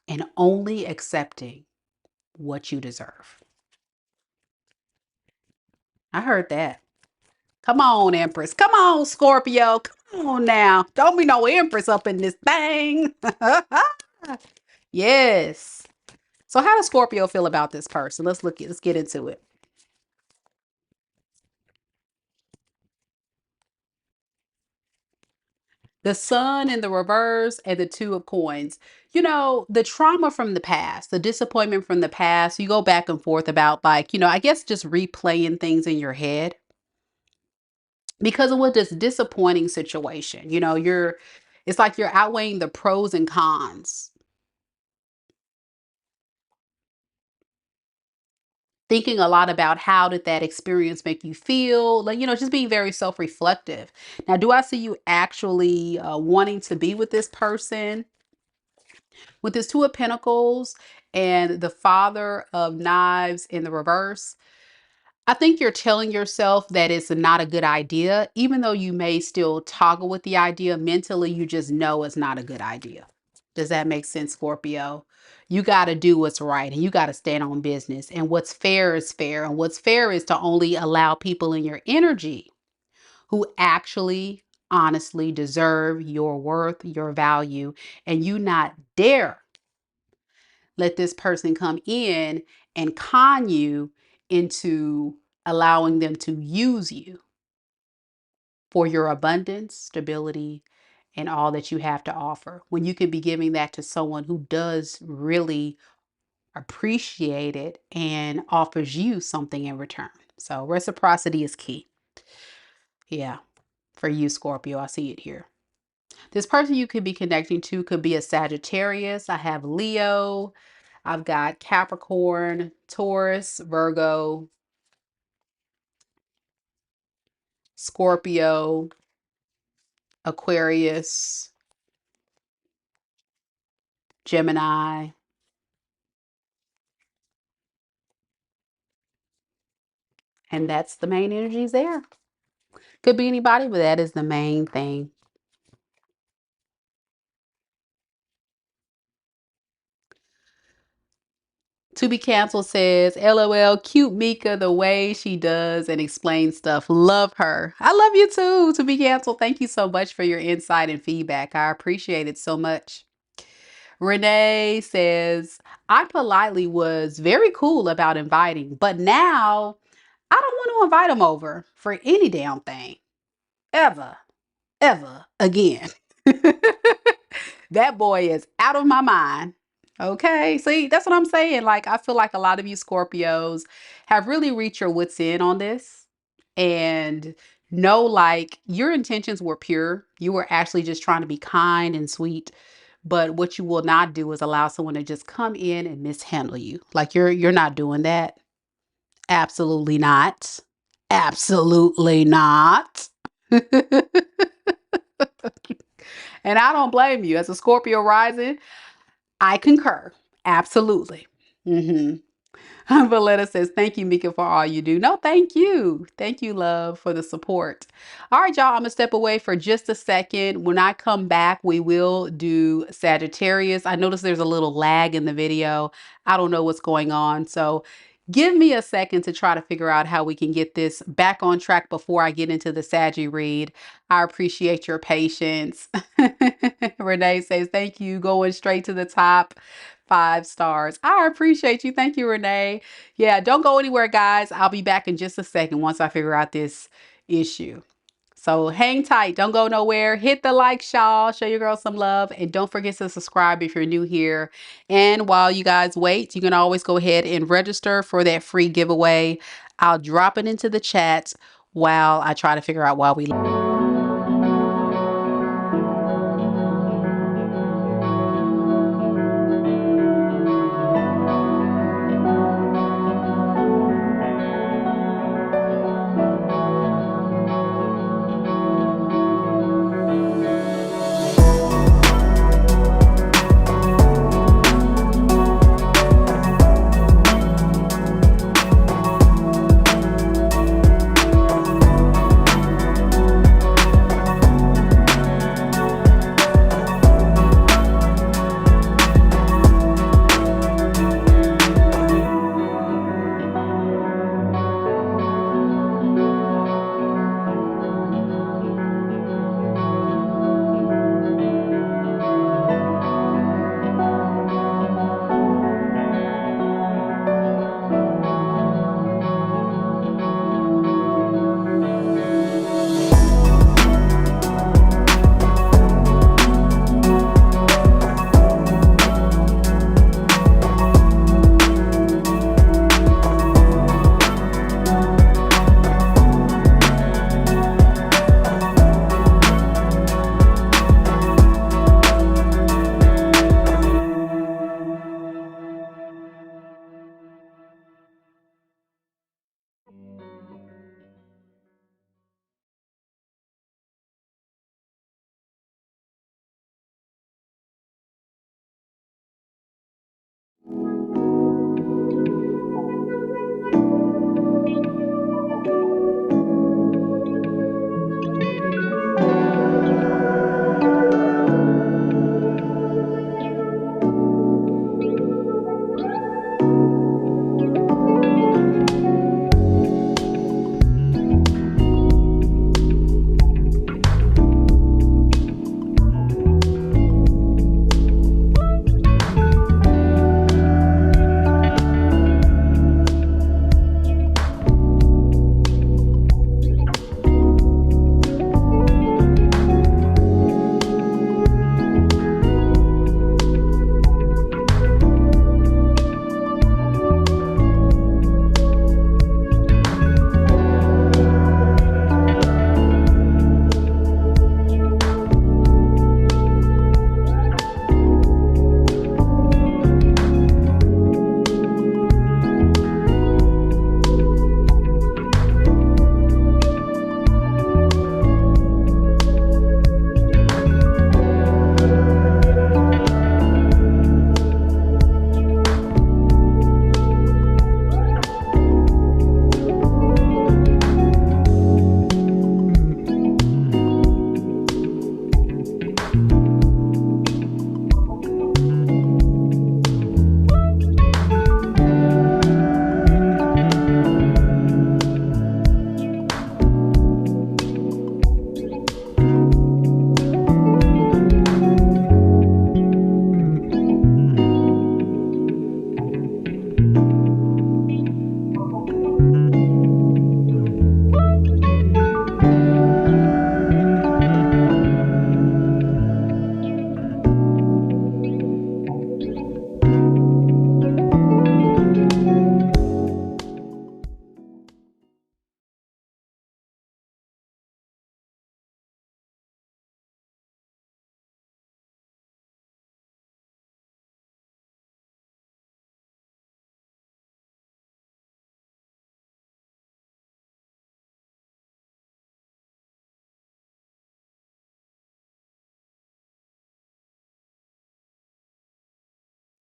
and only accepting what you deserve. I heard that. Come on, Empress. Come on, Scorpio. Come on now. Don't be no Empress up in this thing. Yes. So how does Scorpio feel about this person? Let's get into it. The sun in the reverse and the two of coins. You know, the trauma from the past, the disappointment from the past, you go back and forth about like, I guess just replaying things in your head because of what this disappointing situation. It's like you're outweighing the pros and cons, thinking a lot about how did that experience make you feel, like just being very self-reflective. Now, do I see you actually wanting to be with this person? With this two of pentacles and the father of knives in the reverse, I think you're telling yourself that it's not a good idea, even though you may still toggle with the idea mentally. You just know it's not a good idea. Does that make sense, Scorpio? You got to do what's right and you got to stand on business. And what's fair is fair. And what's fair is to only allow people in your energy who actually honestly deserve your worth, your value, and you not dare let this person come in and con you into allowing them to use you for your abundance, stability, and all that you have to offer. When you could be giving that to someone who does really appreciate it and offers you something in return. So reciprocity is key. Yeah, for you, Scorpio, I see it here. This person you could be connecting to could be a Sagittarius. I have Leo. I've got Capricorn, Taurus, Virgo, Scorpio, Aquarius, Gemini. And that's the main energies there. Could be anybody, but that is the main thing. To be canceled says, LOL, cute Mika, the way she does and explains stuff. Love her. I love you too, to be canceled. Thank you so much for your insight and feedback. I appreciate it so much. Renee says, I politely was very cool about inviting, but now I don't want to invite him over for any damn thing. Ever, ever again. That boy is out of my mind. Okay, see, that's what I'm saying. Like, I feel like a lot of you Scorpios have really reached your wits in on this and know like your intentions were pure. You were actually just trying to be kind and sweet. But what you will not do is allow someone to just come in and mishandle you. Like you're not doing that. Absolutely not. Absolutely not. And I don't blame you. As a Scorpio rising, I concur. Absolutely. Hmm. Valletta says, thank you, Mika, for all you do. No, thank you. Thank you, love, for the support. All right, y'all, I'm going to step away for just a second. When I come back, we will do Sagittarius. I notice there's a little lag in the video. I don't know what's going on. So give me a second to try to figure out how we can get this back on track before I get into the Saggy read. I appreciate your patience. Renee says, thank you. Going straight to the top. 5 stars. I appreciate you. Thank you, Renee. Yeah, don't go anywhere, guys. I'll be back in just a second once I figure out this issue. So hang tight. Don't go nowhere. Hit the like, y'all. Show your girl some love. And don't forget to subscribe if you're new here. And while you guys wait, you can always go ahead and register for that free giveaway. I'll drop it into the chat while I try to figure out why we...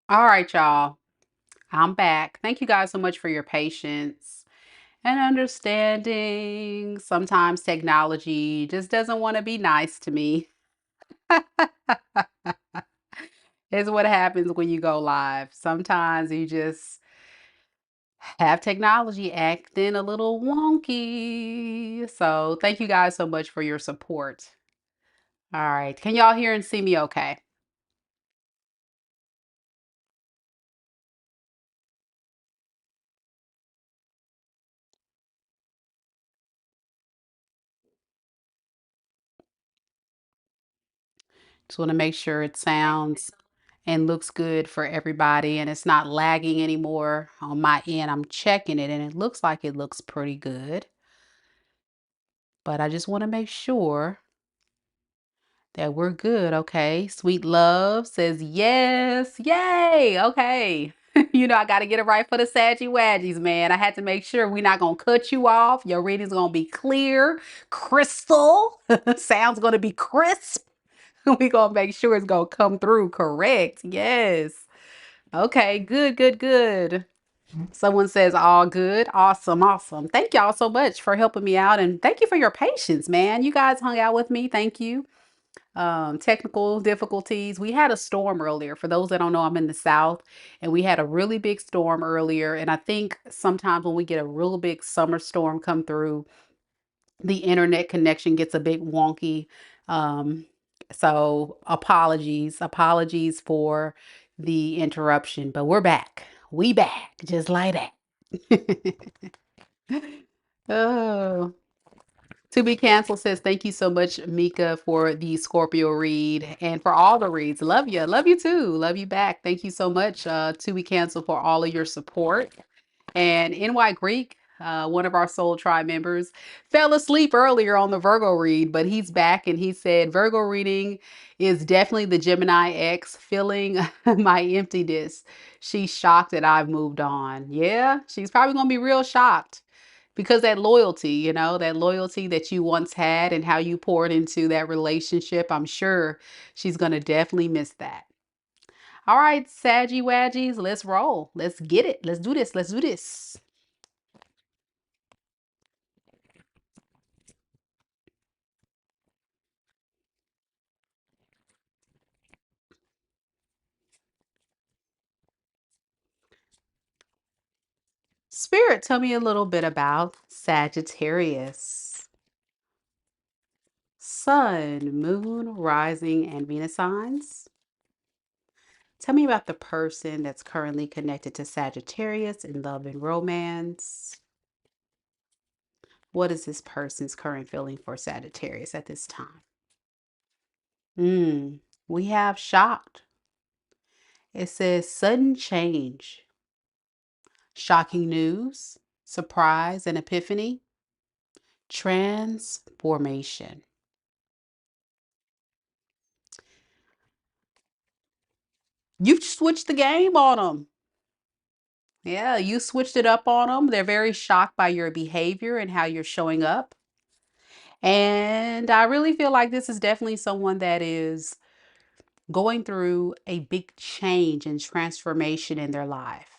All right, y'all. I'm back. Thank you guys so much for your patience and understanding. Sometimes technology just doesn't want to be nice to me. It's what happens when you go live. Sometimes you just have technology acting a little wonky. So, thank you guys so much for your support. All right. Can y'all hear and see me okay? Just want to make sure it sounds and looks good for everybody and it's not lagging anymore on my end. I'm checking it and it looks like it looks pretty good. But I just want to make sure that we're good. Okay. Sweet Love says yes. Yay. Okay. I got to get it right for the Saggy Wadgies, man. I had to make sure we're not going to cut you off. Your reading's going to be clear, crystal. Sound's going to be crisp. We're going to make sure it's going to come through correct. Yes. Okay, good, good, good. Someone says all good. Awesome, awesome. Thank y'all so much for helping me out and thank you for your patience, man. You guys hung out with me. Thank you. Technical difficulties. We had a storm earlier. For those that don't know, I'm in the South and we had a really big storm earlier. And I think sometimes when we get a real big summer storm come through, the internet connection gets a bit wonky. Um, so apologies for the interruption, but we're back. We back, just like that. Oh, to be canceled says thank you so much, Mika, for the Scorpio read and for all the reads. Love you. Love you too. Love you back. Thank you so much, to be canceled, for all of your support. And NY Greek, one of our Soul Tribe members, fell asleep earlier on the Virgo read, but he's back and he said Virgo reading is definitely the Gemini X filling my emptiness. She's shocked that I've moved on. Yeah, she's probably going to be real shocked because that loyalty that you once had and how you poured into that relationship, I'm sure she's going to definitely miss that. All right, Saggy Wadgies, let's roll. Let's get it. Let's do this. Let's do this. Spirit, tell me a little bit about Sagittarius. Sun, Moon, Rising, and Venus signs. Tell me about the person that's currently connected to Sagittarius in love and romance. What is this person's current feeling for Sagittarius at this time? We have shocked. It says sudden change, shocking news, surprise and epiphany, transformation. You switched the game on them. Yeah, you switched it up on them. They're very shocked by your behavior and how you're showing up. And I really feel like this is definitely someone that is going through a big change and transformation in their life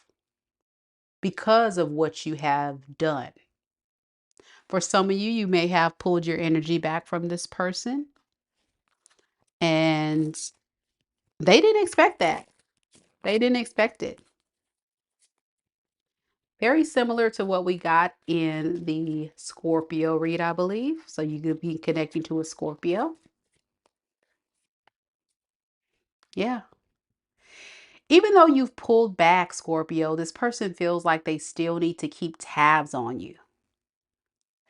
because of what you have done. For some of you, you may have pulled your energy back from this person and they didn't expect that. They didn't expect it. Very similar to what we got in the Scorpio read, I believe. So you could be connecting to a Scorpio. Yeah. Even though you've pulled back, Scorpio, this person feels like they still need to keep tabs on you.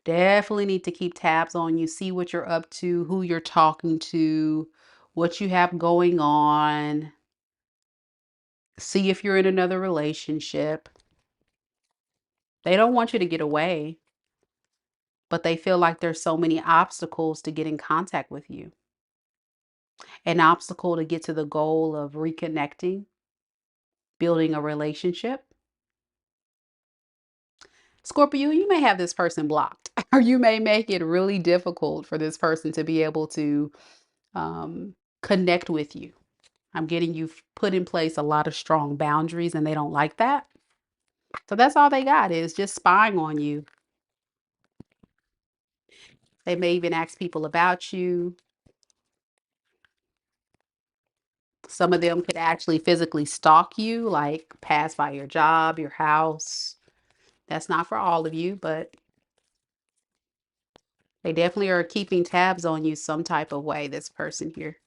Definitely need to keep tabs on you, see what you're up to, who you're talking to, what you have going on, see if you're in another relationship. They don't want you to get away, but they feel like there's so many obstacles to get in contact with you. An obstacle to get to the goal of reconnecting, building a relationship. Scorpio, you may have this person blocked, or you may make it really difficult for this person to be able to connect with you. I'm getting you've put in place a lot of strong boundaries and they don't like that. So that's all they got is just spying on you. They may even ask people about you. Some of them could actually physically stalk you, like pass by your job, your house. That's not for all of you, but they definitely are keeping tabs on you some type of way, this person here.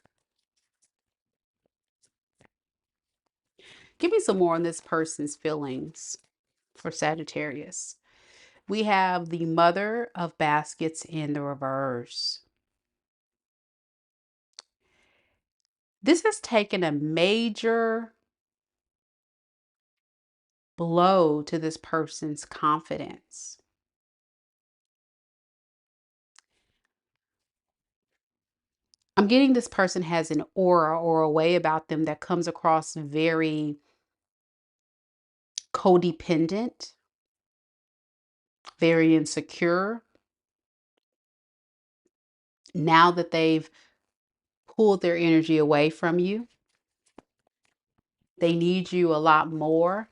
Give me some more on this person's feelings for Sagittarius. We have the Mother of Baskets in the reverse. This has taken a major blow to this person's confidence. I'm getting this person has an aura or a way about them that comes across very codependent, very insecure. Now that they've pulled their energy away from you, they need you a lot more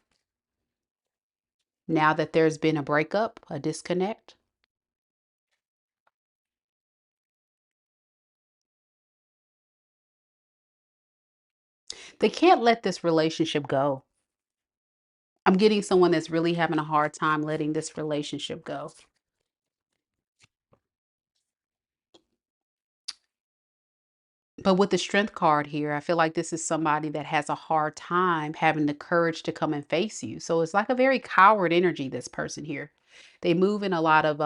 now that there's been a breakup, a disconnect. They can't let this relationship go. I'm getting someone that's really having a hard time letting this relationship go. But with the strength card here, I feel like this is somebody that has a hard time having the courage to come and face you. So it's like a very coward energy, this person here. They move in a lot of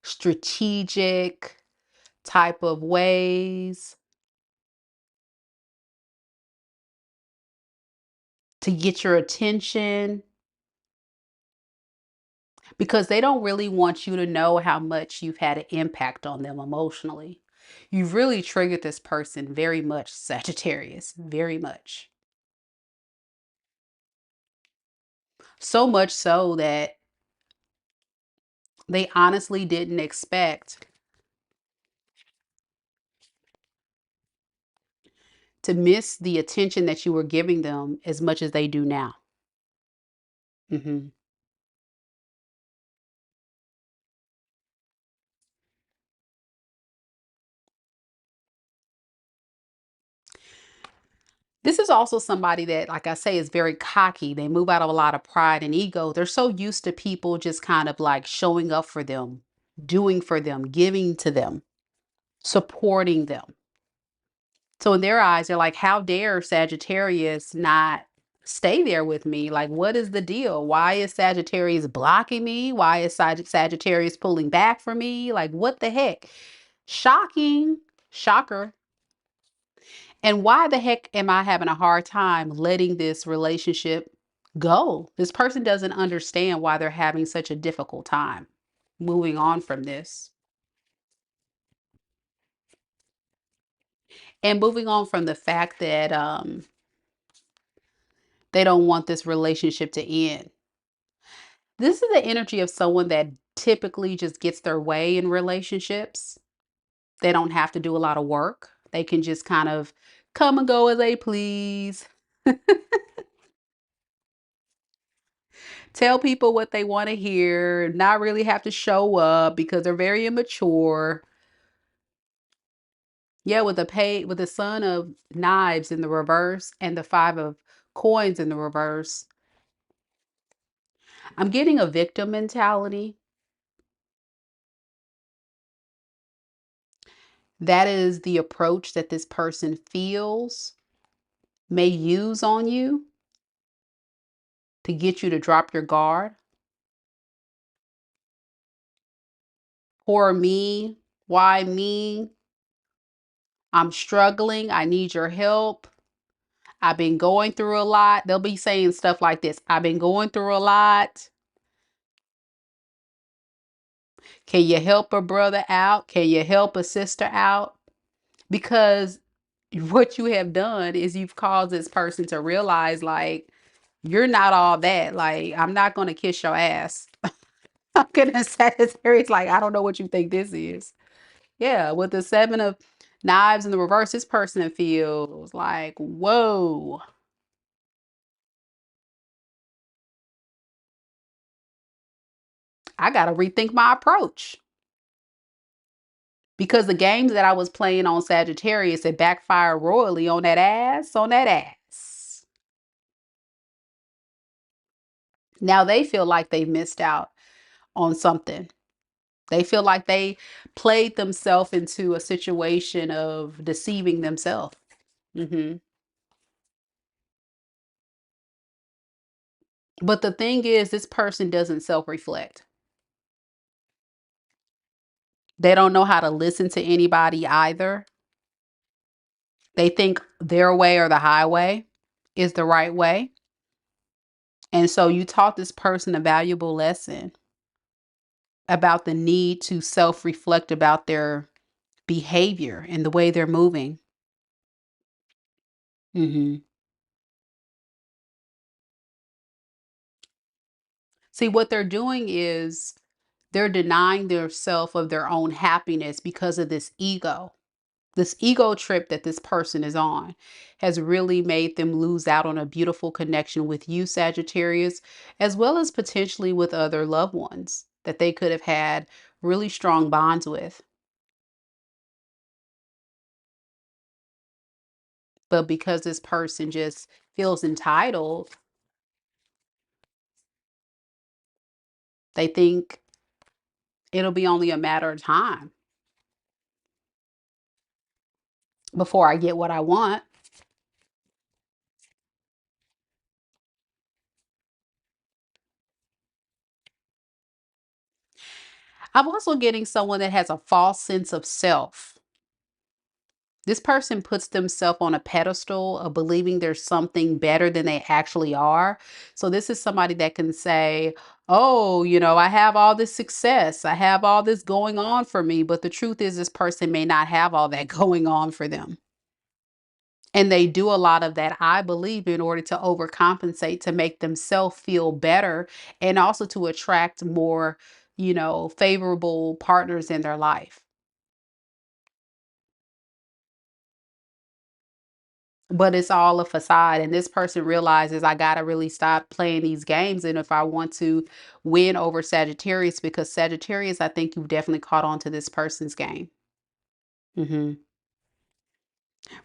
strategic type of ways to get your attention because they don't really want you to know how much you've had an impact on them emotionally. You've really triggered this person very much, Sagittarius, very much. So much so that they honestly didn't expect to miss the attention that you were giving them as much as they do now. Mhm. This is also somebody that, like I say, is very cocky. They move out of a lot of pride and ego. They're so used to people just kind of like showing up for them, doing for them, giving to them, supporting them. So in their eyes, they're like, how dare Sagittarius not stay there with me? Like, what is the deal? Why is Sagittarius blocking me? Why is Sagittarius pulling back from me? Like, what the heck? Shocking. Shocker. And why the heck am I having a hard time letting this relationship go? This person doesn't understand why they're having such a difficult time moving on from this and moving on from the fact that they don't want this relationship to end. This is the energy of someone that typically just gets their way in relationships. They don't have to do a lot of work. They can just kind of come and go as they please. Tell people what they want to hear, not really have to show up because they're very immature. Yeah, with the Son of Knives in the reverse and the Five of Coins in the reverse, I'm getting a victim mentality. That is the approach that this person feels may use on you to get you to drop your guard. Poor me. Why me? I'm struggling. I need your help. I've been going through a lot. They'll be saying stuff like this. I've been going through a lot. Can you help a brother out? Can you help a sister out? Because what you have done is you've caused this person to realize, like, you're not all that. Like, I'm not going to kiss your ass. I'm going to say it's like, I don't know what you think this is. Yeah, with the Seven of Knives in the reverse, this person feels like, whoa, I got to rethink my approach. Because the games that I was playing on Sagittarius, it backfired royally on that ass, on that ass. Now they feel like they missed out on something. They feel like they played themselves into a situation of deceiving themselves. Hmm. But the thing is, this person doesn't self reflect. They don't know how to listen to anybody either. They think their way or the highway is the right way. And so you taught this person a valuable lesson about the need to self reflect about their behavior and the way they're moving. Hmm. See, what they're doing is they're denying themselves of their own happiness because of this ego. This ego trip that this person is on has really made them lose out on a beautiful connection with you, Sagittarius, as well as potentially with other loved ones that they could have had really strong bonds with. But because this person just feels entitled, they think it'll be only a matter of time before I get what I want. I'm also getting someone that has a false sense of self. This person puts themselves on a pedestal of believing there's something better than they actually are. So this is somebody that can say, "Oh, I have all this success. I have all this going on for me." But the truth is this person may not have all that going on for them. And they do a lot of that, I believe, in order to overcompensate to make themselves feel better and also to attract more, favorable partners in their life. But it's all a facade. And this person realizes I got to really stop playing these games. And if I want to win over Sagittarius, because Sagittarius, I think you've definitely caught on to this person's game. Hmm.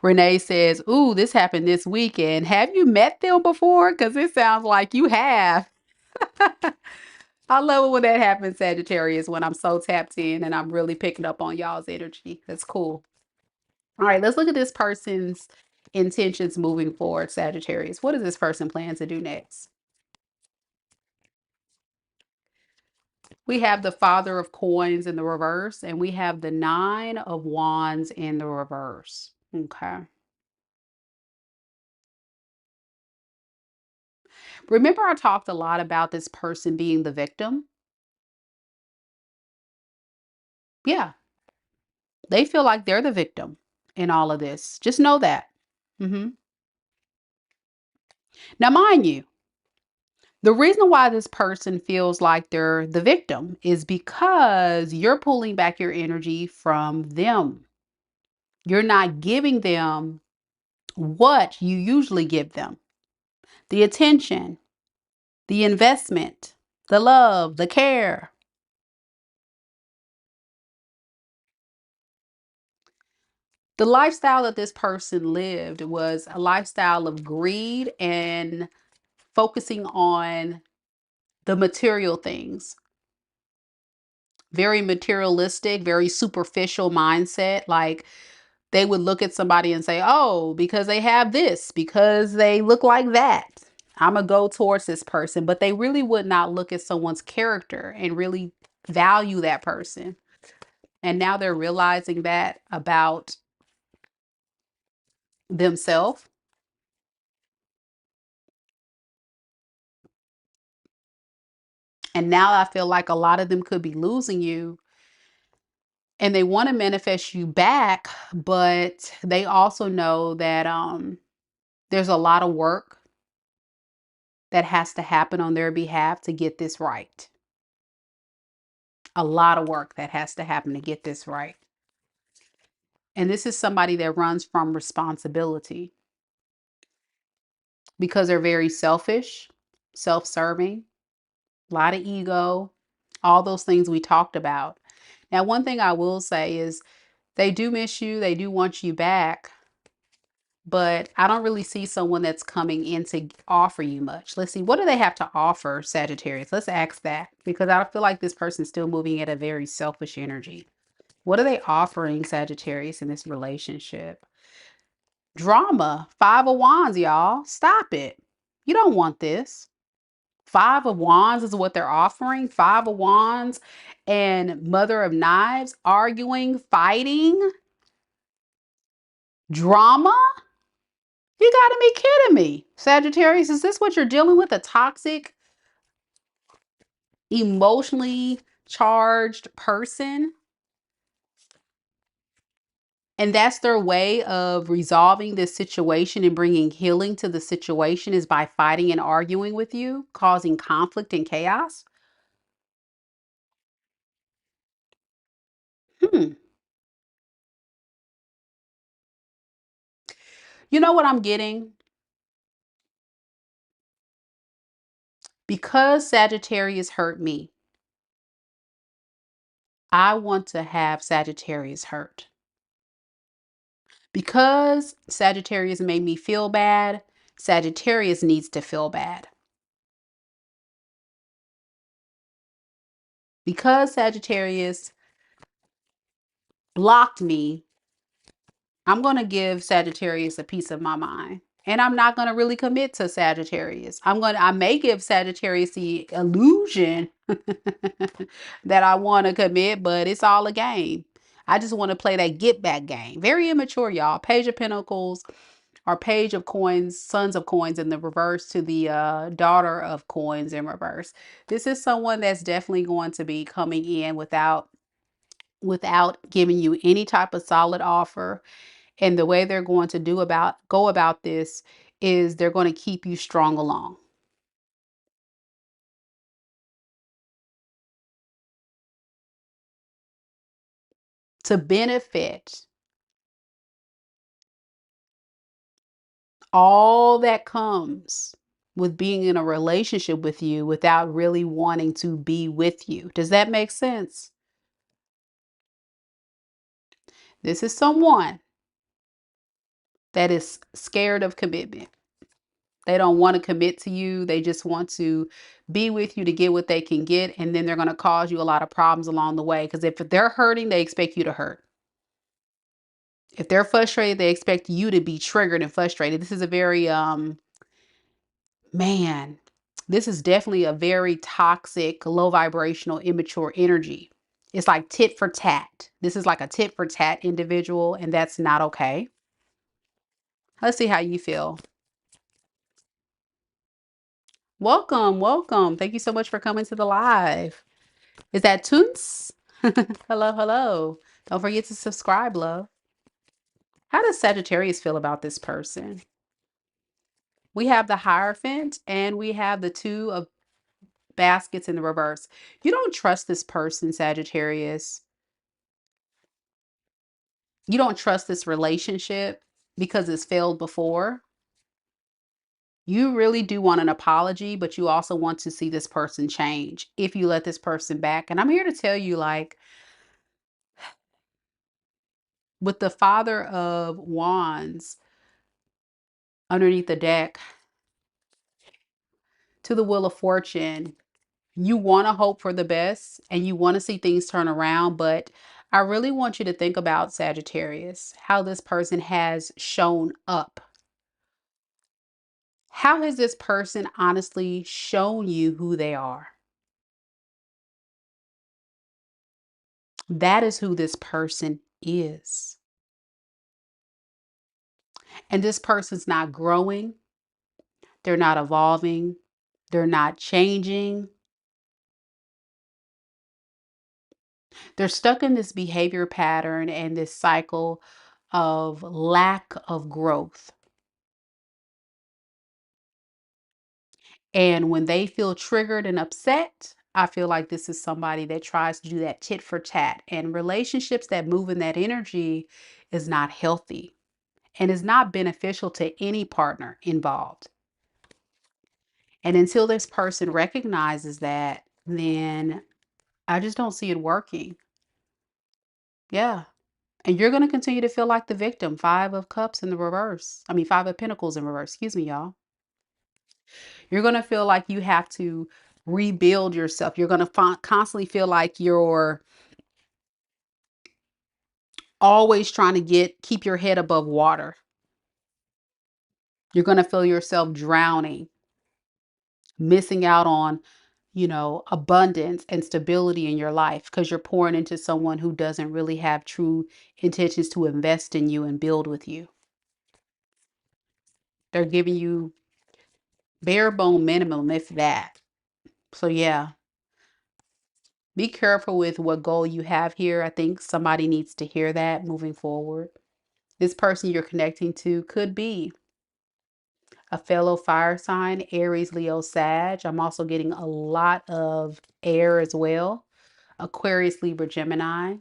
Renee says, "Ooh, this happened this weekend. Have you met them before? Because it sounds like you have." I love it when that happens, Sagittarius, when I'm so tapped in and I'm really picking up on y'all's energy. That's cool. All right, let's look at this person's intentions moving forward, Sagittarius. What does this person plan to do next? We have the Father of Coins in the reverse, and we have the Nine of Wands in the reverse. Okay. Remember, I talked a lot about this person being the victim? Yeah, they feel like they're the victim in all of this. Just know that. Hmm. Now, mind you, the reason why this person feels like they're the victim is because you're pulling back your energy from them. You're not giving them what you usually give them: the attention, the investment, the love, the care. The lifestyle that this person lived was a lifestyle of greed and focusing on the material things. Very materialistic, very superficial mindset. Like they would look at somebody and say, "Oh, because they have this, because they look like that, I'm going to go towards this person." But they really would not look at someone's character and really value that person. And now they're realizing that about themselves. And now I feel like a lot of them could be losing you and they want to manifest you back, but they also know that there's a lot of work that has to happen on their behalf to get this right. A lot of work that has to happen to get this right. And this is somebody that runs from responsibility because they're very selfish, self-serving, a lot of ego, all those things we talked about. Now, one thing I will say is they do miss you, they do want you back, but I don't really see someone that's coming in to offer you much. Let's see, what do they have to offer, Sagittarius? Let's ask that, because I feel like this person's still moving at a very selfish energy. What are they offering, Sagittarius, in this relationship? Drama, 5 of Wands, y'all. Stop it. You don't want this. 5 of Wands is what they're offering. 5 of Wands and Mother of Knives, arguing, fighting, drama. You gotta be kidding me. Sagittarius, is this what you're dealing with? A toxic, emotionally charged person? And that's their way of resolving this situation and bringing healing to the situation, is by fighting and arguing with you, causing conflict and chaos? Hmm. You know what I'm getting? Because Sagittarius hurt me, I want to have Sagittarius hurt. Because Sagittarius made me feel bad, Sagittarius needs to feel bad. Because Sagittarius blocked me, I'm going to give Sagittarius a piece of my mind. And I'm not going to really commit to Sagittarius. I may give Sagittarius the illusion that I want to commit, but it's all a game. I just want to play that get back game. Very immature, y'all. Page of Pentacles or Page of Coins, Sons of Coins in the reverse to the Daughter of Coins in reverse. This is someone that's definitely going to be coming in without giving you any type of solid offer. And the way they're going to go about this is they're going to keep you strong along. To benefit all that comes with being in a relationship with you without really wanting to be with you. Does that make sense? This is someone that is scared of commitment. They don't want to commit to you. They just want to be with you to get what they can get. And then they're going to cause you a lot of problems along the way. Because if they're hurting, they expect you to hurt. If they're frustrated, they expect you to be triggered and frustrated. This is a very, man, this is definitely a very toxic, low vibrational, immature energy. It's like tit for tat. This is like a tit for tat individual, and that's not okay. Let's see how you feel. Welcome, welcome. Thank you so much for coming to the live. Is that Toons? Hello, hello. Don't forget to subscribe, love. How does Sagittarius feel about this person? We have the Hierophant and we have the Two of Baskets in the reverse. You don't trust this person, Sagittarius. You don't trust this relationship because it's failed before. You really do want an apology, but you also want to see this person change if you let this person back. And I'm here to tell you, like, with the Father of Wands underneath the deck to the Wheel of Fortune, you want to hope for the best and you want to see things turn around. But I really want you to think about, Sagittarius, how this person has shown up. How has this person honestly shown you who they are? That is who this person is. And this person's not growing. They're not evolving. They're not changing. They're stuck in this behavior pattern and this cycle of lack of growth. And when they feel triggered and upset, I feel like this is somebody that tries to do that tit for tat, and relationships that move in that energy is not healthy and is not beneficial to any partner involved. And until this person recognizes that, then I just don't see it working. Yeah. And you're going to continue to feel like the victim. Five of Cups in the reverse. I mean, Five of Pentacles in reverse. Excuse me, y'all. You're going to feel like you have to rebuild yourself. You're going to constantly feel like you're always trying to keep your head above water. You're going to feel yourself drowning, missing out on, abundance and stability in your life because you're pouring into someone who doesn't really have true intentions to invest in you and build with you. They're giving you bare bone minimum, if that. So yeah, be careful with what goal you have here. I think somebody needs to hear that moving forward. This person you're connecting to could be a fellow fire sign, Aries, Leo, Sag. I'm also getting a lot of air as well. Aquarius, Libra, Gemini.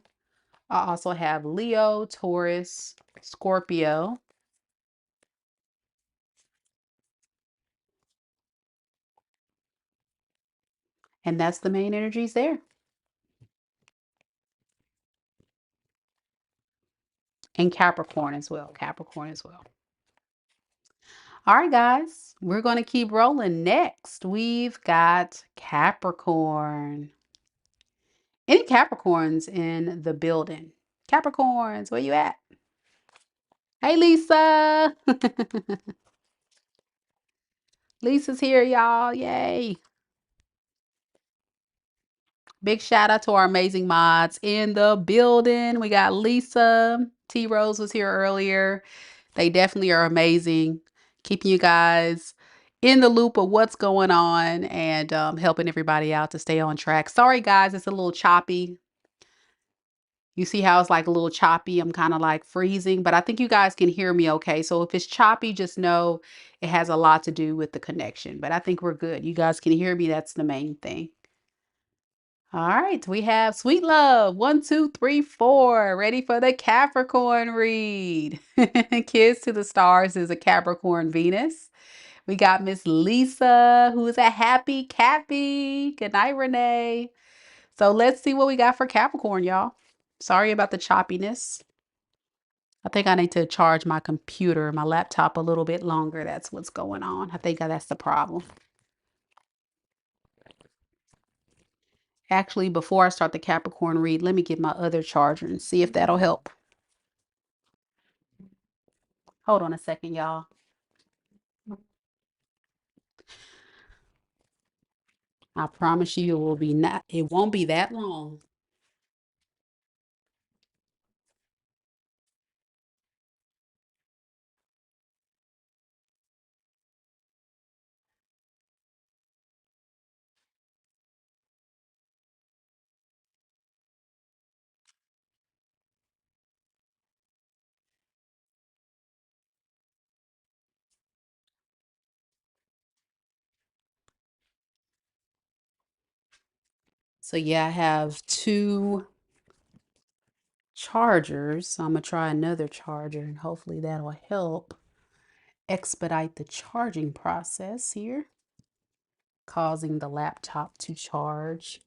I also have Leo, Taurus, Scorpio. And that's the main energies there. And Capricorn as well. Capricorn as well. All right, guys, we're going to keep rolling. Next, we've got Capricorn. Any Capricorns in the building? Capricorns, where you at? Hey, Lisa. Lisa's here, y'all. Yay. Big shout out to our amazing mods in the building. We got Lisa. T Rose was here earlier. They definitely are amazing, keeping you guys in the loop of what's going on and helping everybody out to stay on track. Sorry, guys, it's a little choppy. You see how it's like a little choppy? I'm kind of like freezing, but I think you guys can hear me okay. So if it's choppy, just know it has a lot to do with the connection, but I think we're good. You guys can hear me. That's the main thing. All right, we have Sweet Love. 1, 2, 3, 4. Ready for the Capricorn read. Kiss to the Stars is a Capricorn Venus. We got Miss Lisa, who is a happy Cappy. Good night, Renee. So let's see what we got for Capricorn, y'all. Sorry about the choppiness. I think I need to charge my computer, my laptop a little bit longer. That's what's going on. I think that's the problem. Actually, before I start the Capricorn read, let me get my other charger and see if that'll help. Hold on a second, y'all. I promise you it won't be that long. So yeah, I have two chargers. So I'm gonna try another charger and hopefully that'll help expedite the charging process here, causing the laptop to charge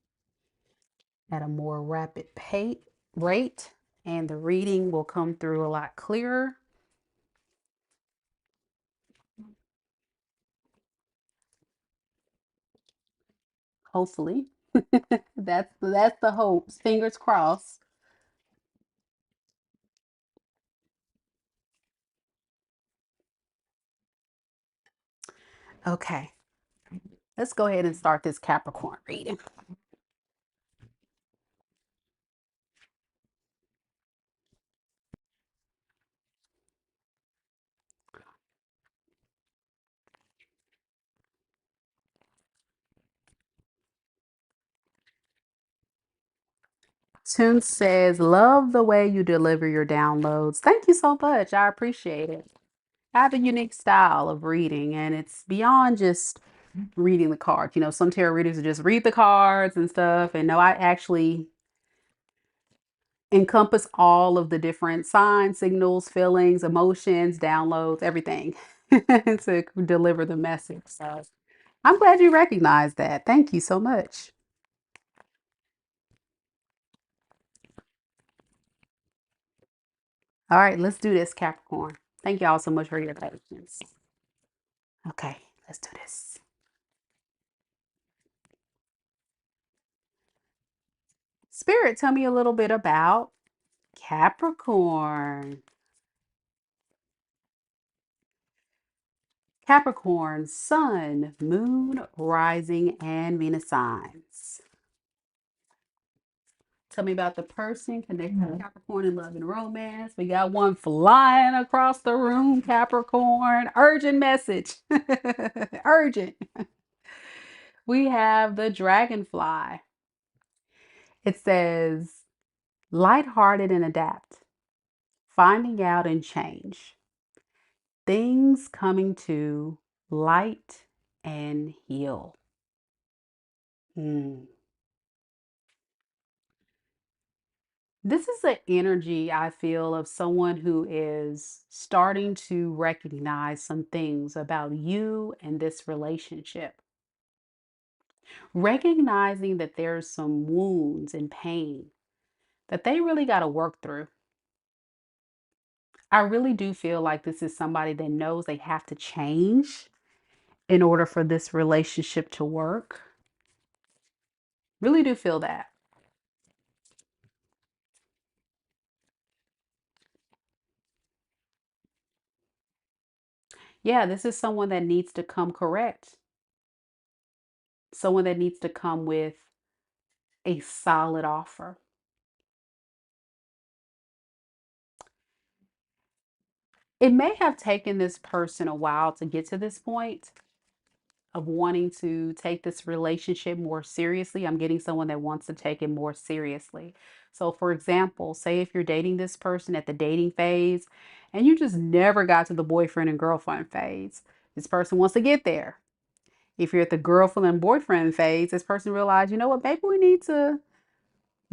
at a more rapid rate, and the reading will come through a lot clearer. Hopefully. That's the hopes. Fingers crossed. Okay, let's go ahead and start this Capricorn reading. Tune says, love the way you deliver your downloads. Thank you so much. I appreciate it. I have a unique style of reading, and it's beyond just reading the cards. You know, some tarot readers will just read the cards and stuff. And no, I actually encompass all of the different signs, signals, feelings, emotions, downloads, everything to deliver the message. So I'm glad you recognized that. Thank you so much. All right, let's do this, Capricorn. Thank you all so much for your patience. Okay, let's do this. Spirit, tell me a little bit about Capricorn. Capricorn, Sun, Moon, Rising, and Venus signs. Tell me about the person connected to Capricorn in love and romance. We got one flying across the room, Capricorn. Urgent message. Urgent. We have the dragonfly. It says, lighthearted and adapt, finding out and change. Things coming to light and heal. Hmm. This is the energy I feel of someone who is starting to recognize some things about you and this relationship. Recognizing that there's some wounds and pain that they really got to work through. I really do feel like this is somebody that knows they have to change in order for this relationship to work. Really do feel that. Yeah, this is someone that needs to come correct. Someone that needs to come with a solid offer. It may have taken this person a while to get to this point of wanting to take this relationship more seriously. I'm getting someone that wants to take it more seriously. So, for example, say if you're dating this person at the dating phase and you just never got to the boyfriend and girlfriend phase, this person wants to get there. If you're at the girlfriend and boyfriend phase, this person realized, you know what, maybe we need to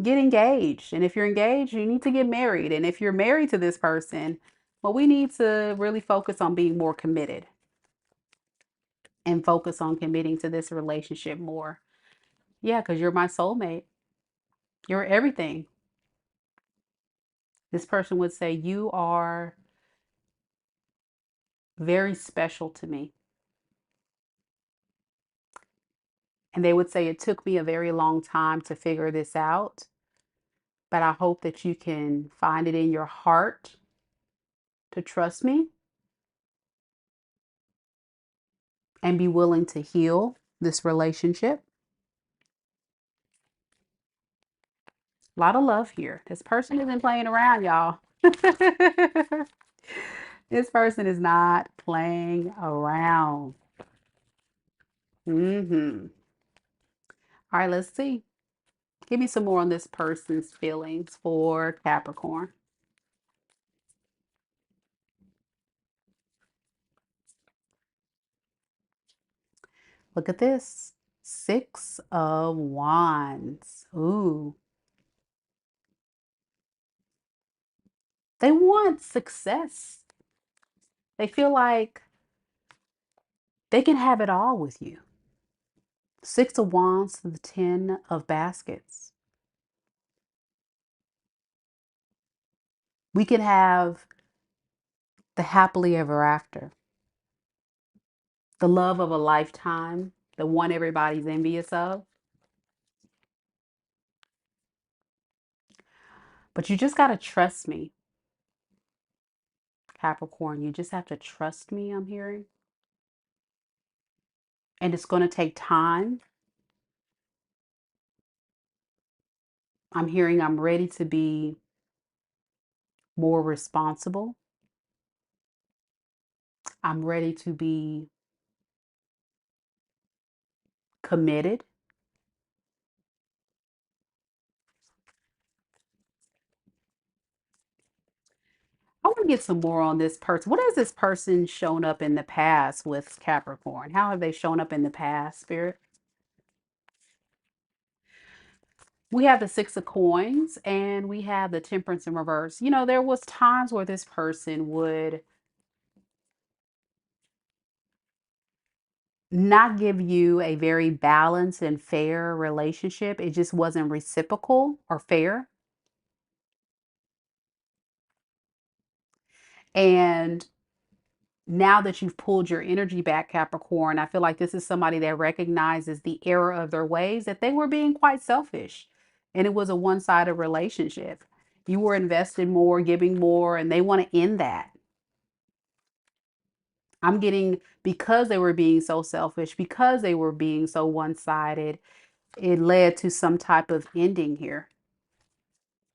get engaged. And if you're engaged, you need to get married. And if you're married to this person, well, we need to really focus on being more committed and focus on committing to this relationship more. Yeah, because you're my soulmate. You're everything. This person would say, you are very special to me. And they would say, it took me a very long time to figure this out, but I hope that you can find it in your heart to trust me and be willing to heal this relationship. A lot of love here. This person isn't playing around, y'all. This person is not playing around. All right, let's see. Give me some more on this person's feelings for Capricorn. Look at this. Six of Wands. Ooh. They want success. They feel like they can have it all with you. Six of Wands to the Ten of Baskets. We can have the happily ever after, the love of a lifetime, the one everybody's envious of. But you just got to trust me, Capricorn. You just have to trust me, I'm hearing. And it's going to take time. I'm hearing I'm ready to be more responsible. I'm ready to be committed. I want to get some more on this person. What has this person shown up in the past with Capricorn? How have they shown up in the past, Spirit? We have the Six of Coins and we have the Temperance in reverse. You know, there was times where this person would not give you a very balanced and fair relationship. It just wasn't reciprocal or fair. And now that you've pulled your energy back, Capricorn, I feel like this is somebody that recognizes the error of their ways, that they were being quite selfish and it was a one-sided relationship. You were invested more, giving more, and they want to end that. I'm getting, because they were being so selfish, because they were being so one-sided, it led to some type of ending here.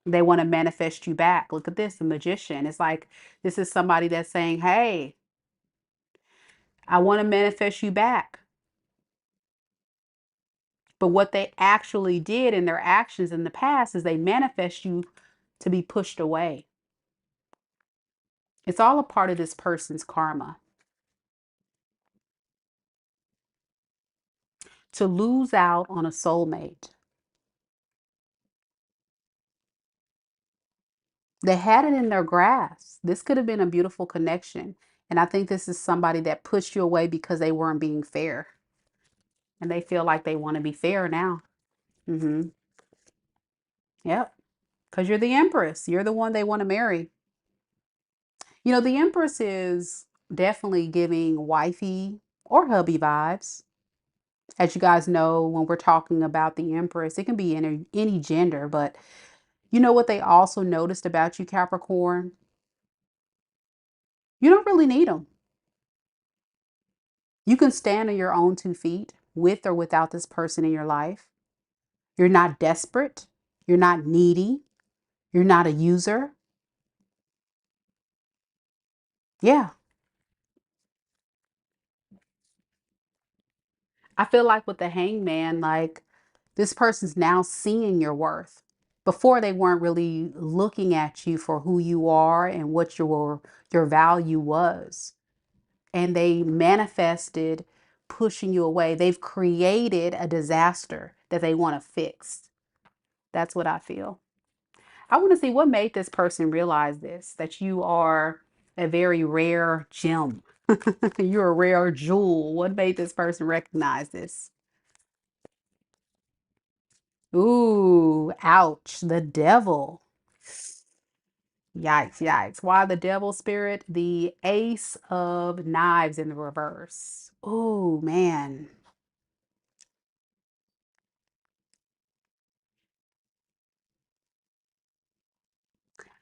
They want to manifest you back. Look at this, the magician. It's like this is somebody that's saying, hey, I want to manifest you back. But what they actually did in their actions in the past is they manifest you to be pushed away. It's all a part of this person's karma. To lose out on a soulmate. They had it in their grasp. This could have been a beautiful connection. And I think this is somebody that pushed you away because they weren't being fair. And they feel like they want to be fair now. Mm-hmm. Yep. Because you're the Empress. You're the one they want to marry. You know, the Empress is definitely giving wifey or hubby vibes. As you guys know, when we're talking about the Empress, it can be in any gender. But you know what they also noticed about you, Capricorn? You don't really need them. You can stand on your own 2 feet with or without this person in your life. You're not desperate. You're not needy. You're not a user. Yeah. I feel like with the hangman, like this person's now seeing your worth. Before they weren't really looking at you for who you are and what your value was. And they manifested pushing you away. They've created a disaster that they want to fix. That's what I feel. I want to see what made this person realize this, that you are a very rare gem. You're a rare jewel. What made this person recognize this? Ooh, ouch. The devil. Yikes, yikes. Why the devil, Spirit? The Ace of Knives in the reverse. Oh, man.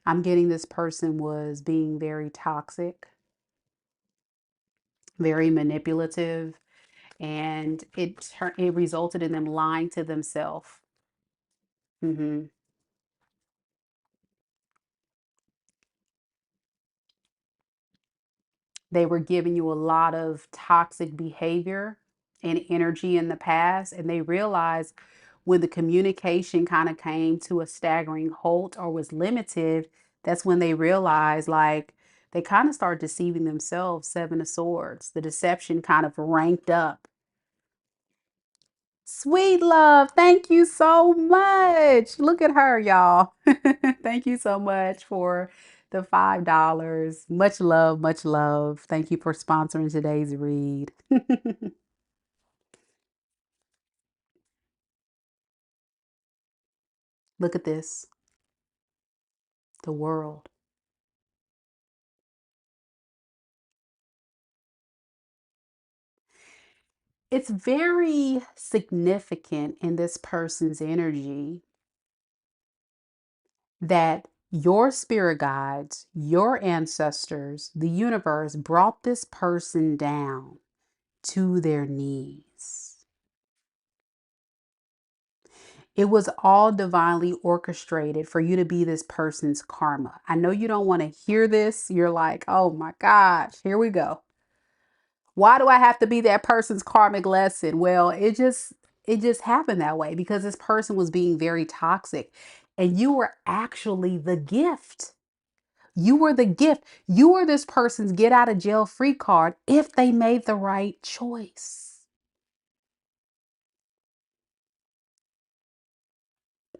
I'm getting this person was being very toxic, very manipulative, and it resulted in them lying to themselves. Hmm. They were giving you a lot of toxic behavior and energy in the past, and they realized when the communication kind of came to a staggering halt or was limited, that's when they realized like they kind of started deceiving themselves. Seven of Swords. The deception kind of ranked up. Sweet love, thank you so much. Look at her, y'all. Thank you so much for the $5. Much love, much love. Thank you for sponsoring today's read. Look at this, the world. It's very significant in this person's energy that your spirit guides, your ancestors, the universe brought this person down to their knees. It was all divinely orchestrated for you to be this person's karma. I know you don't want to hear this. You're like, oh my gosh, here we go. Why do I have to be that person's karmic lesson? Well, it just happened that way because this person was being very toxic and you were actually the gift. You were the gift. You were this person's get out of jail free card if they made the right choice.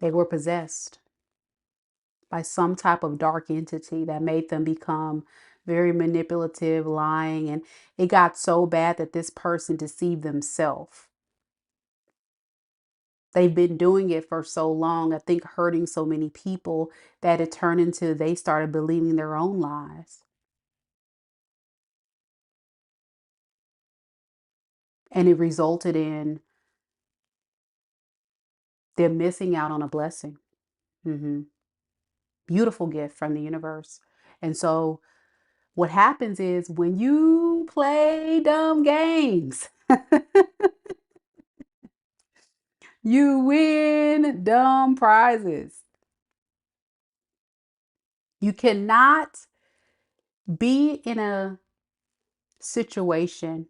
They were possessed by some type of dark entity that made them become very manipulative, lying, and it got so bad that this person deceived themselves. They've been doing it for so long, I think hurting so many people, that it turned into they started believing their own lies. And it resulted in them missing out on a blessing. Beautiful gift from the universe. And so what happens is when you play dumb games, you win dumb prizes. You cannot be in a situation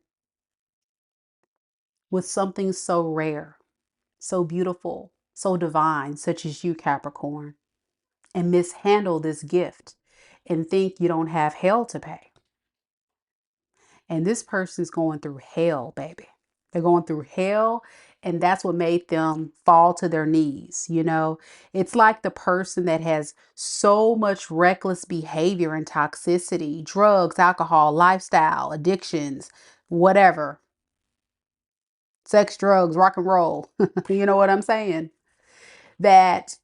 with something so rare, so beautiful, so divine, such as you, Capricorn, and mishandle this gift and think you don't have hell to pay. And this person's going through hell, baby. They're going through hell, and that's what made them fall to their knees. You know, it's like the person that has so much reckless behavior and toxicity, drugs, alcohol, lifestyle, addictions, whatever, sex, drugs, rock and roll. You know what I'm saying? That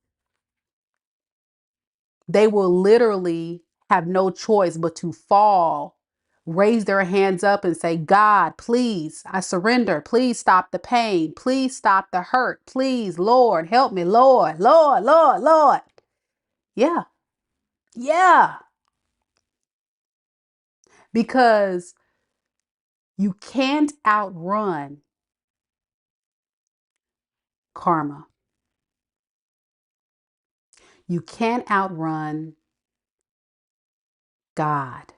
they will literally have no choice but to fall, raise their hands up and say, God, please, I surrender. Please stop the pain. Please stop the hurt. Please, Lord, help me. Lord, Lord, Lord, Lord. Yeah. Yeah. Because you can't outrun karma. You can't outrun God.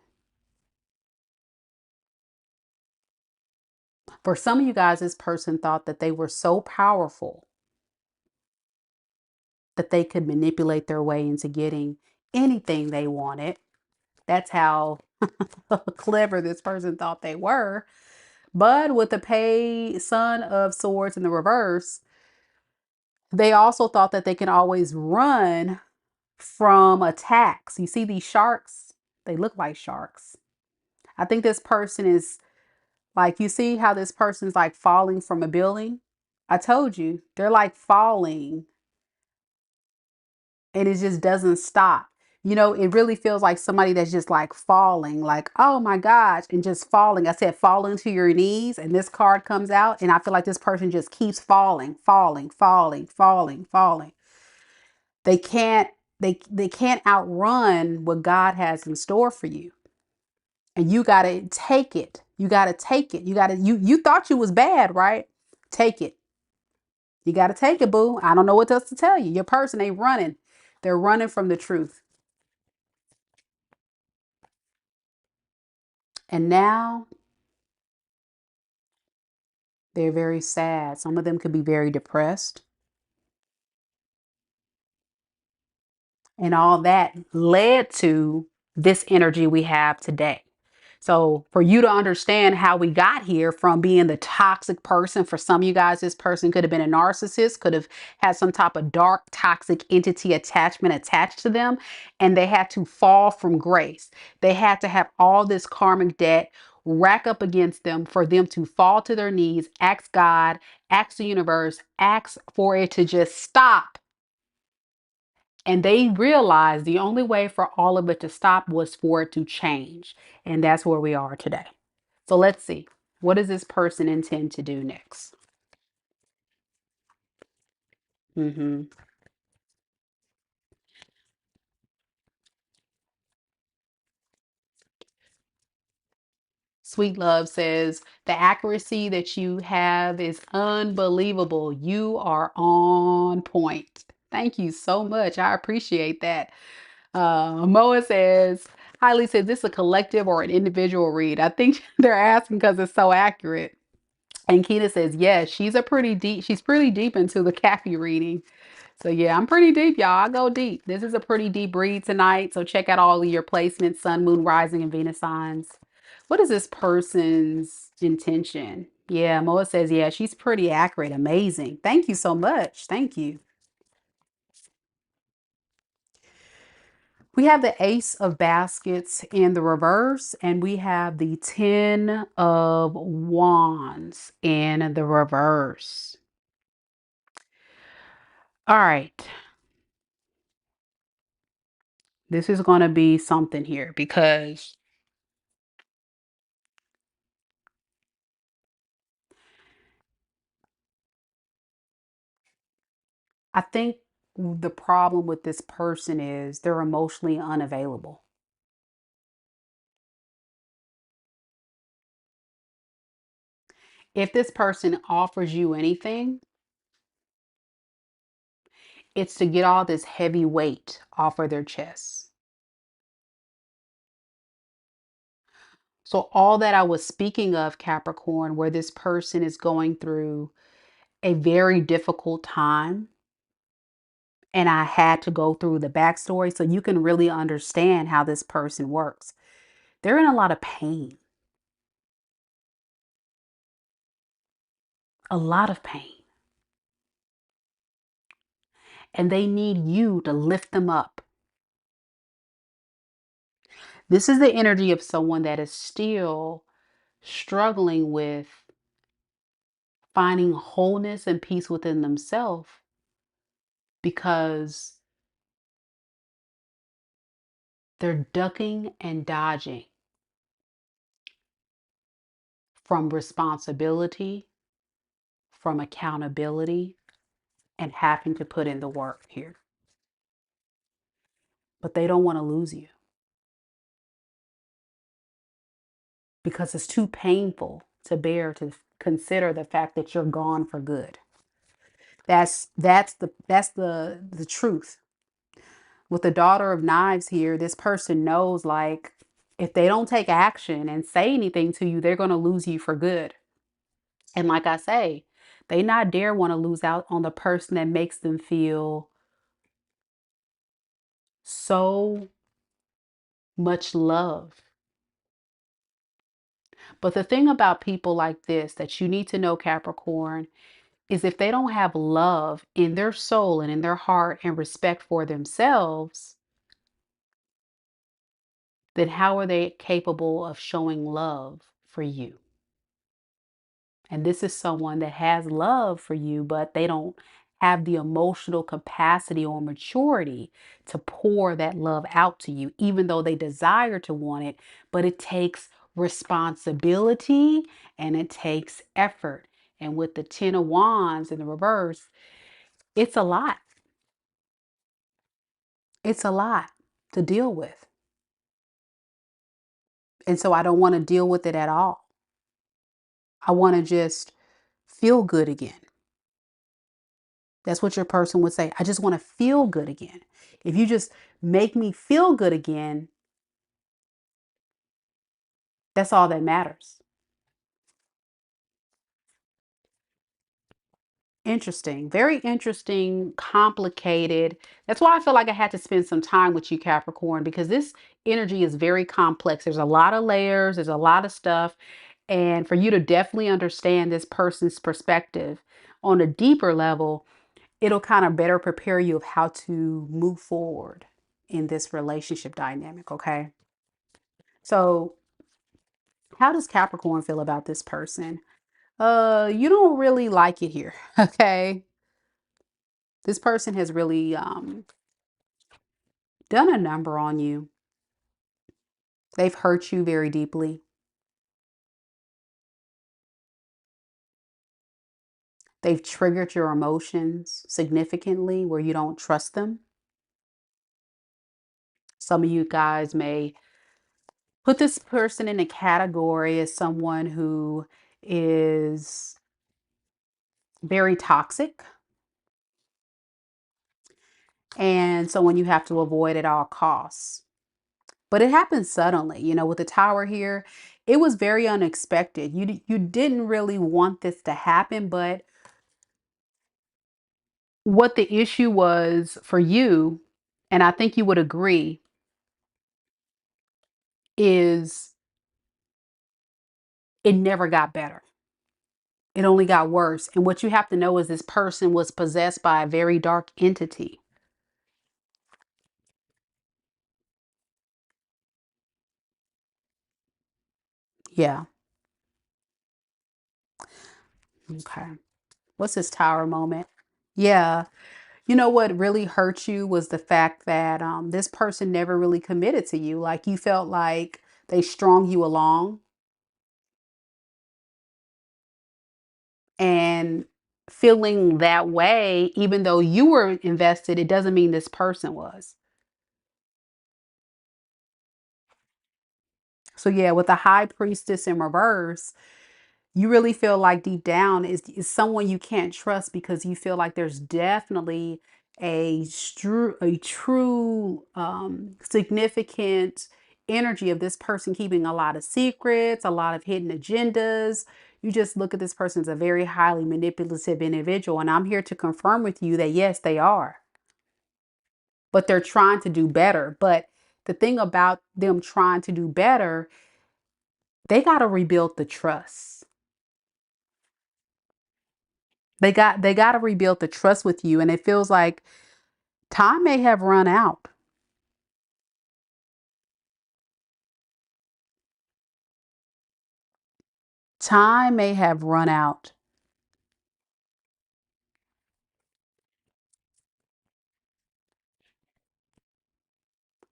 For some of you guys, this person thought that they were so powerful that they could manipulate their way into getting anything they wanted. That's how clever this person thought they were. But with the pay son of swords in the reverse, they also thought that they can always run from attacks. You see these sharks? They look like sharks. I think this person is like, you see how this person's like falling from a building? I told you, they're like falling and it just doesn't stop. You know, it really feels like somebody that's just like falling, like, oh my gosh, and just falling. I said, falling to your knees, and this card comes out, and I feel like this person just keeps falling, falling, falling, falling, falling. They can't, they can't outrun what God has in store for you. And you gotta take it. You gotta take it. You thought you was bad, right? Take it. You gotta take it, boo. I don't know what else to tell you. Your person ain't running. They're running from the truth. And now they're very sad. Some of them could be very depressed. And all that led to this energy we have today. So for you to understand how we got here from being the toxic person, for some of you guys, this person could have been a narcissist, could have had some type of dark, toxic entity attachment attached to them, and they had to fall from grace. They had to have all this karmic debt rack up against them for them to fall to their knees, ask God, ask the universe, ask for it to just stop. And they realized the only way for all of it to stop was for it to change. And that's where we are today. So let's see. What does this person intend to do next? hmm Sweet Love says, the accuracy that you have is unbelievable. You are on point. Thank you so much. I appreciate that. Moa says, Highly says, this is a collective or an individual read? I think they're asking because it's so accurate. And Keita says, yes, she's pretty deep into the Kathy reading. So yeah, I'm pretty deep, y'all. I go deep. This is a pretty deep read tonight. So check out all of your placements, sun, moon, rising, and Venus signs. What is this person's intention? Yeah, Moa says, yeah, she's pretty accurate. Amazing. Thank you so much. Thank you. We have the Ace of Baskets in the reverse, and we have the Ten of Wands in the reverse. All right. This is going to be something here because I think the problem with this person is they're emotionally unavailable. If this person offers you anything, it's to get all this heavy weight off of their chest. So all that I was speaking of, Capricorn, where this person is going through a very difficult time, and I had to go through the backstory so you can really understand how this person works. They're in a lot of pain, a lot of pain, and they need you to lift them up. This is the energy of someone that is still struggling with finding wholeness and peace within themselves because they're ducking and dodging from responsibility, from accountability, and having to put in the work here. But they don't want to lose you because it's too painful to bear to consider the fact that you're gone for good. That's the truth. With the Daughter of Knives here, this person knows, like, if they don't take action and say anything to you, they're going to lose you for good. And like I say, they not dare want to lose out on the person that makes them feel so much love. But the thing about people like this that you need to know, Capricorn, is if they don't have love in their soul and in their heart and respect for themselves, then how are they capable of showing love for you? And this is someone that has love for you, but they don't have the emotional capacity or maturity to pour that love out to you, even though they desire to want it. But it takes responsibility and it takes effort. And with the Ten of Wands in the reverse, it's a lot. It's a lot to deal with. And so I don't want to deal with it at all. I want to just feel good again. That's what your person would say. I just want to feel good again. If you just make me feel good again, that's all that matters. Interesting. Very interesting, complicated. That's why I feel like I had to spend some time with you, Capricorn, because this energy is very complex. There's a lot of layers, there's a lot of stuff. And for you to definitely understand this person's perspective on a deeper level, it'll kind of better prepare you of how to move forward in this relationship dynamic, okay? So, how does Capricorn feel about this person? You don't really like it here, okay? This person has really done a number on you. They've hurt you very deeply. They've triggered your emotions significantly where you don't trust them. Some of you guys may put this person in a category as someone who is very toxic and someone you have to avoid at all costs. But it happened suddenly, with the tower here. It was very unexpected. You didn't really want this to happen, but what the issue was for you, and I think you would agree, is it never got better. It only got worse. And what you have to know is this person was possessed by a very dark entity. Yeah. Okay. What's this tower moment? Yeah. You know what really hurt you was the fact that this person never really committed to you. Like you felt like they strung you along, and feeling that way, even though you were invested, it doesn't mean this person was. So yeah, with the high priestess in reverse, you really feel like deep down is someone you can't trust, because you feel like there's definitely a true significant energy of this person keeping a lot of secrets, a lot of hidden agendas. You just look at this person as a very highly manipulative individual, and I'm here to confirm with you that yes, they are, but they're trying to do better. But the thing about them trying to do better, they got to rebuild the trust. They got to rebuild the trust with you, and it feels like time may have run out. Time may have run out.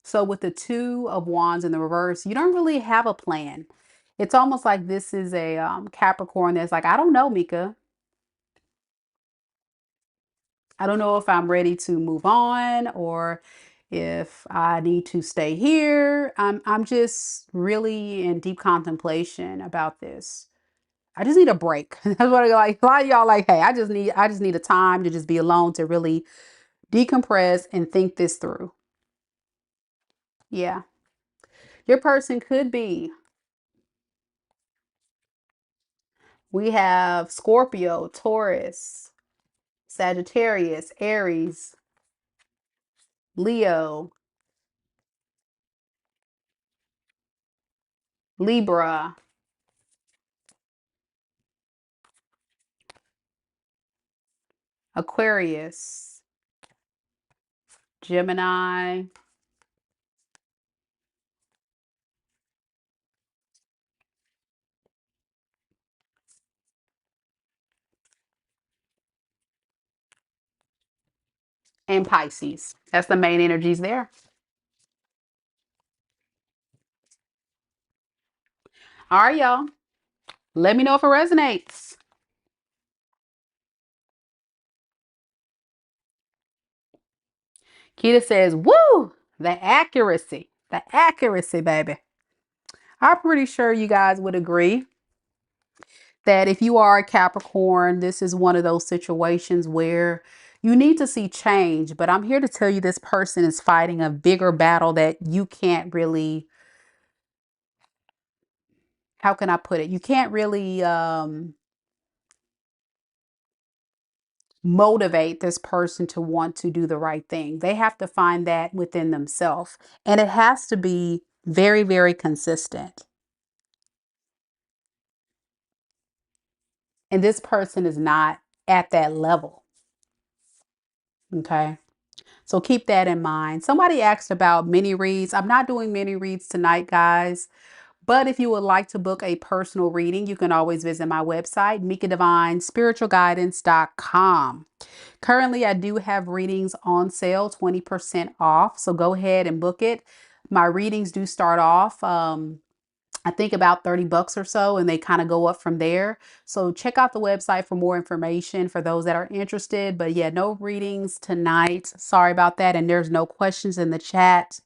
So with the two of wands in the reverse, you don't really have a plan. It's almost like this is a Capricorn that's like, I don't know, Mika. I don't know if I'm ready to move on or if I need to stay here. I'm just really in deep contemplation about this. I just need a break. That's what I like. A lot of y'all like, hey, I just need a time to just be alone to really decompress and think this through. Yeah. Your person could be. We have Scorpio, Taurus, Sagittarius, Aries, Leo, Libra, Aquarius, Gemini, and Pisces. That's the main energies there. All right, y'all. Let me know if it resonates. Keita says, woo, the accuracy, baby. I'm pretty sure you guys would agree that if you are a Capricorn, this is one of those situations where you need to see change. But I'm here to tell you this person is fighting a bigger battle that you can't really, how can I put it? You can't really motivate this person to want to do the right thing. They have to find that within themselves. And it has to be very, very consistent. And this person is not at that level. Okay. So keep that in mind. Somebody asked about mini reads. I'm not doing mini reads tonight, guys. But if you would like to book a personal reading, you can always visit my website, mikadivinespiritualguidance.com. Currently, I do have readings on sale, 20% off. So go ahead and book it. My readings do start off I think about 30 bucks or so, and they kind of go up from there. So check out the website for more information for those that are interested. But yeah, no readings tonight. Sorry about that. And there's no questions in the chat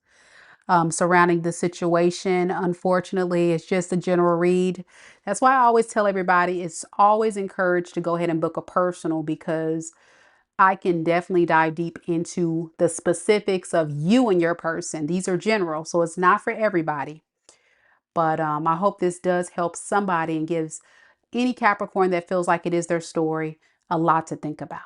surrounding the situation. Unfortunately, it's just a general read. That's why I always tell everybody it's always encouraged to go ahead and book a personal, because I can definitely dive deep into the specifics of you and your person. These are general, so it's not for everybody. But I hope this does help somebody and gives any Capricorn that feels like it is their story a lot to think about.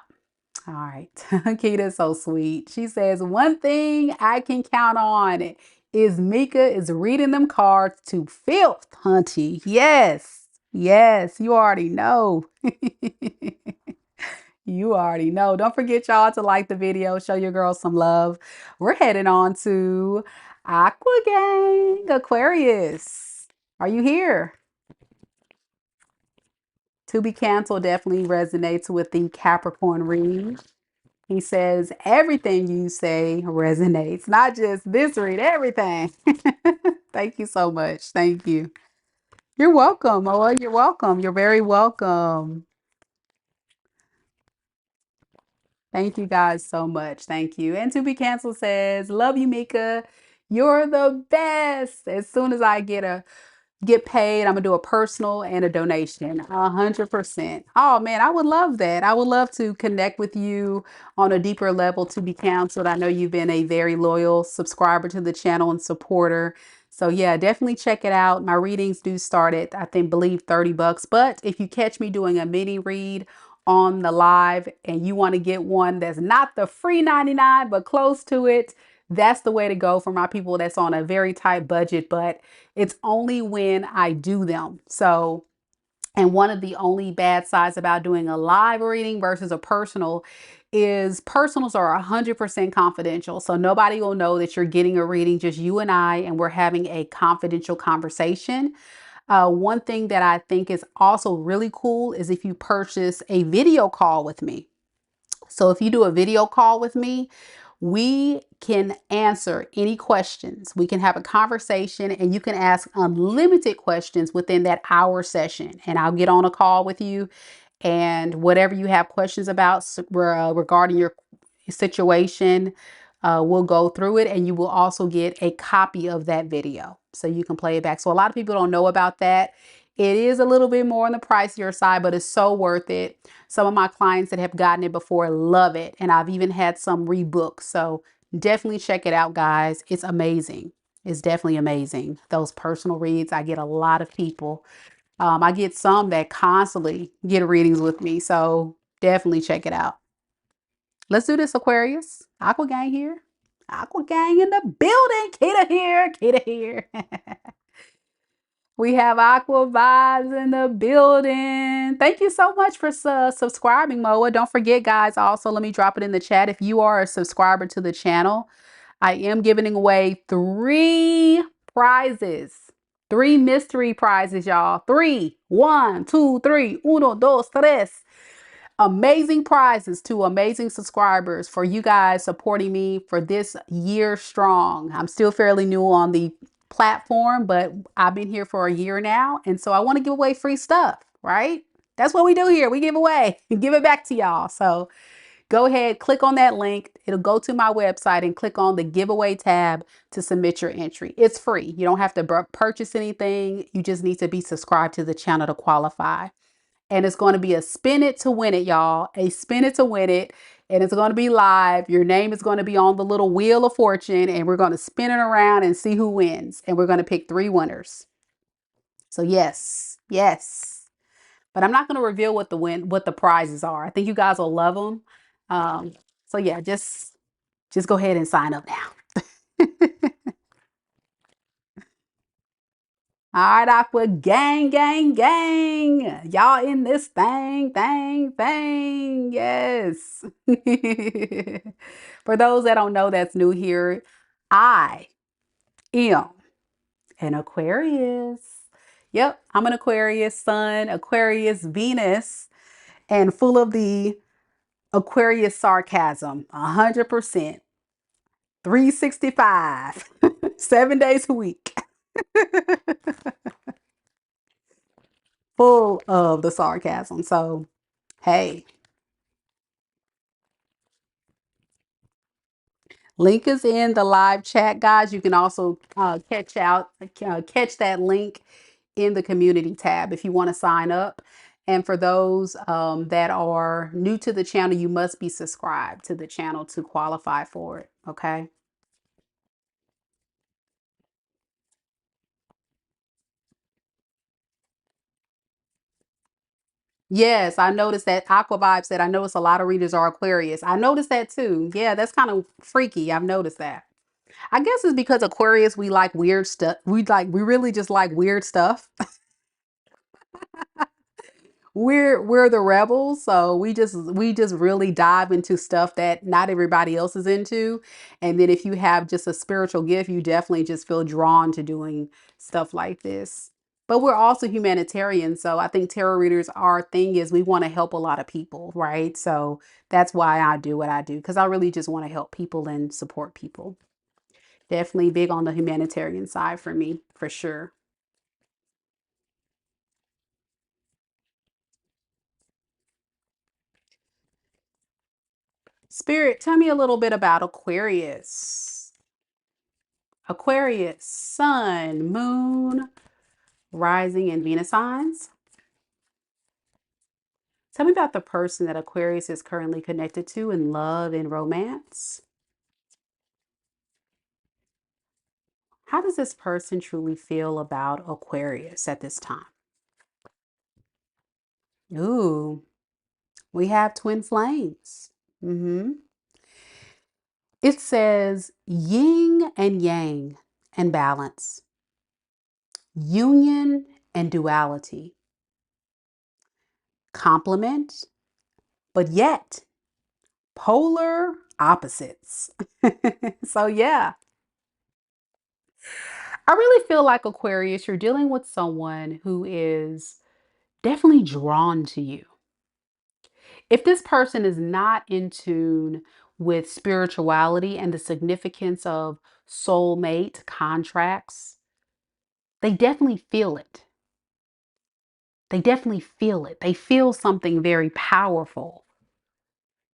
All right. Kita's so sweet. She says, one thing I can count on is Mika is reading them cards to filth, hunty. Yes. Yes. You already know. You already know. Don't forget, y'all, to like the video, show your girls some love. We're heading on to Aqua Gang Aquarius. Are you here? To be canceled definitely resonates with the Capricorn read. He says, everything you say resonates, not just this read, everything. Thank you so much. Thank you. You're welcome. Oh, you're welcome. You're very welcome. Thank you guys so much. Thank you. And To Be Canceled says, love you, Mika. You're the best. As soon as I get paid, I'm gonna do a personal and a donation. 100%. Oh man, I would love that. I would love to connect with you on a deeper level. To be counseled, I know you've been a very loyal subscriber to the channel and supporter. So yeah, definitely check it out. My readings do start at, I think, believe $30. But if you catch me doing a mini read on the live and you want to get one that's not the free 99 but close to it, that's the way to go for my people that's on a very tight budget. But it's only when I do them. So, and one of the only bad sides about doing a live reading versus a personal is personals are 100% confidential. So nobody will know that you're getting a reading, just you and I, and we're having a confidential conversation. One thing that I think is also really cool is if you purchase a video call with me. So if you do a video call with me, we can answer any questions. We can have a conversation and you can ask unlimited questions within that hour session. And I'll get on a call with you and whatever you have questions about regarding your situation, we'll go through it and you will also get a copy of that video so you can play it back. So a lot of people don't know about that. It is a little bit more on the pricier side, but it's so worth it. Some of my clients that have gotten it before love it. And I've even had some rebook. So definitely check it out, guys. It's amazing. It's definitely amazing. Those personal reads, I get a lot of people. I get some that constantly get readings with me. So definitely check it out. Let's do this, Aquarius. Aqua Gang here. Aqua Gang in the building. Kita here. Kita here. We have Aqua Vibes in the building. Thank you so much for subscribing, Moa. Don't forget, guys, also, let me drop it in the chat. If you are a subscriber to the channel, I am giving away 3 prizes. 3 mystery prizes, y'all. 3. 1, 2, 3. Uno, dos, tres. Amazing prizes to amazing subscribers for you guys supporting me for this year strong. I'm still fairly new on the platform, but I've been here for a year now. And so I want to give away free stuff, right? That's what we do here. We give away, give it back to y'all. So go ahead, click on that link. It'll go to my website and click on the giveaway tab to submit your entry. It's free. You don't have to purchase anything. You just need to be subscribed to the channel to qualify. And it's going to be a spin it to win it, y'all. A spin it to win it. And it's going to be live. Your name is going to be on the little wheel of fortune. And we're going to spin it around and see who wins. And we're going to pick 3 winners. So yes, yes. But I'm not going to reveal what the prizes are. I think you guys will love them. So yeah, just go ahead and sign up now. All right, Aqua gang, gang, gang. Y'all in this thing, thing, thing. Yes. For those that don't know that's new here, I am an Aquarius. Yep, I'm an Aquarius sun, Aquarius Venus, and full of the Aquarius sarcasm, 100%, 365, 7 days a week. Full of the sarcasm. So, hey, link is in the live chat, guys. You can also catch that link in the community tab if you want to sign up. And for those that are new to the channel, you must be subscribed to the channel to qualify for it. Okay. Yes, I noticed that Aqua Vibe said, I noticed a lot of readers are Aquarius. I noticed that too. Yeah, that's kind of freaky. I've noticed that. I guess it's because Aquarius, we like weird stuff. We really just like weird stuff. We're the rebels, so we just really dive into stuff that not everybody else is into. And then if you have just a spiritual gift, you definitely just feel drawn to doing stuff like this. But we're also humanitarian, so I think tarot readers, our thing is we want to help a lot of people, right? So that's why I do what I do, because I really just want to help people and support people. Definitely big on the humanitarian side for me, for sure. Spirit, tell me a little bit about Aquarius. Aquarius, sun, moon, rising, and Venus signs. Tell me about the person that Aquarius is currently connected to in love and romance. How does this person truly feel about Aquarius at this time? Ooh, we have twin flames. It says yin and yang and balance, union and duality, complement, but yet polar opposites. So, yeah, I really feel like Aquarius, you're dealing with someone who is definitely drawn to you. If this person is not in tune with spirituality and the significance of soulmate contracts, they definitely feel it. They definitely feel it. They feel something very powerful,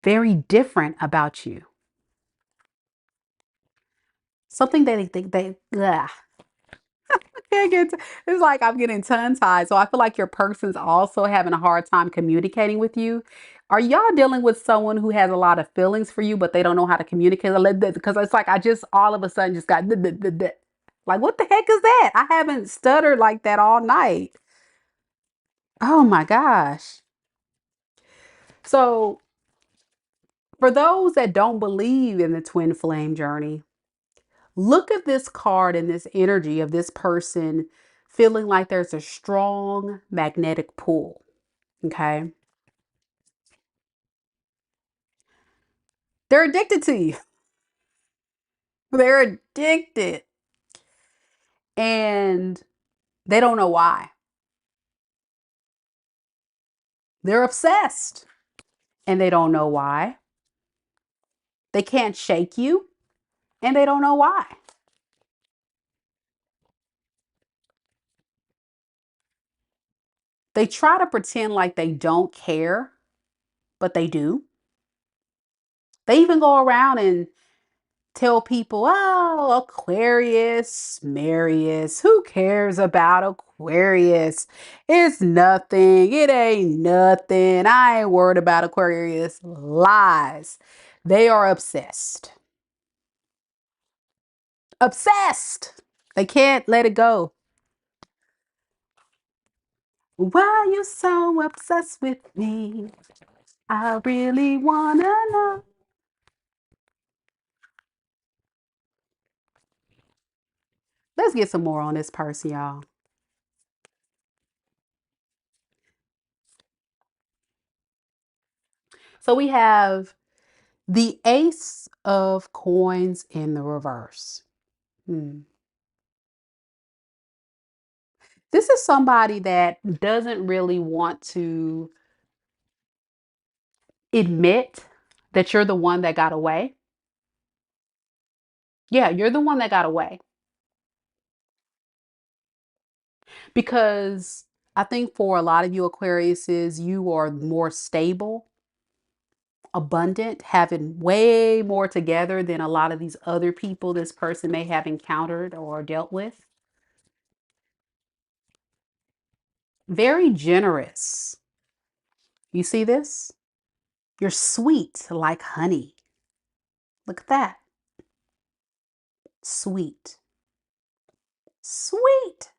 very different about you. Something that ugh, can't get it's like I'm getting tongue tied. So I feel like your person's also having a hard time communicating with you. Are y'all dealing with someone who has a lot of feelings for you, but they don't know how to communicate? Because it's like I just all of a sudden just got like, what the heck is that? I haven't stuttered like that all night. Oh my gosh. So for those that don't believe in the twin flame journey, look at this card and this energy of this person feeling like there's a strong magnetic pull. Okay. They're addicted to you. They're addicted and they don't know why. They're obsessed and they don't know why. They can't shake you and they don't know why. They try to pretend like they don't care, but they do. They even go around and tell people, oh, Aquarius, Marius, who cares about Aquarius? It's nothing. It ain't nothing. I ain't worried about Aquarius. Lies. They are obsessed. Obsessed. They can't let it go. Why are you so obsessed with me? I really wanna know. Let's get some more on this person, y'all. So we have the Ace of Coins in the reverse. Hmm. This is somebody that doesn't really want to admit that you're the one that got away. Yeah, you're the one that got away. Because I think for a lot of you Aquariuses, you are more stable, abundant, having way more together than a lot of these other people this person may have encountered or dealt with. Very generous. You see this? You're sweet like honey. Look at that. Sweet. Sweet.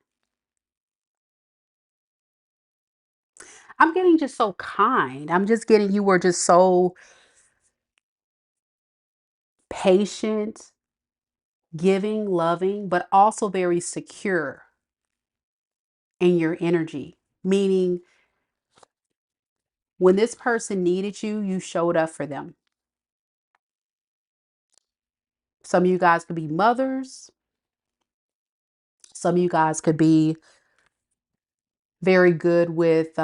I'm getting just so kind. I'm just getting you were just so patient, giving, loving, but also very secure in your energy. Meaning, when this person needed you, you showed up for them. Some of you guys could be mothers. Some of you guys could be very good with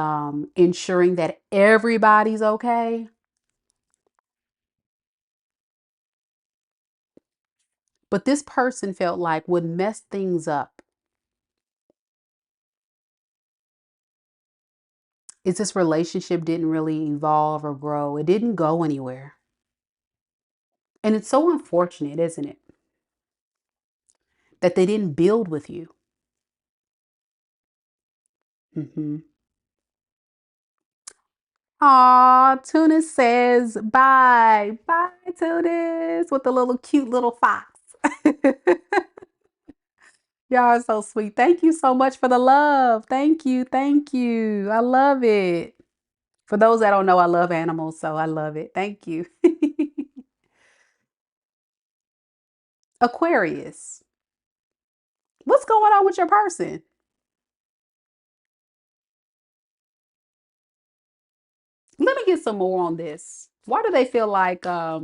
ensuring that everybody's okay. But this person felt like would mess things up is this relationship didn't really evolve or grow. It didn't go anywhere. And it's so unfortunate, isn't it? That they didn't build with you. Mm-hmm. Aw, Tunis says bye. Bye, Tunis, with the little cute little fox. Y'all are so sweet. Thank you so much for the love. Thank you. Thank you. I love it. For those that don't know, I love animals, so I love it. Thank you. Aquarius. What's going on with your person? Let me get some more on this. Why do they feel like a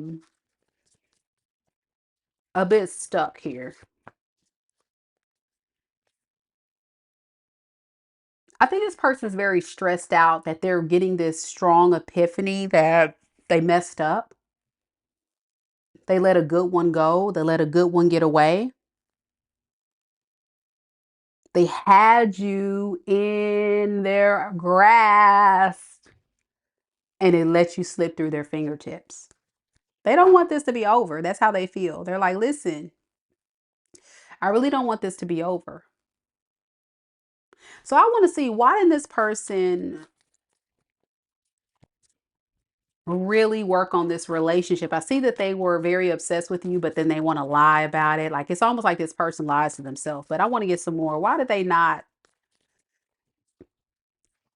bit stuck here? I think this person's very stressed out that they're getting this strong epiphany that they messed up. They let a good one go. They let a good one get away. They had you in their grasp and it let you slip through their fingertips. They don't want this to be over. That's how they feel. They're like, listen, I really don't want this to be over. So I want to see, why didn't this person really work on this relationship? I see that they were very obsessed with you, but then they want to lie about it. Like, it's almost like this person lies to themselves, but I want to get some more. Why did they not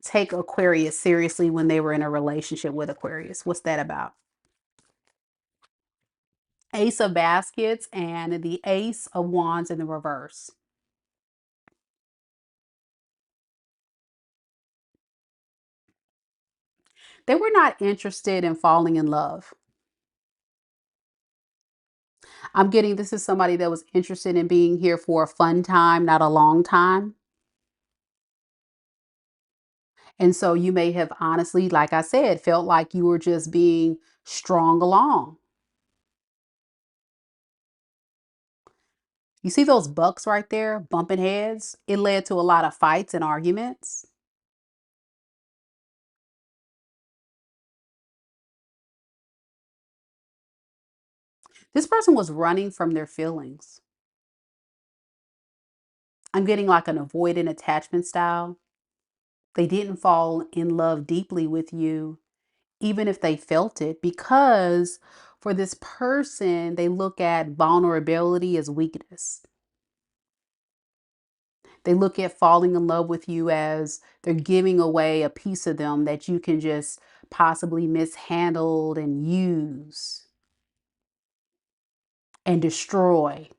take Aquarius seriously when they were in a relationship with Aquarius? What's that about? Ace of Baskets and the Ace of Wands in the reverse. They were not interested in falling in love. I'm getting this is somebody that was interested in being here for a fun time, not a long time. And so you may have honestly, like I said, felt like you were just being strong along. You see those bucks right there bumping heads? It led to a lot of fights and arguments. This person was running from their feelings. I'm getting like an avoidant attachment style. They didn't fall in love deeply with you, even if they felt it, because for this person, they look at vulnerability as weakness. They look at falling in love with you as they're giving away a piece of them that you can just possibly mishandle and use and destroy.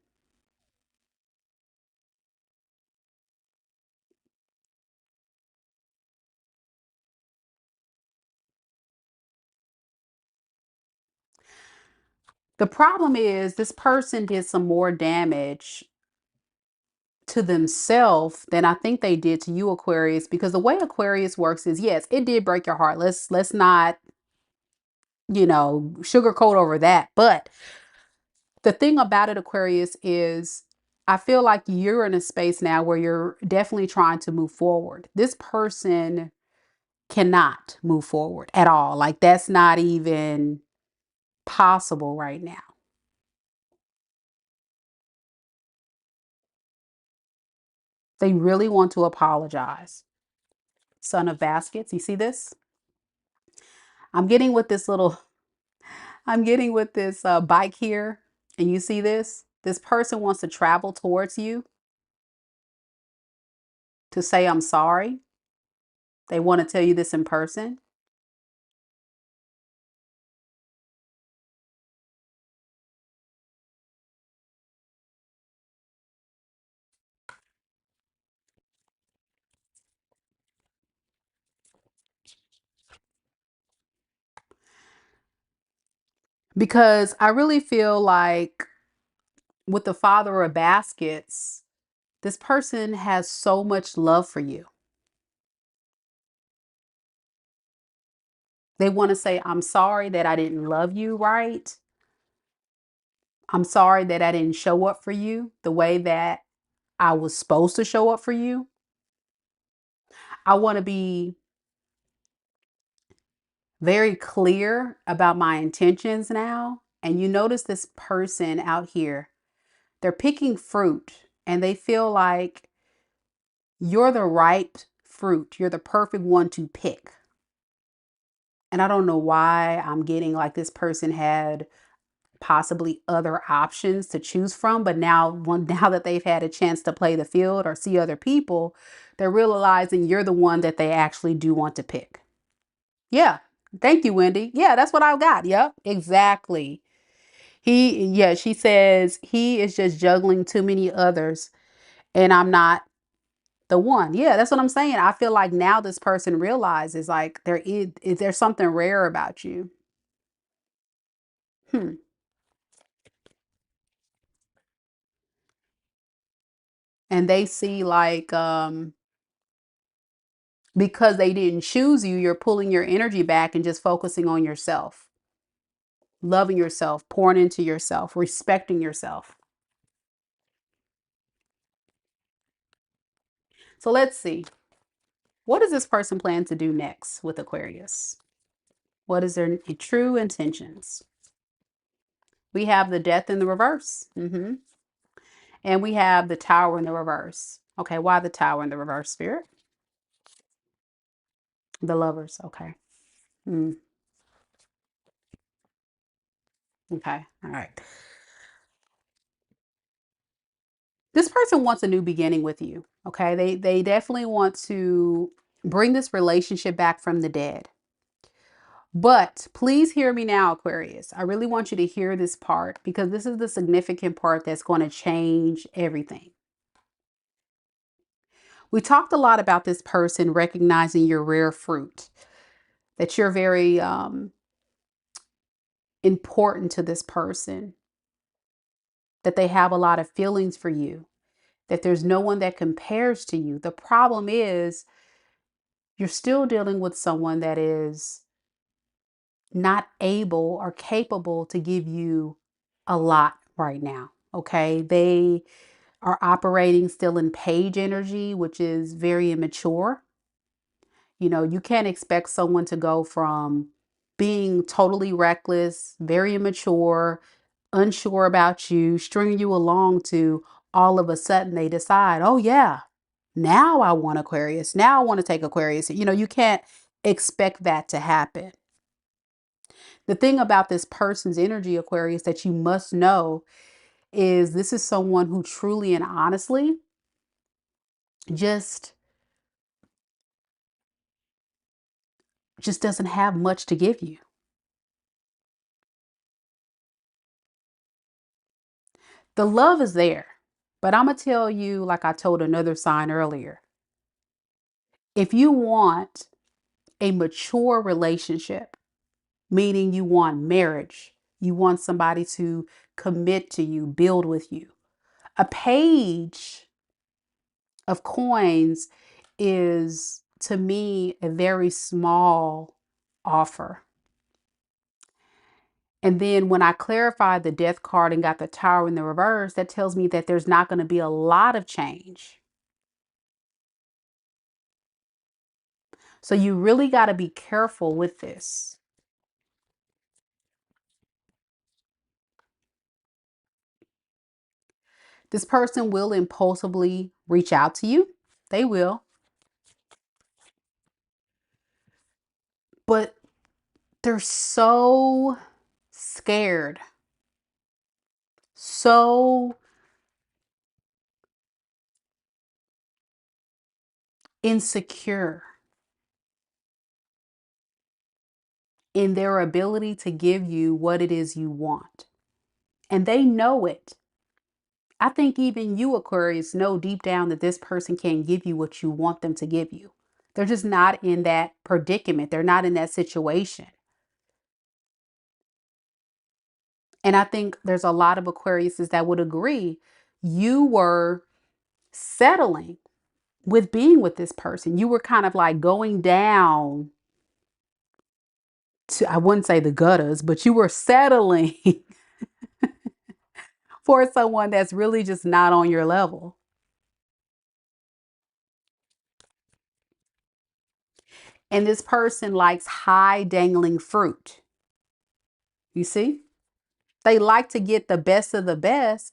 The problem is this person did some more damage to themselves than I think they did to you, Aquarius, because the way Aquarius works is, yes, it did break your heart. Let's not, sugarcoat over that. But the thing about it, Aquarius, is I feel like you're in a space now where you're definitely trying to move forward. This person cannot move forward at all. Like, that's not even possible right now. They really want to apologize. Son of Baskets, you see this? I'm getting with this little, I'm getting with this bike here. And you see this? This person wants to travel towards you to say, I'm sorry. They want to tell you this in person. Because I really feel like with the Father of Baskets, this person has so much love for you. They want to say, I'm sorry that I didn't love you right. I'm sorry that I didn't show up for you the way that I was supposed to show up for you. I want to be very clear about my intentions now. And you notice this person out here, they're picking fruit and they feel like you're the ripe fruit. You're the perfect one to pick. And I don't know why I'm getting like this person had possibly other options to choose from, but now that they've had a chance to play the field or see other people, they're realizing you're the one that they actually do want to pick. Yeah. Thank you, Wendy. Yeah, that's what I got. Yep, exactly. Yeah, she says he is just juggling too many others and I'm not the one. Yeah, that's what I'm saying. I feel like now this person realizes like there's something rare about you. Hmm. And they see like because they didn't choose you, you're pulling your energy back and just focusing on yourself, loving yourself, pouring into yourself, respecting yourself. So let's see. What does this person plan to do next with Aquarius? What is their true intentions? We have the death in the reverse. And we have the tower in the reverse. Okay, why the tower in the reverse, Spirit? The lovers. Okay. Mm, okay. All right. This person wants a new beginning with you. Okay. They definitely want to bring this relationship back from the dead. But please hear me now, Aquarius. I really want you to hear this part because this is the significant part that's going to change everything. We talked a lot about this person recognizing your rare fruit, that you're very important to this person, that they have a lot of feelings for you, that there's no one that compares to you. The problem is you're still dealing with someone that is not able or capable to give you a lot right now. Okay. They are operating still in page energy, which is very immature. You know, you can't expect someone to go from being totally reckless, very immature, unsure about you, stringing you along to all of a sudden they decide, oh, yeah, now I want Aquarius. Now I want to take Aquarius. You know, you can't expect that to happen. The thing about this person's energy, Aquarius, that you must know is this is someone who truly and honestly just just doesn't have much to give you. The love is there. But I'm going to tell you, like I told another sign earlier, if you want a mature relationship, meaning you want marriage, you want somebody to commit to you, build with you, a page of coins is to me a very small offer. And then when I clarified the death card and got the tower in the reverse, that tells me that there's not going to be a lot of change. So you really got to be careful with this. This person will impulsively reach out to you. They will. But they're so scared, so insecure in their ability to give you what it is you want. And they know it. I think even you, Aquarius, know deep down that this person can't give you what you want them to give you. They're just not in that predicament. They're not in that situation. And I think there's a lot of Aquariuses that would agree. You were settling with being with this person. You were kind of like going down to, I wouldn't say the gutters, but you were settling for someone that's really just not on your level. And this person likes high dangling fruit. You see? They like to get the best of the best,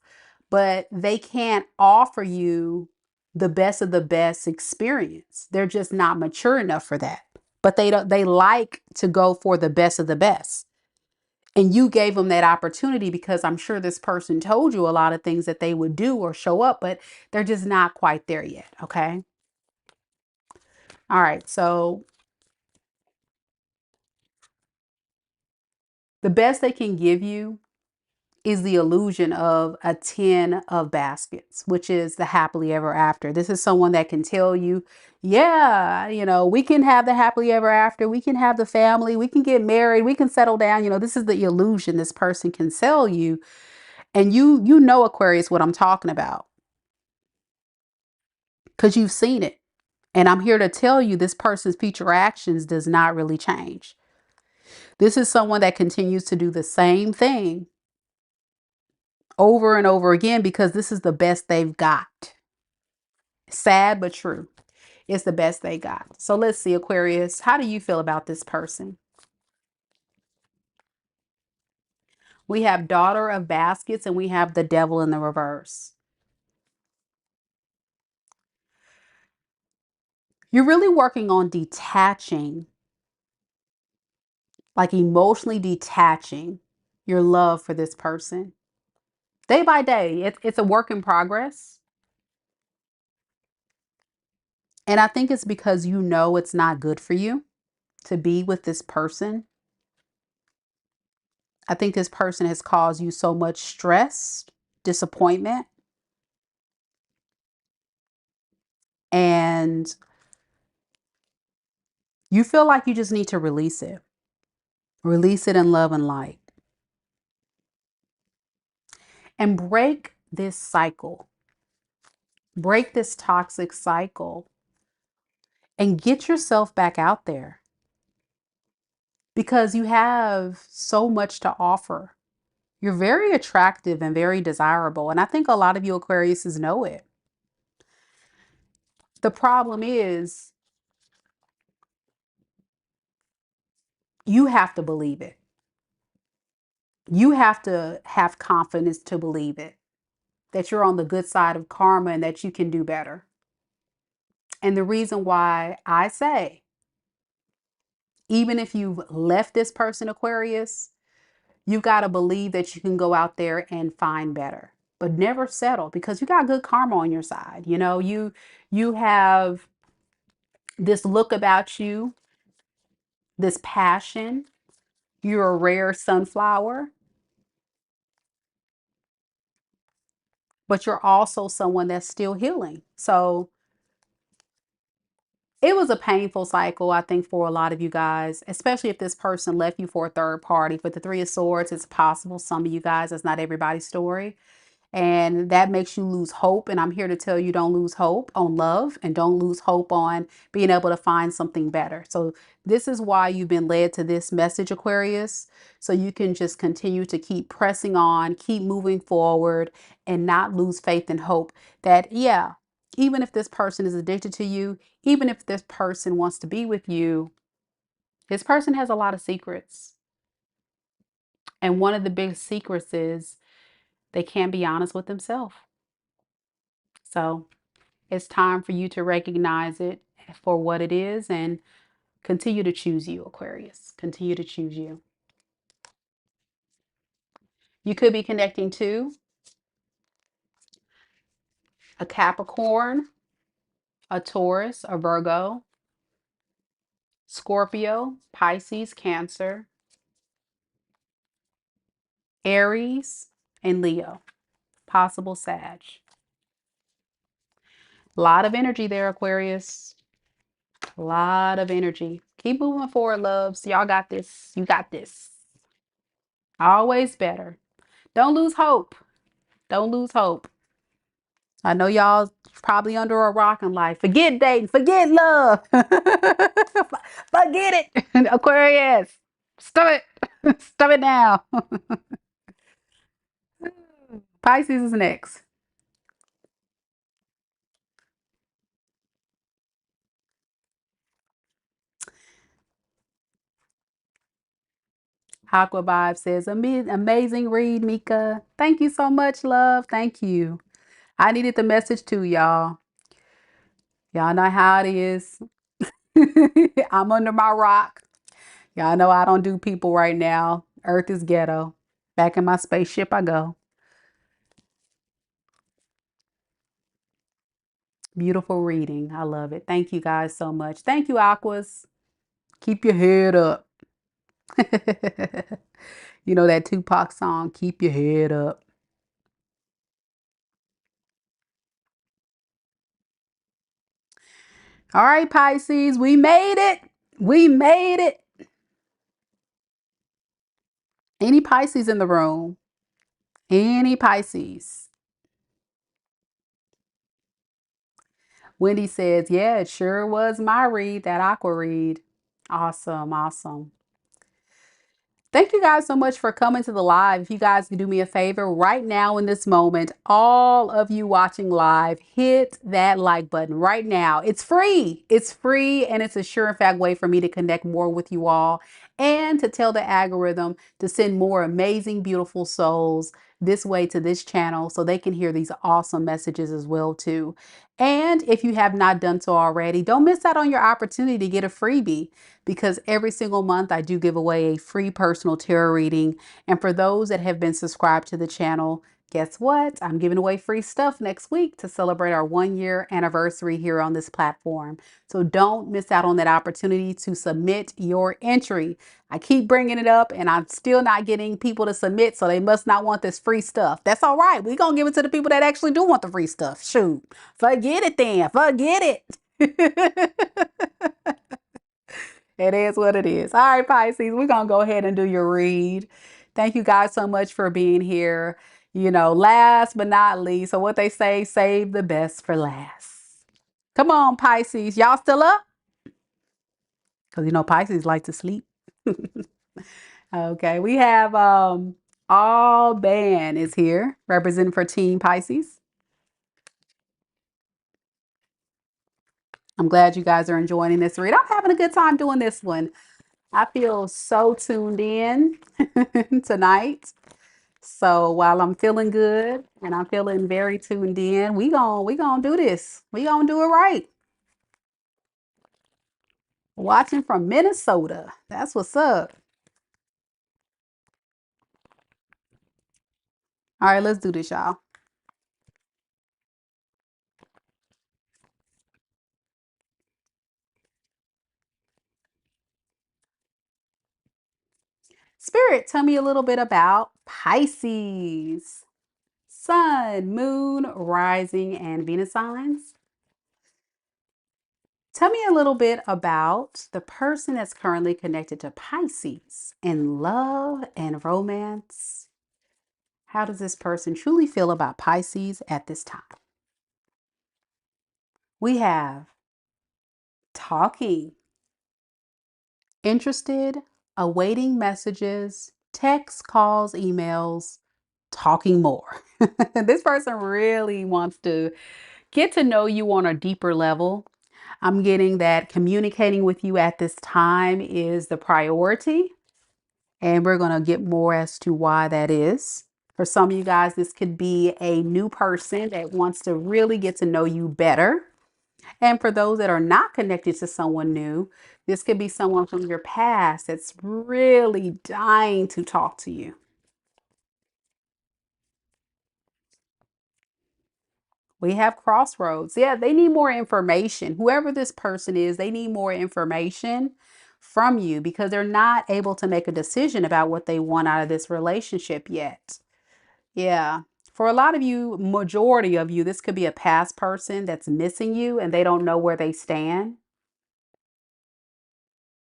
but they can't offer you the best of the best experience. They're just not mature enough for that. But they like to go for the best of the best. And you gave them that opportunity because I'm sure this person told you a lot of things that they would do or show up, but they're just not quite there yet. Okay. All right. So the best they can give you is the illusion of a 10 of baskets, which is the happily ever after. This is someone that can tell you, yeah, we can have the happily ever after. We can have the family. We can get married. We can settle down. This is the illusion this person can sell you. And you know, Aquarius, what I'm talking about because you've seen it. And I'm here to tell you this person's future actions does not really change. This is someone that continues to do the same thing over and over again because this is the best they've got. Sad but true. It's the best they got. So let's see, Aquarius, how do you feel about this person? We have Daughter of Baskets and we have the Devil in the reverse. You're really working on detaching, like emotionally detaching your love for this person. Day by day, it's a work in progress. And I think it's because you know it's not good for you to be with this person. I think this person has caused you so much stress, disappointment, and you feel like you just need to release it. Release it in love and light. And break this cycle. Break this toxic cycle and get yourself back out there because you have so much to offer. You're very attractive and very desirable. And I think a lot of you Aquariuses know it. The problem is you have to believe it. You have to have confidence to believe it, that you're on the good side of karma and that you can do better. And the reason why I say, even if you've left this person, Aquarius, you've got to believe that you can go out there and find better, but never settle because you got good karma on your side. You have this look about you, this passion. You're a rare sunflower, but you're also someone that's still healing. So it was a painful cycle, I think, for a lot of you guys, especially if this person left you for a third party. With the Three of Swords, it's possible some of you guys, that's not everybody's story. And that makes you lose hope. And I'm here to tell you, don't lose hope on love and don't lose hope on being able to find something better. So this is why you've been led to this message, Aquarius. So you can just continue to keep pressing on, keep moving forward and not lose faith and hope that, yeah, even if this person is addicted to you, even if this person wants to be with you, this person has a lot of secrets. And one of the big secrets is they can't be honest with themselves. So it's time for you to recognize it for what it is and continue to choose you, Aquarius. Continue to choose you. You could be connecting to a Capricorn, a Taurus, a Virgo, Scorpio, Pisces, Cancer, Aries, and Leo. Possible Sag. A lot of energy there, Aquarius. A lot of energy. Keep moving forward, loves. Y'all got this. You got this. Always better. Don't lose hope. Don't lose hope. I know y'all probably under a rock in life. Forget dating. Forget love. Forget it. Aquarius. Stop it. Stop it now. Pisces is next. Aqua Vibe says, amazing read, Mika. Thank you so much, love. Thank you. I needed the message too, y'all. Y'all know how it is. I'm under my rock. Y'all know I don't do people right now. Earth is ghetto. Back in my spaceship I go. Beautiful reading. I love it. Thank you guys so much. Thank you, Aquas. Keep your head up. You know that Tupac song, Keep Your Head Up. All right, Pisces, we made it. We made it. Any Pisces in the room? Any Pisces? Wendy says, yeah, it sure was my read, that aqua read. Awesome, awesome. Thank you guys so much for coming to the live. If you guys can do me a favor right now in this moment, all of you watching live, hit that like button right now. It's free. It's free and it's a sure and fact way for me to connect more with you all and to tell the algorithm to send more amazing, beautiful souls this way to this channel so they can hear these awesome messages as well too. And if you have not done so already, don't miss out on your opportunity to get a freebie, because every single month I do give away a free personal tarot reading. And for those that have been subscribed to the channel, guess what? I'm giving away free stuff next week to celebrate our 1-year anniversary here on this platform. So don't miss out on that opportunity to submit your entry. I keep bringing it up and I'm still not getting people to submit, so they must not want this free stuff. That's all right. We're going to give it to the people that actually do want the free stuff. Shoot. Forget it then. Forget it. It is what it is. All right, Pisces, we're going to go ahead and do your read. Thank you guys so much for being here. You know, last but not least, so what they say, save the best for last. Come on, Pisces. Y'all still up? Because, you know, Pisces like to sleep. Okay, we have All Band is here, representing for Team Pisces. I'm glad you guys are enjoying this read. I'm having a good time doing this one. I feel so tuned in tonight. So while I'm feeling good and I'm feeling very tuned in, we gonna do this. We gonna do it right. Watching from Minnesota. That's what's up. All right, let's do this, y'all. Spirit, tell me a little bit about Pisces. Sun, moon, rising, and Venus signs. Tell me a little bit about the person that's currently connected to Pisces in love and romance. How does this person truly feel about Pisces at this time? We have talking, interested, awaiting messages, texts, calls, emails, talking more. This person really wants to get to know you on a deeper level. I'm getting that communicating with you at this time is the priority, and we're going to get more as to why that is. For some of you guys, this could be a new person that wants to really get to know you better. And for those that are not connected to someone new, this could be someone from your past that's really dying to talk to you. We have crossroads. Yeah, they need more information. Whoever this person is, they need more information from you because they're not able to make a decision about what they want out of this relationship yet. Yeah. For a lot of you, majority of you, this could be a past person that's missing you and they don't know where they stand.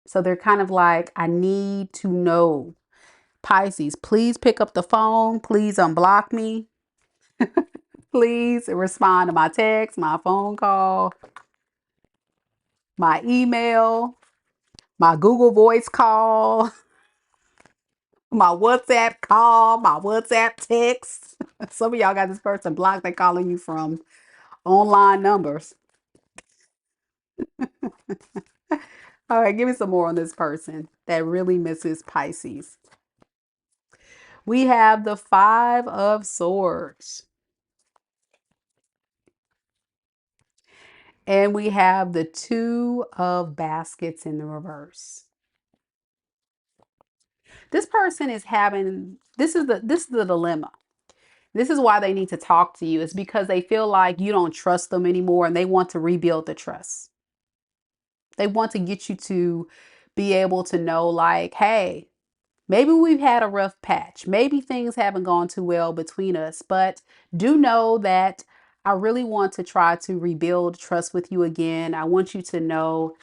So they're kind of like, I need to know. Pisces, please pick up the phone. Please unblock me. Please respond to my text, my phone call, my email, my Google Voice call, my WhatsApp call, my WhatsApp text. Some of y'all got this person blocked. They're calling you from online numbers. All right, give me some more on this person that really misses Pisces. We have the Five of Swords. And we have the Two of Baskets in the reverse. This person is having, this is the dilemma. This is why they need to talk to you. It's because they feel like you don't trust them anymore and they want to rebuild the trust. They want to get you to be able to know like, hey, maybe we've had a rough patch. Maybe things haven't gone too well between us, but do know that I really want to try to rebuild trust with you again. I want you to know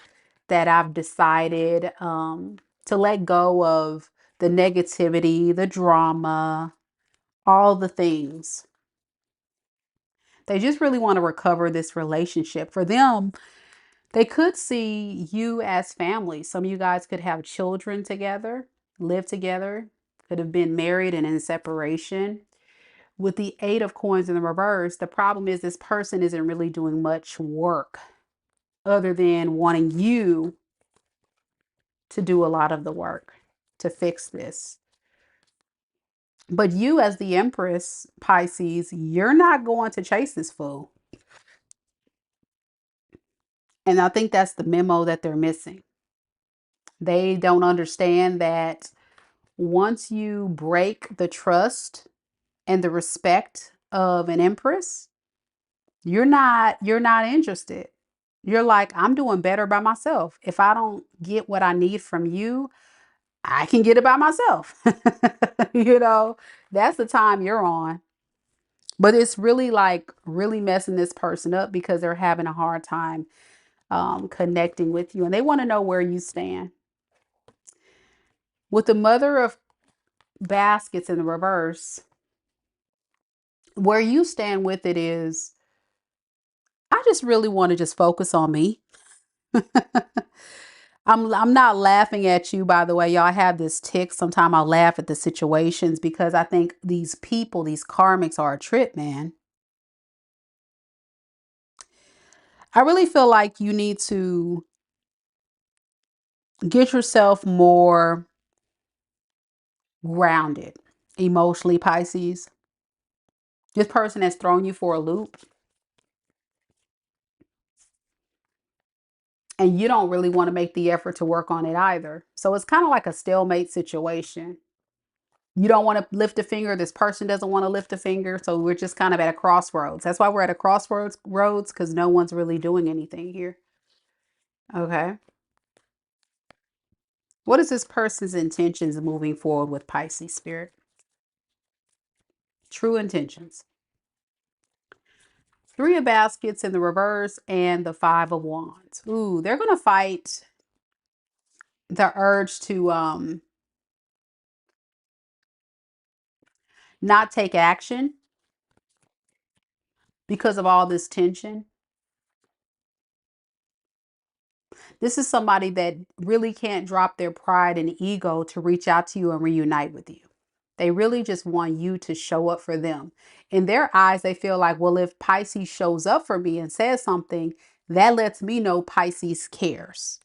that I've decided to let go of the negativity, the drama, all the things. They just really want to recover this relationship. For them, they could see you as family. Some of you guys could have children together, live together, could have been married and in separation. With the Eight of Coins in the reverse, the problem is this person isn't really doing much work other than wanting you to do a lot of the work to fix this. But you, as the Empress, Pisces, you're not going to chase this fool. And I think that's the memo that they're missing. They don't understand that once you break the trust and the respect of an Empress, you're not interested. You're like, I'm doing better by myself. If I don't get what I need from you, I can get it by myself. You know, that's the time you're on. But it's really like really messing this person up because they're having a hard time connecting with you and they want to know where you stand. With the Mother of Baskets in the reverse, where you stand with it is, I just really want to just focus on me. I'm not laughing at you, by the way. Y'all, I have this tick. Sometimes I laugh at the situations because I think these people, these karmics are a trip, man. I really feel like you need to get yourself more grounded emotionally, Pisces. This person has thrown you for a loop and you don't really want to make the effort to work on it either. So it's kind of like a stalemate situation. You don't want to lift a finger. This person doesn't want to lift a finger. So we're just kind of at a crossroads. That's why we're at a crossroads because no one's really doing anything here. Okay. What is this person's intentions moving forward with Pisces spirit? True intentions. Three of Baskets in the reverse and the Five of Wands. Ooh, they're going to fight the urge to not take action because of all this tension. This is somebody that really can't drop their pride and ego to reach out to you and reunite with you. They really just want you to show up for them. In their eyes, they feel like, well, if Pisces shows up for me and says something, that lets me know Pisces cares.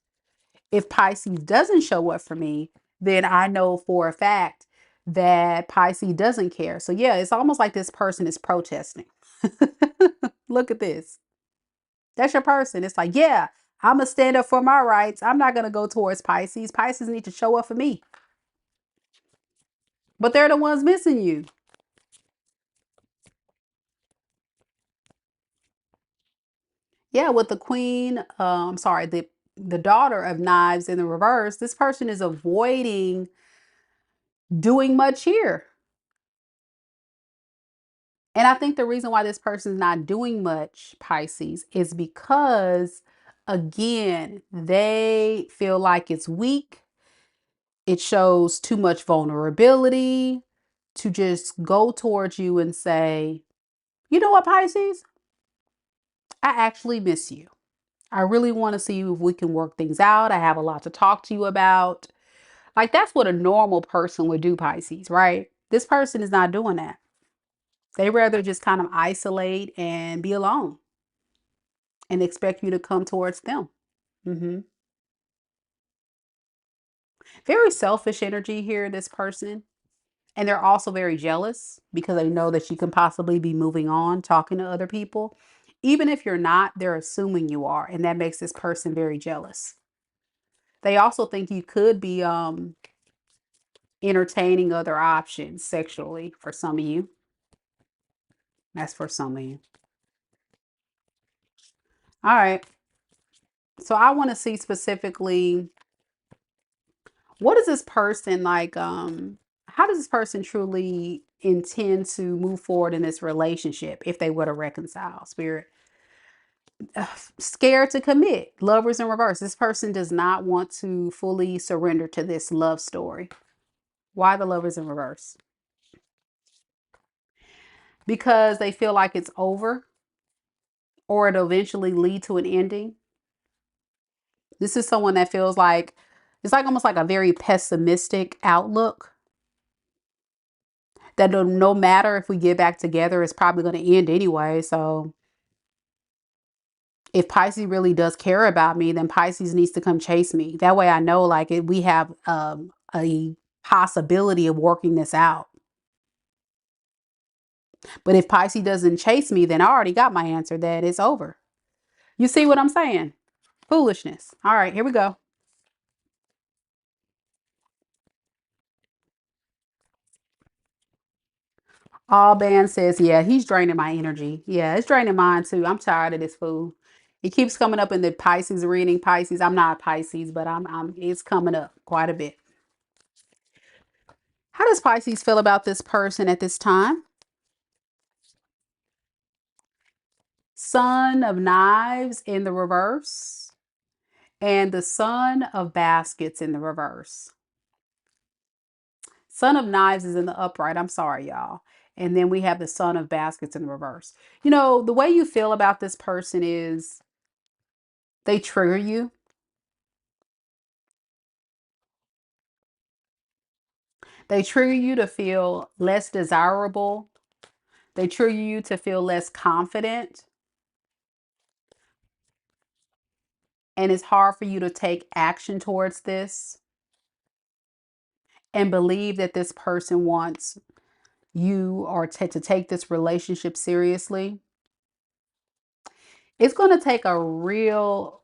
If Pisces doesn't show up for me, then I know for a fact that Pisces doesn't care. So yeah, it's almost like this person is protesting. Look at this. That's your person. It's like, yeah, I'm going to stand up for my rights. I'm not going to go towards Pisces. Pisces need to show up for me. But they're the ones missing you. Yeah, with the Queen, sorry, the the daughter of knives in the reverse, this person is avoiding doing much here. And I think the reason why this person's not doing much, Pisces, is because, again, they feel like it's weak. It shows too much vulnerability to just go towards you and say, you know what, Pisces? I actually miss you. I really want to see if we can work things out. I have a lot to talk to you about. Like, that's what a normal person would do, Pisces, right? This person is not doing that. They rather just kind of isolate and be alone and expect you to come towards them. hmm Very selfish energy here, this person. And they're also very jealous because they know that you can possibly be moving on, talking to other people. Even if you're not, they're assuming you are. And that makes this person very jealous. They also think you could be entertaining other options sexually for some of you. That's for some of you. All right. So I want to see specifically, what is this person like? How does this person truly intend to move forward in this relationship if they were to reconcile? Spirit, scared to commit. Lovers in reverse. This person does not want to fully surrender to this love story. Why the lovers in reverse? Because they feel like it's over or it'll eventually lead to an ending. This is someone that feels like it's like almost like a very pessimistic outlook, that no matter if we get back together, it's probably going to end anyway. So if Pisces really does care about me, then Pisces needs to come chase me. That way I know like we have a possibility of working this out. But if Pisces doesn't chase me, then I already got my answer that it's over. You see what I'm saying? Foolishness. All right, here we go. All band says, yeah, he's draining my energy. Yeah, it's draining mine too. I'm tired of this fool. It keeps coming up in the Pisces reading. Pisces. I'm not Pisces, but I'm it's coming up quite a bit. How does Pisces feel about this person at this time? Son of Knives in the reverse and the Son of Baskets in the reverse. Son of Knives is in the upright. I'm sorry, y'all. And then we have the Son of Baskets in the reverse. You know, the way you feel about this person is they trigger you. They trigger you to feel less desirable. They trigger you to feel less confident. And it's hard for you to take action towards this and believe that this person wants you or to take this relationship seriously. It's going to take a real,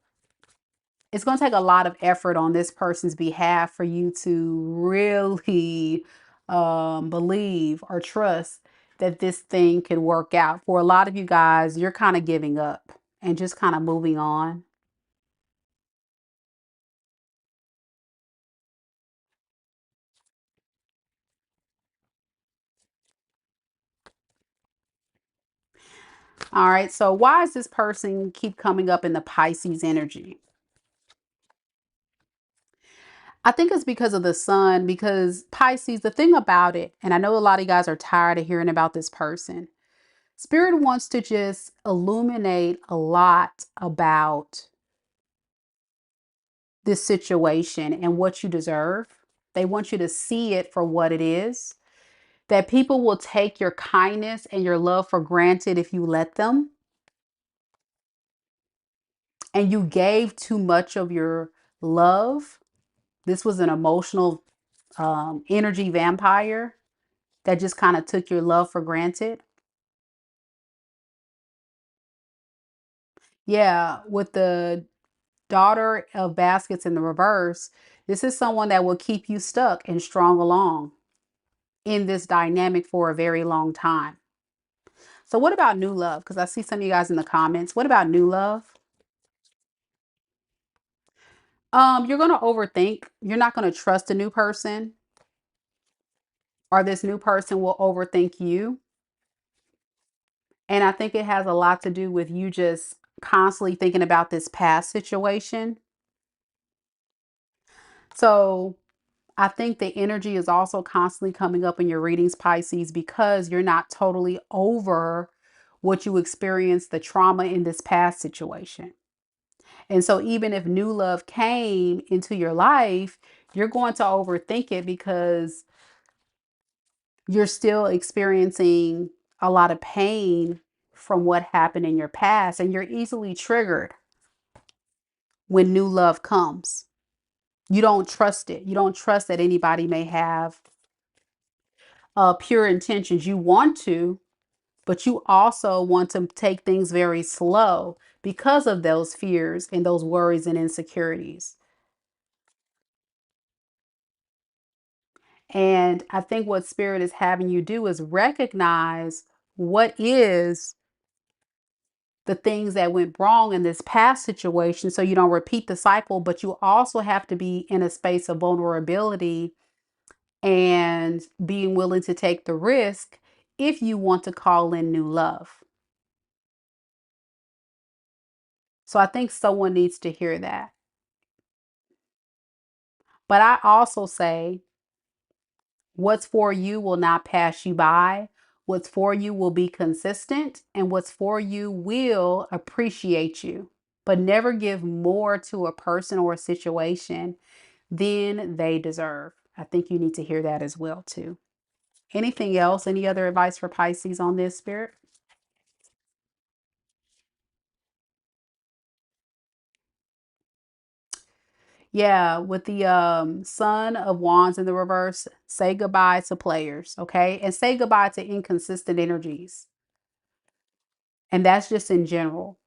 it's going to take a lot of effort on this person's behalf for you to really believe or trust that this thing can work out. For a lot of you guys, you're kind of giving up and just kind of moving on. All right. So why does this person keep coming up in the Pisces energy? I think it's because of the sun, because Pisces, the thing about it, and I know a lot of you guys are tired of hearing about this person. Spirit wants to just illuminate a lot about this situation and what you deserve. They want you to see it for what it is. That people will take your kindness and your love for granted if you let them. And you gave too much of your love. This was an emotional energy vampire that just kind of took your love for granted. Yeah, with the daughter of baskets in the reverse, this is someone that will keep you stuck and strong along in this dynamic for a very long time. So what about new love? Because I see some of you guys in the comments. What about new love? You're going to overthink. You're not going to trust a new person, or this new person will overthink you. And I think it has a lot to do with you just constantly thinking about this past situation. So I think the energy is also constantly coming up in your readings, Pisces, because you're not totally over what you experienced, the trauma in this past situation. And so even if new love came into your life, you're going to overthink it because you're still experiencing a lot of pain from what happened in your past, and you're easily triggered when new love comes. You don't trust it. You don't trust that anybody may have pure intentions. You want to, but you also want to take things very slow because of those fears and those worries and insecurities. And I think what Spirit is having you do is recognize what is the things that went wrong in this past situation so you don't repeat the cycle, but you also have to be in a space of vulnerability and being willing to take the risk if you want to call in new love. So I think someone needs to hear that. But I also say, what's for you will not pass you by. What's for you will be consistent, and what's for you will appreciate you. But never give more to a person or a situation than they deserve. I think you need to hear that as well, too. Anything else? Any other advice for Pisces on this, Spirit? Yeah, with the Son of Wands in the reverse, say goodbye to players, okay? And say goodbye to inconsistent energies. And that's just in general.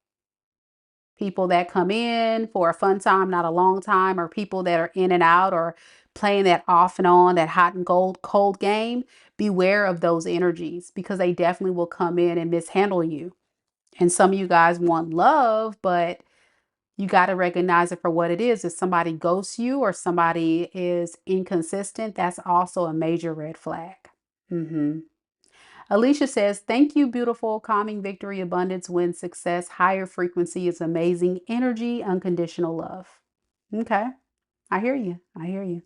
People that come in for a fun time, not a long time, or people that are in and out or playing that off and on, that hot and cold game, beware of those energies because they definitely will come in and mishandle you. And some of you guys want love, but you got to recognize it for what it is. If somebody ghosts you or somebody is inconsistent, that's also a major red flag. hmm Alicia says, thank you, beautiful, calming victory, abundance, win, success, higher frequency is amazing energy, unconditional love. Okay. I hear you. I hear you.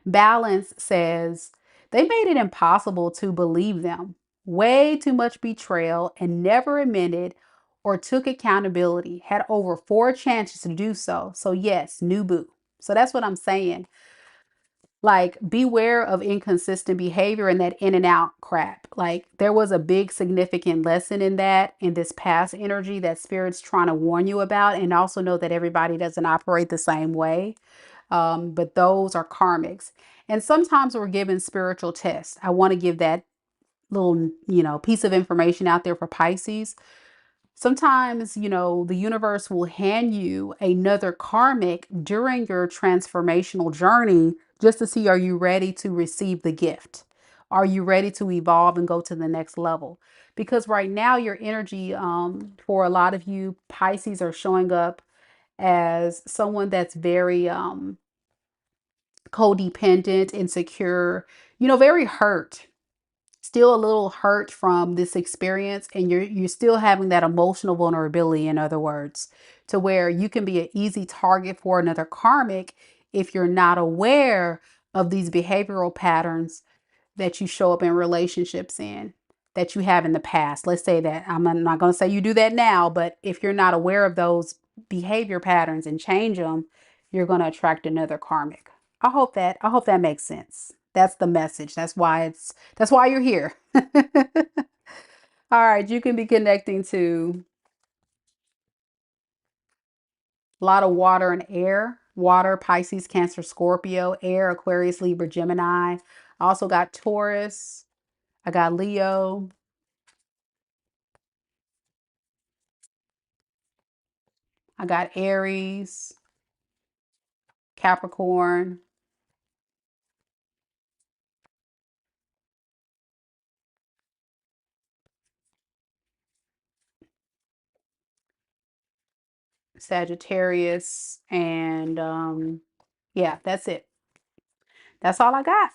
Balance says, they made it impossible to believe them. Way too much betrayal and never admitted or took accountability. Had over 4 chances to do so. So, yes, new boo. So, that's what I'm saying. Like, beware of inconsistent behavior and that in and out crap. Like, there was a big significant lesson in that, in this past energy that Spirit's trying to warn you about. And also know that everybody doesn't operate the same way. But those are karmics. And sometimes we're given spiritual tests. I want to give that little, piece of information out there for Pisces. Sometimes, the universe will hand you another karmic during your transformational journey just to see, are you ready to receive the gift? Are you ready to evolve and go to the next level? Because right now, your energy, for a lot of you, Pisces, are showing up as someone that's very codependent, insecure, very hurt, still a little hurt from this experience, and you're still having that emotional vulnerability, in other words, to where you can be an easy target for another karmic if you're not aware of these behavioral patterns that you show up in relationships in, that you have in the past. Let's say that I'm not going to say you do that now, but if you're not aware of those behavior patterns and change them, you're going to attract another karmic. I hope that makes sense. That's the message. That's why you're here. All right, you can be connecting to a lot of water and air. Water, Pisces, Cancer, Scorpio, air, Aquarius, Libra, Gemini. I also got Taurus. I got Leo. I got Aries, Capricorn. Sagittarius, and yeah, that's it. That's all I got.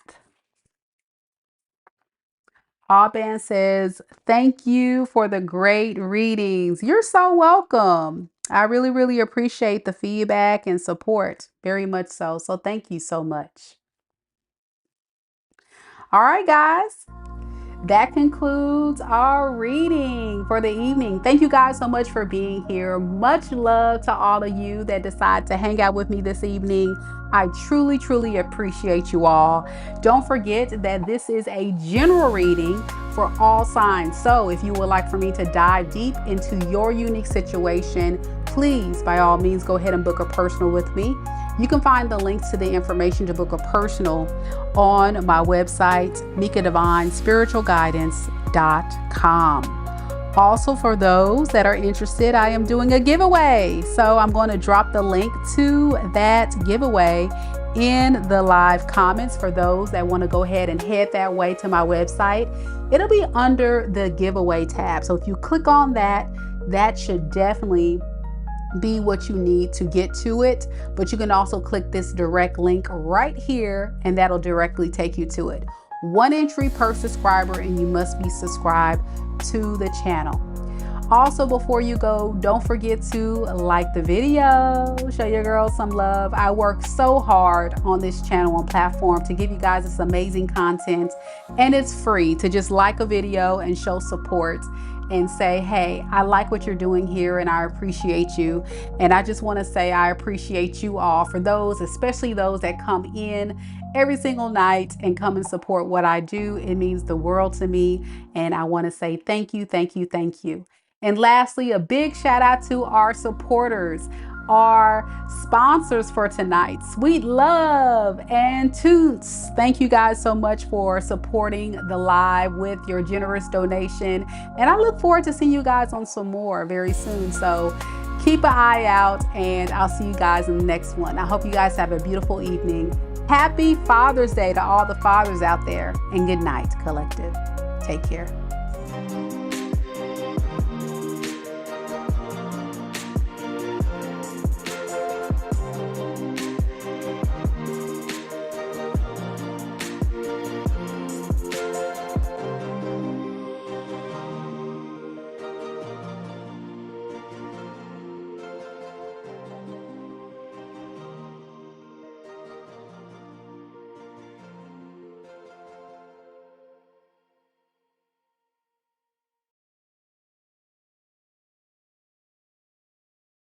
Alban says, thank you for the great readings. You're so welcome. I really, really appreciate the feedback and support. Very much so. So thank you so much. All right, guys. That concludes our reading for the evening. Thank you guys so much for being here. Much love to all of you that decide to hang out with me this evening. I truly, truly appreciate you all. Don't forget that this is a general reading for all signs. So if you would like for me to dive deep into your unique situation, please, by all means, go ahead and book a personal with me. You can find the links to the information to book a personal on my website, MikaDivineSpiritualGuidance.com. Also, for those that are interested, I am doing a giveaway. So I'm going to drop the link to that giveaway in the live comments for those that want to go ahead and head that way to my website. It'll be under the giveaway tab. So if you click on that, that should definitely be what you need to get to it. But you can also click this direct link right here and that'll directly take you to it. 1 entry per subscriber, and you must be subscribed to the channel. Also, before you go, don't forget to like the video, show your girl some love. I work so hard on this channel and platform to give you guys this amazing content, and it's free to just like a video and show support and say, hey, I like what you're doing here and I appreciate you. And I just want to say I appreciate you all, for those, especially those that come in every single night and come and support what I do. It means the world to me. And I want to say thank you, thank you, thank you. And lastly, a big shout out to our supporters, our sponsors for tonight, Sweet Love and Toots. Thank you guys so much for supporting the live with your generous donation. And I look forward to seeing you guys on some more very soon. So keep an eye out, and I'll see you guys in the next one. I hope you guys have a beautiful evening. Happy Father's Day to all the fathers out there, and good night, collective. Take care.